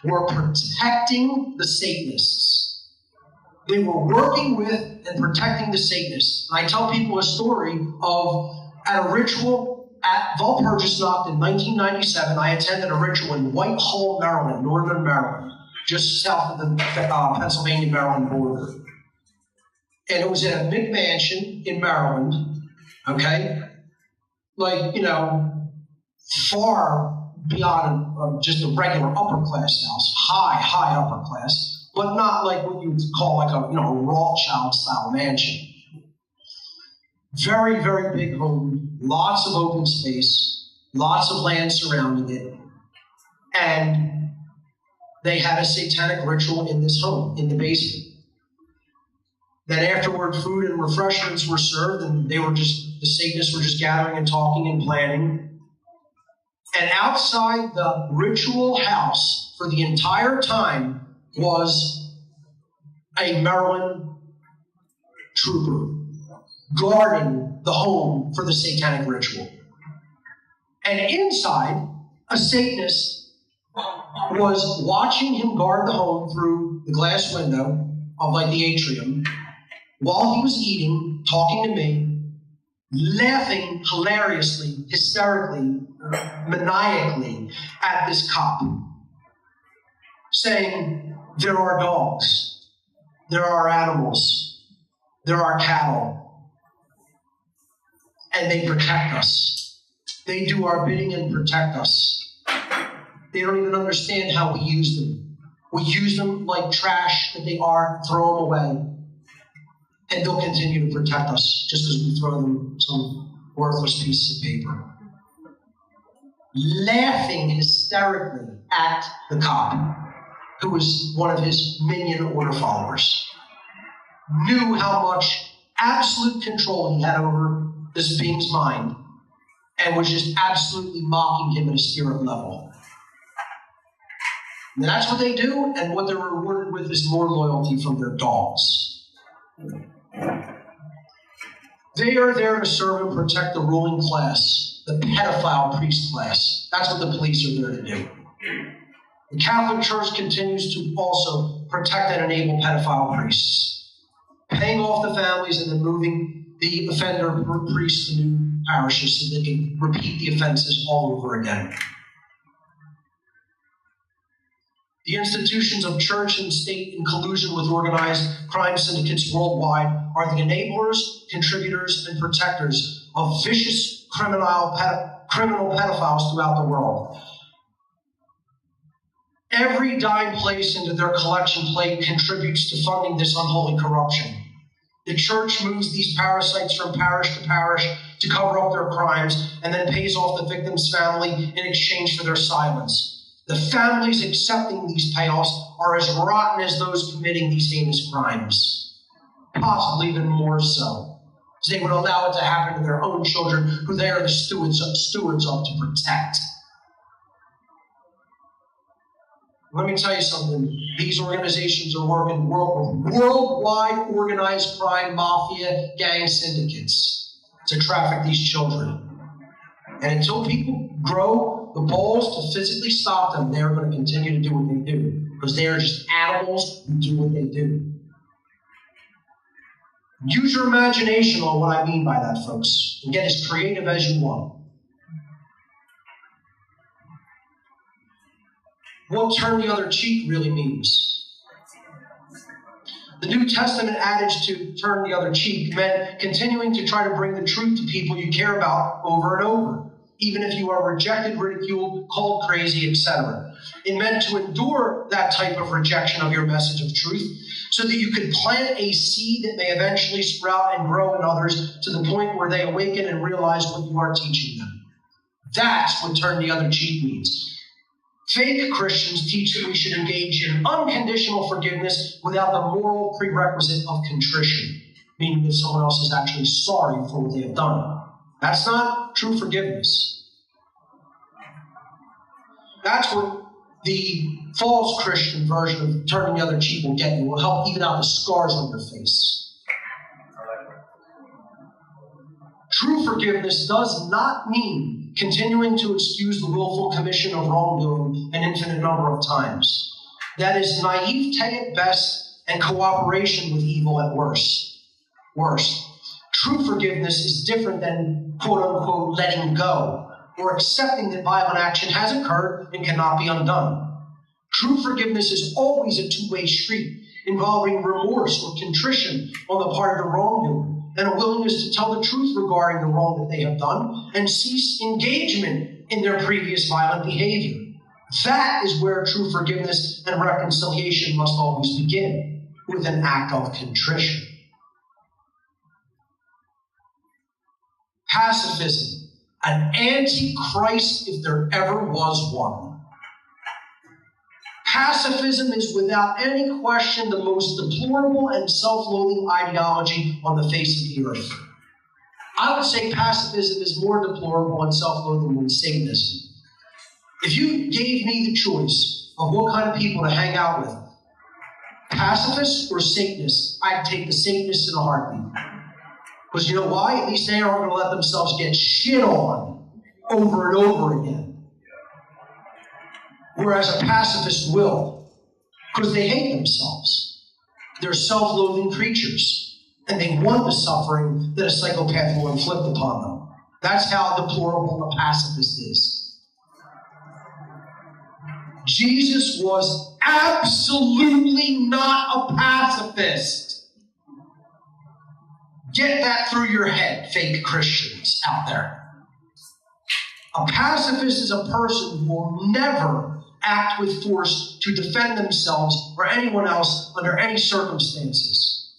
were protecting the Satanists. They were working with and protecting the Satanists. And I tell people a story of, at a ritual at Walpurgisnacht in 1997, I attended a ritual in Whitehall, Maryland, northern Maryland, just south of the Pennsylvania-Maryland border. And it was at a McMansion in Maryland, okay? Like, far beyond just a regular upper-class house, high upper class, but not like what you would call like a Rothschild-style mansion. Very, very big home, lots of open space, lots of land surrounding it, and they had a satanic ritual in this home, in the basement. Then afterward, food and refreshments were served, and the Satanists were just gathering and talking and planning. And outside the ritual house for the entire time was a Maryland trooper guarding the home for the satanic ritual. And inside, a Satanist was watching him guard the home through the glass window of like the atrium while he was eating, talking to me, laughing hilariously, hysterically, maniacally at this cop, saying, there are dogs, there are animals, there are cattle, and they protect us. They do our bidding and protect us. They don't even understand how we use them. We use them like trash that they are, throw them away. And they'll continue to protect us just because we throw them some worthless pieces of paper. Laughing hysterically at the cop, who was one of his minion order followers, knew how much absolute control he had over this being's mind, and was just absolutely mocking him at a spirit level. And that's what they do, and what they're rewarded with is more loyalty from their dogs. They are there to serve and protect the ruling class, the pedophile priest class. That's what the police are there to do. The Catholic Church continues to also protect and enable pedophile priests, paying off the families and then moving the offender priests to new parishes so they can repeat the offenses all over again. The institutions of church and state in collusion with organized crime syndicates worldwide are the enablers, contributors, and protectors of vicious criminal pedophiles throughout the world. Every dime placed into their collection plate contributes to funding this unholy corruption. The church moves these parasites from parish to parish to cover up their crimes and then pays off the victim's family in exchange for their silence. The families accepting these payoffs are as rotten as those committing these heinous crimes, possibly even more so, because they would allow it to happen to their own children, who they are the stewards of to protect. Let me tell you something. These organizations are working worldwide organized crime, mafia, gang syndicates to traffic these children. And until people grow the balls to physically stop them, they're going to continue to do what they do, because they are just animals who do what they do. Use your imagination on what I mean by that, folks, and get as creative as you want. What turn the other cheek really means. The New Testament adage to turn the other cheek meant continuing to try to bring the truth to people you care about over and over, even if you are rejected, ridiculed, called crazy, etc. It meant to endure that type of rejection of your message of truth so that you could plant a seed that may eventually sprout and grow in others to the point where they awaken and realize what you are teaching them. That's what turn the other cheek means. Fake Christians teach that we should engage in unconditional forgiveness without the moral prerequisite of contrition, meaning that someone else is actually sorry for what they have done. That's not true forgiveness. That's what the false Christian version of turning the other cheek will get you. It will help even out the scars on your face. True forgiveness does not mean continuing to excuse the willful commission of wrongdoing an infinite number of times. That is naivete at best and cooperation with evil at worst. True forgiveness is different than, quote-unquote, letting go, or accepting that violent action has occurred and cannot be undone. True forgiveness is always a two-way street, involving remorse or contrition on the part of the wrongdoer, and a willingness to tell the truth regarding the wrong that they have done, and cease engagement in their previous violent behavior. That is where true forgiveness and reconciliation must always begin, with an act of contrition. Pacifism, an antichrist if there ever was one. Pacifism is without any question the most deplorable and self-loathing ideology on the face of the earth. I would say pacifism is more deplorable and self-loathing than Satanism. If you gave me the choice of what kind of people to hang out with, pacifists or Satanists, I'd take the Satanists in a heartbeat. Because you know why? At least they aren't going to let themselves get shit on over and over again. Whereas a pacifist will, because they hate themselves. They're self-loathing creatures, and they want the suffering that a psychopath will inflict upon them. That's how deplorable a pacifist is. Jesus was absolutely not a pacifist. Get that through your head, fake Christians out there. A pacifist is a person who will never act with force to defend themselves or anyone else under any circumstances.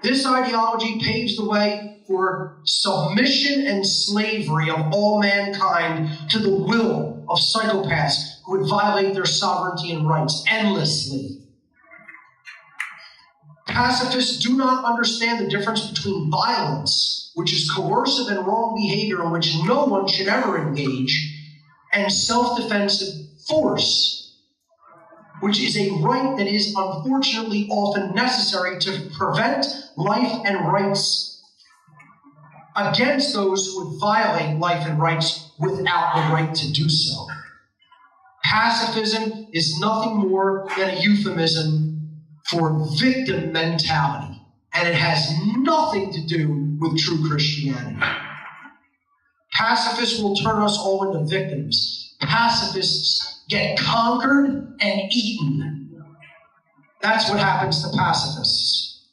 This ideology paves the way for submission and slavery of all mankind to the will of psychopaths who would violate their sovereignty and rights endlessly. Pacifists do not understand the difference between violence, which is coercive and wrong behavior in which no one should ever engage, and self-defensive force, which is a right that is unfortunately often necessary to prevent life and rights against those who would violate life and rights without the right to do so. Pacifism is nothing more than a euphemism for victim mentality, and it has nothing to do with true Christianity. Pacifists will turn us all into victims. Pacifists get conquered and eaten. That's what happens to pacifists.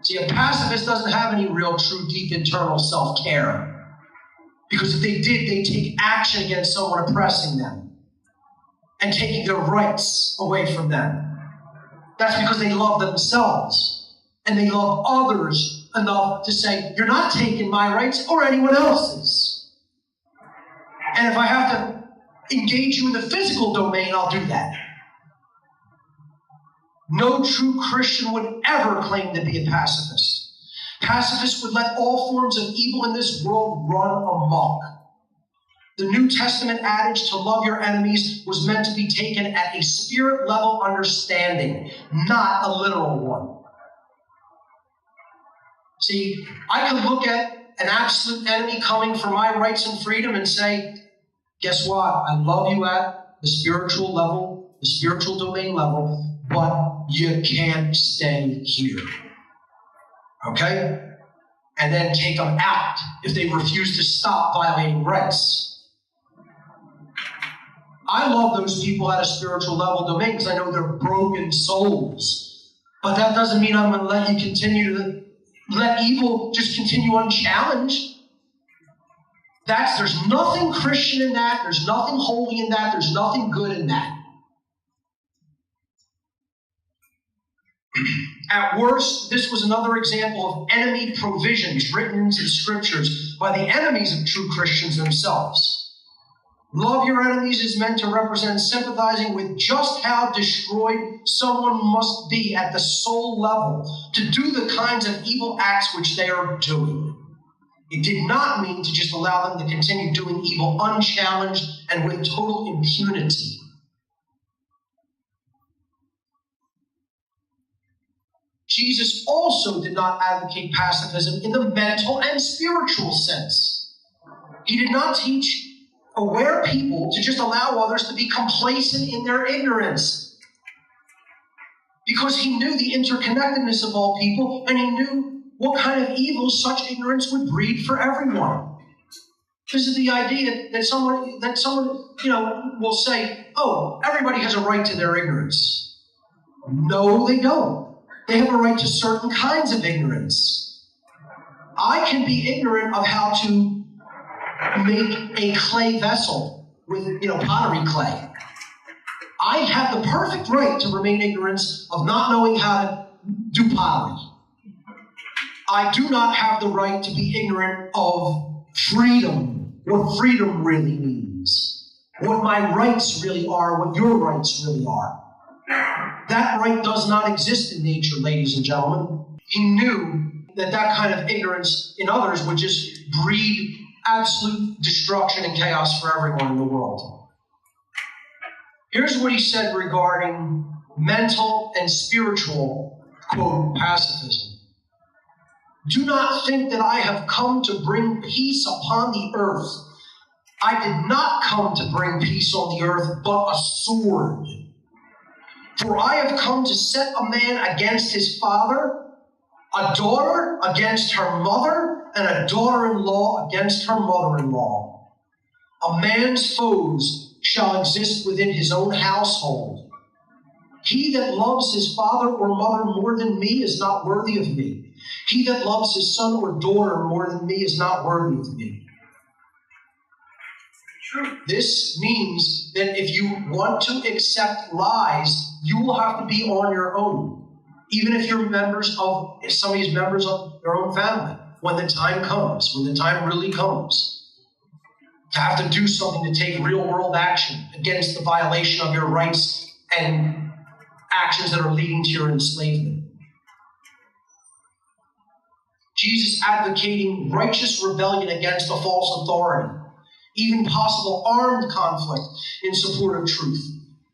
See, a pacifist doesn't have any real, true, deep internal self-care. Because if they did, they'd take action against someone oppressing them and taking their rights away from them. That's because they love themselves and they love others enough to say, you're not taking my rights or anyone else's. And if I have to engage you in the physical domain, I'll do that. No true Christian would ever claim to be a pacifist. Pacifists would let all forms of evil in this world run amok. The New Testament adage to love your enemies was meant to be taken at a spirit-level understanding, not a literal one. See, I could look at an absolute enemy coming for my rights and freedom and say, guess what? I love you at the spiritual level, the spiritual domain level, but you can't stay here. Okay? And then take them out if they refuse to stop violating rights. I love those people at a spiritual level domain because I know they're broken souls. But that doesn't mean I'm going to let you continue to let evil just continue unchallenged. There's nothing Christian in that. There's nothing holy in that. There's nothing good in that. At worst, this was another example of enemy provisions written into the scriptures by the enemies of true Christians themselves. Love your enemies is meant to represent sympathizing with just how destroyed someone must be at the soul level to do the kinds of evil acts which they are doing. It did not mean to just allow them to continue doing evil unchallenged and with total impunity. Jesus also did not advocate pacifism in the mental and spiritual sense. He did not teach aware people to just allow others to be complacent in their ignorance. because he knew the interconnectedness of all people, and he knew what kind of evil such ignorance would breed for everyone. This is the idea that someone, will say, oh, everybody has a right to their ignorance. No, they don't. They have a right to certain kinds of ignorance. I can be ignorant of how to make a clay vessel with, pottery clay. I have the perfect right to remain ignorant of not knowing how to do pottery. I do not have the right to be ignorant of freedom, what freedom really means, what my rights really are, what your rights really are. That right does not exist in nature, ladies and gentlemen. He knew that kind of ignorance in others would just breed absolute destruction and chaos for everyone in the world. Here's what he said regarding mental and spiritual, quote, pacifism. Do not think that I have come to bring peace upon the earth. I did not come to bring peace on the earth, but a sword. For I have come to set a man against his father, a daughter against her mother, and a daughter-in-law against her mother-in-law. A man's foes shall exist within his own household. He that loves his father or mother more than me is not worthy of me. He that loves his son or daughter more than me is not worthy of me. This means that if you want to accept lies, you will have to be on your own. Even if you're somebody's members of your own family. When the time comes, when the time really comes, to have to do something to take real world action against the violation of your rights and actions that are leading to your enslavement. Jesus advocating righteous rebellion against a false authority, even possible armed conflict in support of truth.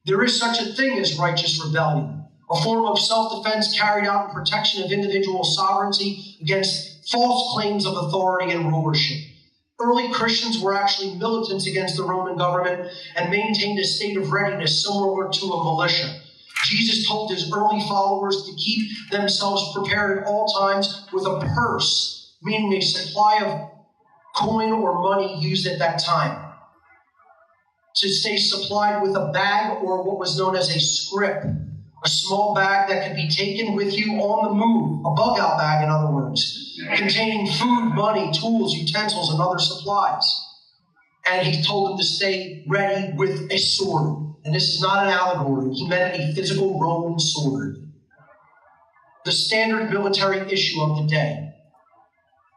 There is such a thing as righteous rebellion, a form of self-defense carried out in protection of individual sovereignty against false claims of authority and rulership. Early Christians were actually militants against the Roman government and maintained a state of readiness similar to a militia. Jesus told his early followers to keep themselves prepared at all times with a purse, meaning a supply of coin or money used at that time. To stay supplied with a bag or what was known as a scrip, a small bag that could be taken with you on the move, a bug-out bag in other words, containing food, money, tools, utensils, and other supplies. And he told them to stay ready with a sword. And this is not an allegory. He meant a physical Roman sword. The standard military issue of the day.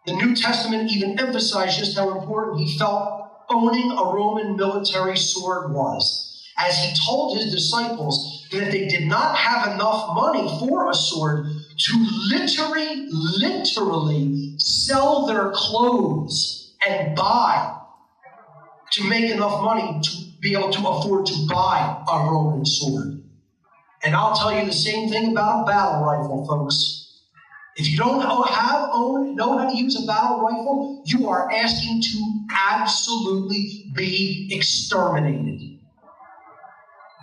The New Testament even emphasized just how important he felt owning a Roman military sword was, as he told his disciples that if they did not have enough money for a sword, to literally sell their clothes and buy, to make enough money to be able to afford to buy a Roman sword. And I'll tell you the same thing about a battle rifle, folks. If you don't know how to use a battle rifle, you are asking to absolutely be exterminated.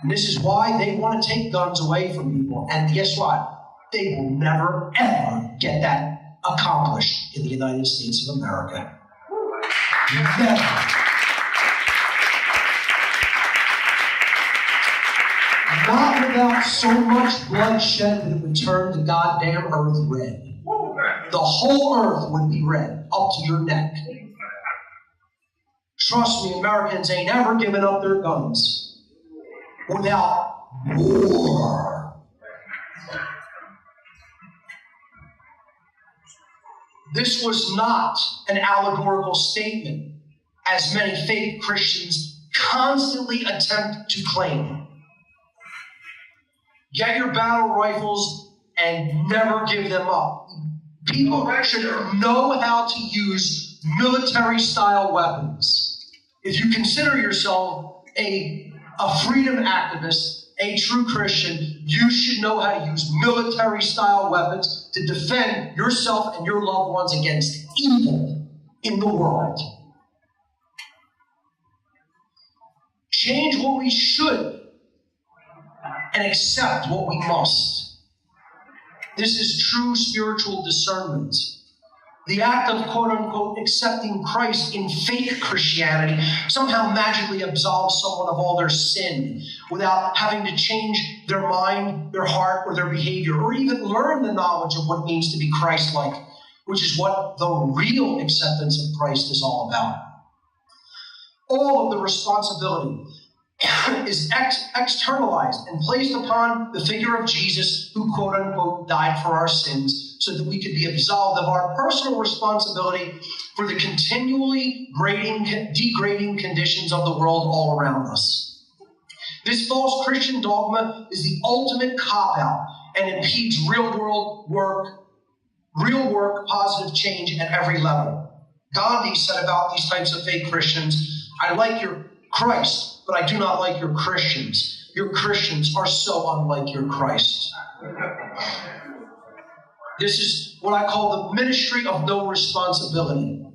And this is why they want to take guns away from people. And guess what? They will never, ever get that accomplished in the United States of America. Never. Not without so much bloodshed that it would turn the goddamn earth red. The whole earth would be red, up to your neck. Trust me, Americans ain't ever given up their guns without war. This was not an allegorical statement, as many fake Christians constantly attempt to claim. Get your battle rifles and never give them up. People should know how to use military-style weapons. If you consider yourself a freedom activist, a true Christian, you should know how to use military-style weapons to defend yourself and your loved ones against evil in the world. Change what we should and accept what we must. This is true spiritual discernment. The act of, quote-unquote, accepting Christ in fake Christianity somehow magically absolves someone of all their sin without having to change their mind, their heart, or their behavior, or even learn the knowledge of what it means to be Christ-like, which is what the real acceptance of Christ is all about. All of the responsibility is externalized and placed upon the figure of Jesus who, quote-unquote, died for our sins so that we could be absolved of our personal responsibility for the continually degrading conditions of the world all around us. This false Christian dogma is the ultimate cop-out and impedes real work, positive change at every level. Gandhi said about these types of fake Christians, "I like your Christ, but I do not like your Christians. Your Christians are so unlike your Christ." This is what I call the ministry of no responsibility.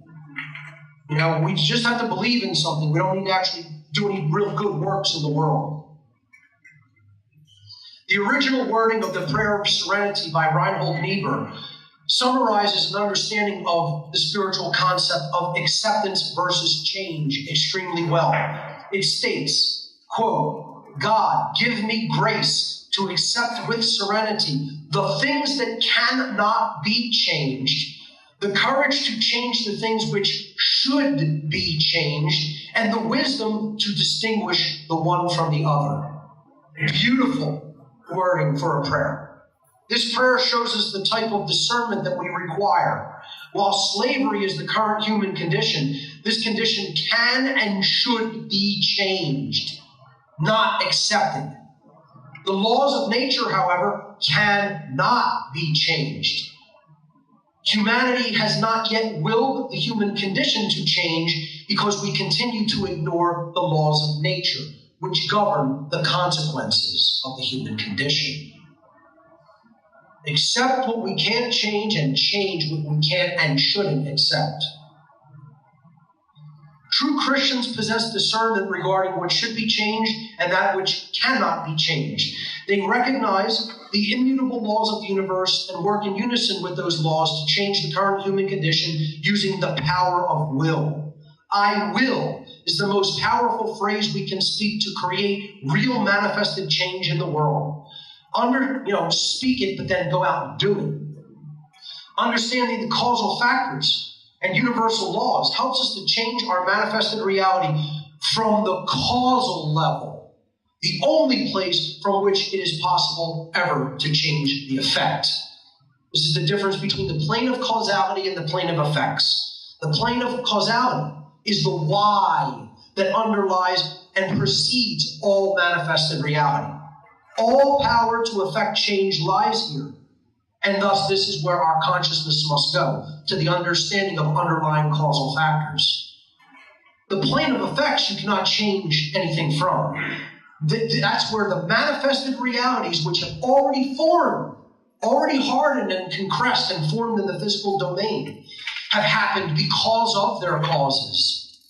We just have to believe in something. We don't need to actually do any real good works in the world. The original wording of the Prayer of Serenity by Reinhold Niebuhr summarizes an understanding of the spiritual concept of acceptance versus change extremely well. It states, quote, "God, give me grace to accept with serenity the things that cannot be changed, the courage to change the things which should be changed, and the wisdom to distinguish the one from the other." Beautiful wording for a prayer. This prayer shows us the type of discernment that we require. While slavery is the current human condition, this condition can and should be changed, not accepted. The laws of nature, however, cannot be changed. Humanity has not yet willed the human condition to change because we continue to ignore the laws of nature, which govern the consequences of the human condition. Accept what we can't change and change what we can't and shouldn't accept. True Christians possess discernment regarding what should be changed and that which cannot be changed. They recognize the immutable laws of the universe and work in unison with those laws to change the current human condition using the power of will. I will is the most powerful phrase we can speak to create real manifested change in the world. Speak it, but then go out and do it. Understanding the causal factors and universal laws helps us to change our manifested reality from the causal level, the only place from which it is possible ever to change the effect. This is the difference between the plane of causality and the plane of effects. The plane of causality is the why that underlies and precedes all manifested reality. All power to effect change lies here. And thus, this is where our consciousness must go, to the understanding of underlying causal factors. The plane of effects you cannot change anything from. That's where the manifested realities which have already formed, already hardened and concressed and formed in the physical domain, have happened because of their causes.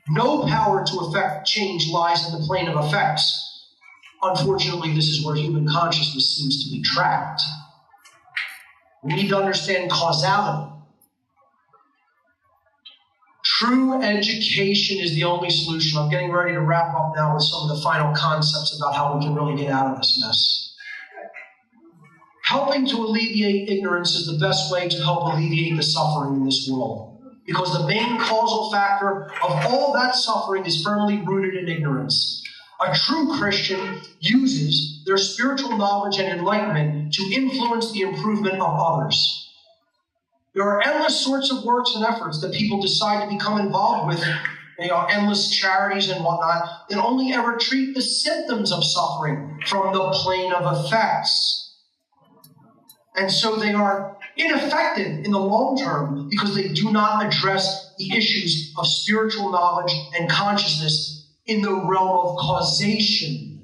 No power to effect change lies in the plane of effects. Unfortunately, this is where human consciousness seems to be trapped. We need to understand causality. True education is the only solution. I'm getting ready to wrap up now with some of the final concepts about how we can really get out of this mess. Helping to alleviate ignorance is the best way to help alleviate the suffering in this world, because the main causal factor of all that suffering is firmly rooted in ignorance. A true Christian uses their spiritual knowledge and enlightenment to influence the improvement of others. There are endless sorts of works and efforts that people decide to become involved with, endless charities and whatnot, that only ever treat the symptoms of suffering from the plane of effects. And so they are ineffective in the long term because they do not address the issues of spiritual knowledge and consciousness in the realm of causation.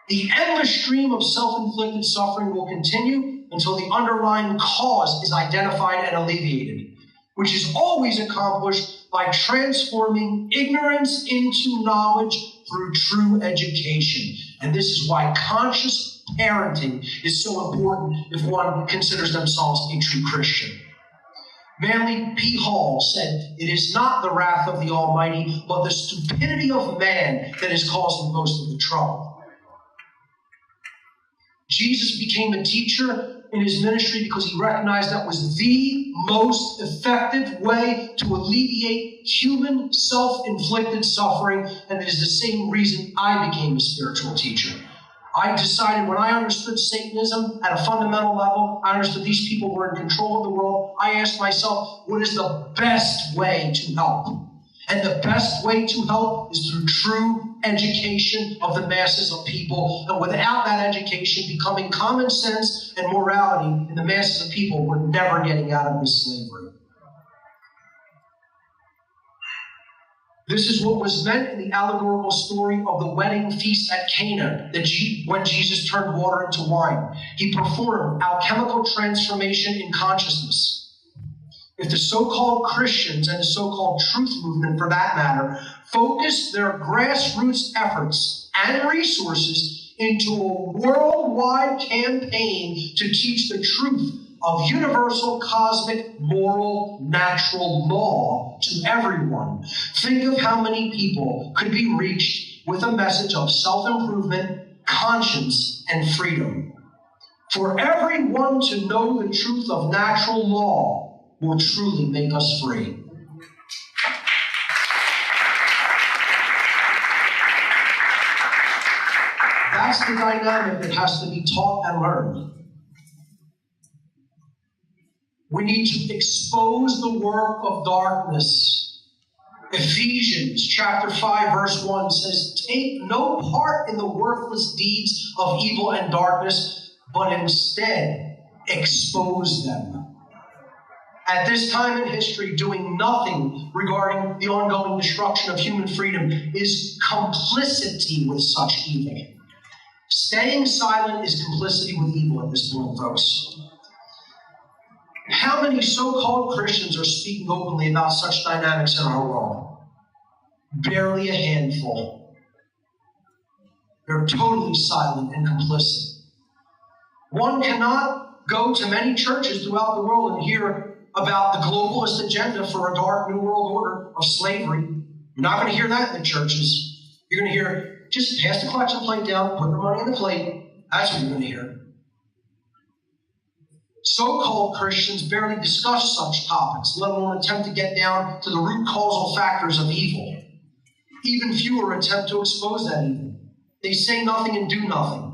The endless stream of self-inflicted suffering will continue until the underlying cause is identified and alleviated, which is always accomplished by transforming ignorance into knowledge through true education. And this is why conscious parenting is so important if one considers themselves a true Christian. Manly P. Hall said, "It is not the wrath of the Almighty, but the stupidity of man that is causing most of the trouble." Jesus became a teacher in his ministry because he recognized that was the most effective way to alleviate human self-inflicted suffering, and it is the same reason I became a spiritual teacher. I decided when I understood Satanism at a fundamental level, I understood these people were in control of the world. I asked myself, what is the best way to help? And the best way to help is through true education of the masses of people. And without that education becoming common sense and morality in the masses of people, we're never getting out of this slavery. This is what was meant in the allegorical story of the wedding feast at Cana, when Jesus turned water into wine. He performed alchemical transformation in consciousness. If the so-called Christians and the so-called truth movement, for that matter, focus their grassroots efforts and resources into a worldwide campaign to teach the truth of universal, cosmic, moral, natural law to everyone, think of how many people could be reached with a message of self-improvement, conscience, and freedom. For everyone to know the truth of natural law will truly make us free. That's the dynamic that has to be taught and learned. We need to expose the work of darkness. Ephesians chapter 5, verse 1 says, "Take no part in the worthless deeds of evil and darkness, but instead expose them." At this time in history, doing nothing regarding the ongoing destruction of human freedom is complicity with such evil. Staying silent is complicity with evil at this point, folks. How many so-called Christians are speaking openly about such dynamics in our world? Barely a handful. They're totally silent and complicit. One cannot go to many churches throughout the world and hear about the globalist agenda for a dark new world order of slavery. You're not going to hear that in the churches. You're going to hear, just pass the collection plate down, put the money in the plate. That's what you're going to hear. So-called Christians barely discuss such topics, let alone attempt to get down to the root causal factors of evil. Even fewer attempt to expose that evil. They say nothing and do nothing.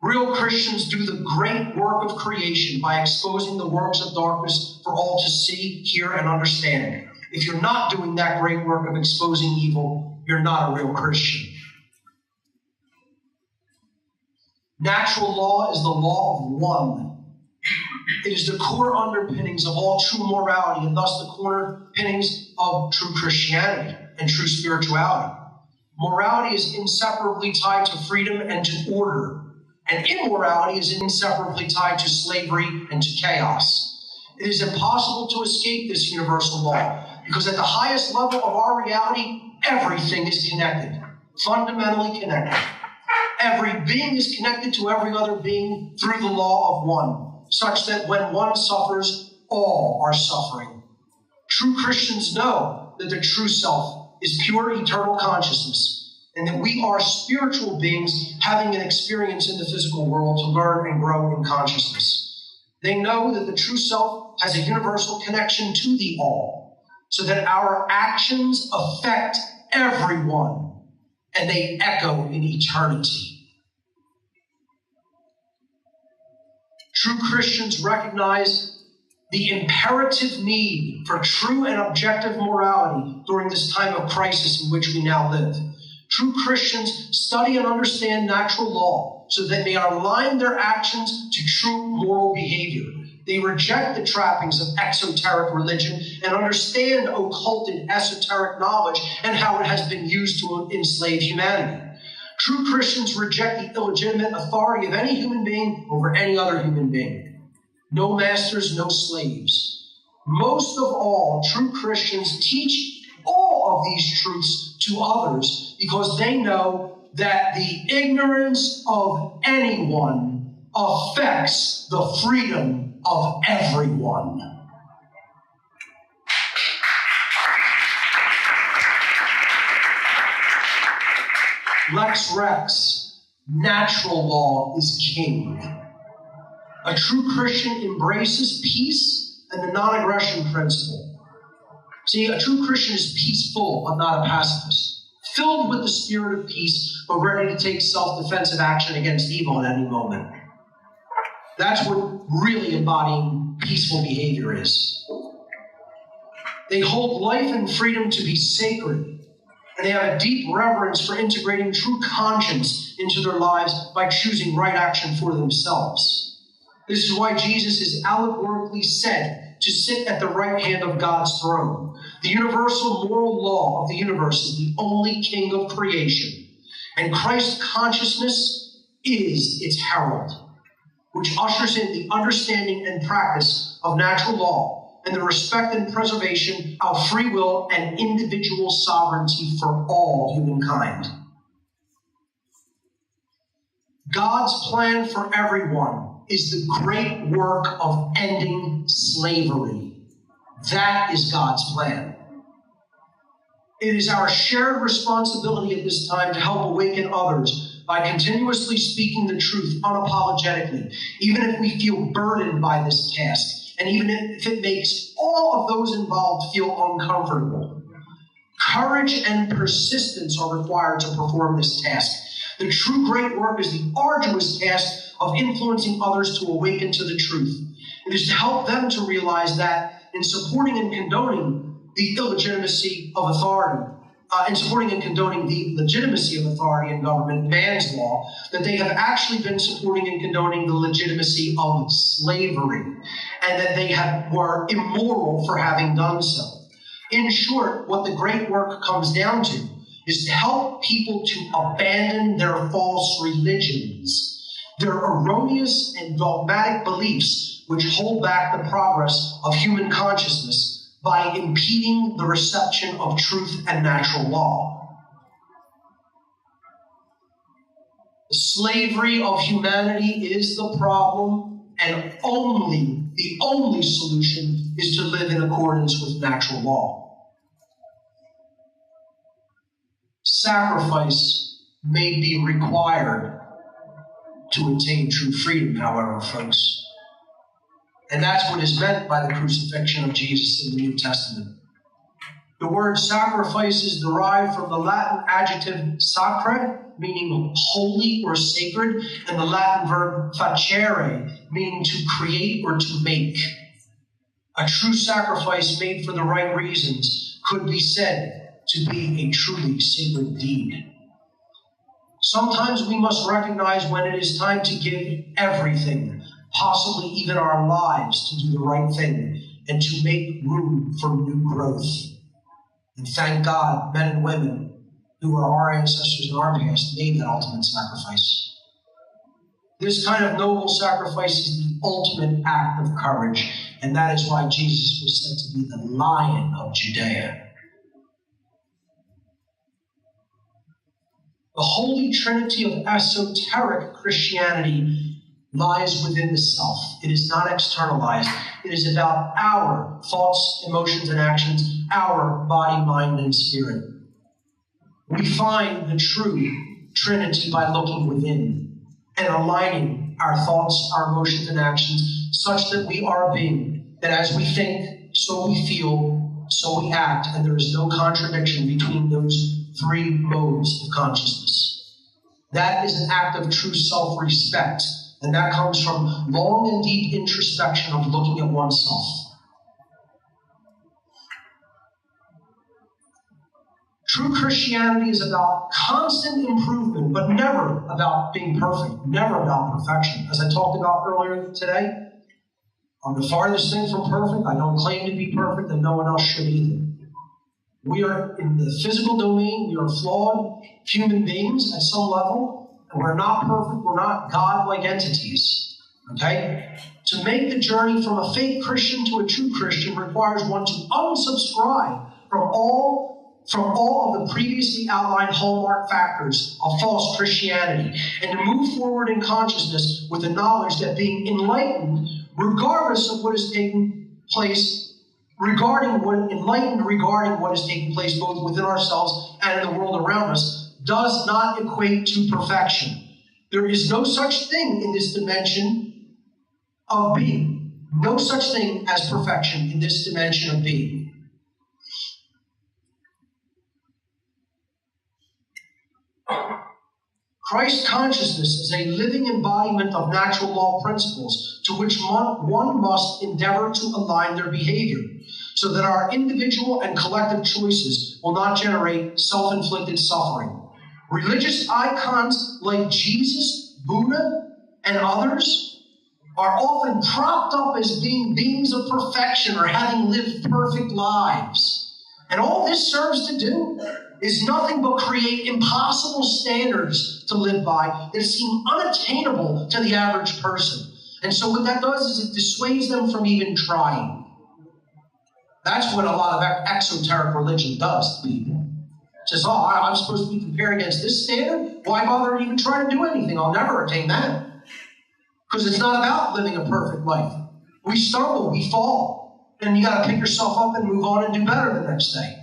Real Christians do the great work of creation by exposing the works of darkness for all to see, hear, and understand. If you're not doing that great work of exposing evil, you're not a real Christian. Natural law is the law of one. It is the core underpinnings of all true morality and thus the core underpinnings of true Christianity and true spirituality. Morality is inseparably tied to freedom and to order, and immorality is inseparably tied to slavery and to chaos. It is impossible to escape this universal law because at the highest level of our reality, everything is connected, fundamentally connected. Every being is connected to every other being through the law of one, such that when one suffers, all are suffering. True Christians know that the true self is pure eternal consciousness, and that we are spiritual beings having an experience in the physical world to learn and grow in consciousness. They know that the true self has a universal connection to the all, so that our actions affect everyone, and they echo in eternity. True Christians recognize the imperative need for true and objective morality during this time of crisis in which we now live. True Christians study and understand natural law so that they align their actions to true moral behavior. They reject the trappings of exoteric religion and understand occulted esoteric knowledge and how it has been used to enslave humanity. True Christians reject the illegitimate authority of any human being over any other human being. No masters, no slaves. Most of all, true Christians teach all of these truths to others because they know that the ignorance of anyone affects the freedom of everyone. Lex Rex, natural law is king. A true Christian embraces peace and the non-aggression principle. See, a true Christian is peaceful, but not a pacifist. Filled with the spirit of peace, but ready to take self-defensive action against evil at any moment. That's what really embodying peaceful behavior is. They hold life and freedom to be sacred, and they have a deep reverence for integrating true conscience into their lives by choosing right action for themselves. This is why Jesus is allegorically said to sit at the right hand of God's throne. The universal moral law of the universe is the only king of creation, and Christ's consciousness is its herald, which ushers in the understanding and practice of natural law and the respect and preservation of free will and individual sovereignty for all humankind. God's plan for everyone is the great work of ending slavery. That is God's plan. It is our shared responsibility at this time to help awaken others by continuously speaking the truth unapologetically, even if we feel burdened by this task, and even if it makes all of those involved feel uncomfortable. Courage and persistence are required to perform this task. The true great work is the arduous task of influencing others to awaken to the truth. It is to help them to realize that in supporting and condoning the illegitimacy of authority, in government, man's law, that they have actually been supporting and condoning the legitimacy of slavery, and that they were immoral for having done so. In short, what the great work comes down to is to help people to abandon their false religions, their erroneous and dogmatic beliefs which hold back the progress of human consciousness by impeding the reception of truth and natural law. The slavery of humanity is the problem, and the only solution is to live in accordance with natural law. Sacrifice may be required to attain true freedom, however, folks. And that's what is meant by the crucifixion of Jesus in the New Testament. The word sacrifice is derived from the Latin adjective sacre, meaning holy or sacred, and the Latin verb facere, meaning to create or to make. A true sacrifice made for the right reasons could be said to be a truly sacred deed. Sometimes we must recognize when it is time to give everything, possibly even our lives, to do the right thing and to make room for new growth. And thank God, men and women who were our ancestors in our past made that ultimate sacrifice. This kind of noble sacrifice is the ultimate act of courage, and that is why Jesus was said to be the Lion of Judea. The holy trinity of esoteric Christianity lies within the self. It is not externalized. It is about our thoughts, emotions, and actions, our body, mind, and spirit. We find the true Trinity by looking within and aligning our thoughts, our emotions, and actions such that we are a being, that as we think, so we feel, so we act, and there is no contradiction between those three modes of consciousness. That is an act of true self-respect, and that comes from long and deep introspection of looking at oneself. True Christianity is about constant improvement, but never about being perfect, never about perfection. As I talked about earlier today, I'm the farthest thing from perfect. I don't claim to be perfect, and no one else should either. We are in the physical domain. We are flawed human beings at some level, and we're not perfect. We're not God-like entities. Okay? To make the journey from a fake Christian to a true Christian requires one to unsubscribe from all from all of the previously outlined hallmark factors of false Christianity, and to move forward in consciousness with the knowledge that being enlightened, regardless of what is taking place, regarding what is taking place both within ourselves and in the world around us, does not equate to perfection. There is no such thing in this dimension of being. No such thing as perfection in this dimension of being. Christ consciousness is a living embodiment of natural law principles to which one must endeavor to align their behavior, so that our individual and collective choices will not generate self-inflicted suffering. Religious icons like Jesus, Buddha, and others are often propped up as being beings of perfection or having lived perfect lives. And all this serves to do is nothing but create impossible standards to live by that seem unattainable to the average person. And so what that does is it dissuades them from even trying. That's what a lot of exoteric religion does to people. It says, oh, I'm supposed to be compared against this standard? Why bother even trying to do anything? I'll never attain that. Because it's not about living a perfect life. We stumble, we fall, and you got to pick yourself up and move on and do better the next day.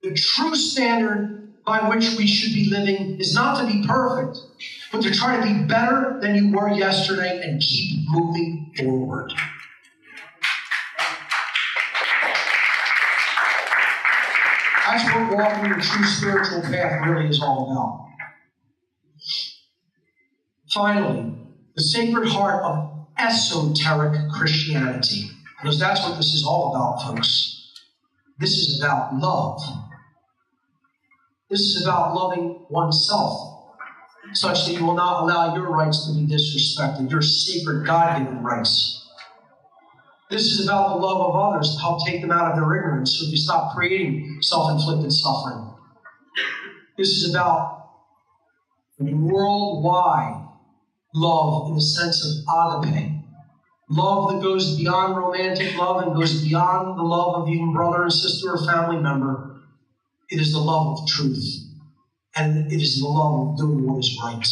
The true standard by which we should be living is not to be perfect, but to try to be better than you were yesterday and keep moving forward. That's what walking the true spiritual path really is all about. Finally, the Sacred Heart of esoteric Christianity. Because that's what this is all about, folks. This is about love. This is about loving oneself, such that you will not allow your rights to be disrespected, your sacred God-given rights. This is about the love of others to help take them out of their ignorance so you stop creating self-inflicted suffering. This is about worldwide love in the sense of agape. Love that goes beyond romantic love and goes beyond the love of even brother and sister or family member. It is the love of truth. And it is the love of doing what is right.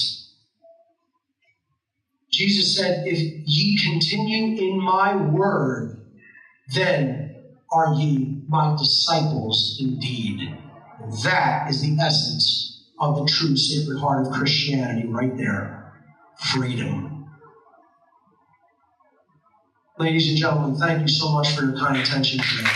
Jesus said, if ye continue in my word, then are ye my disciples indeed. That is the essence of the true Sacred Heart of Christianity right there. Freedom. Ladies and gentlemen, thank you so much for your kind attention today.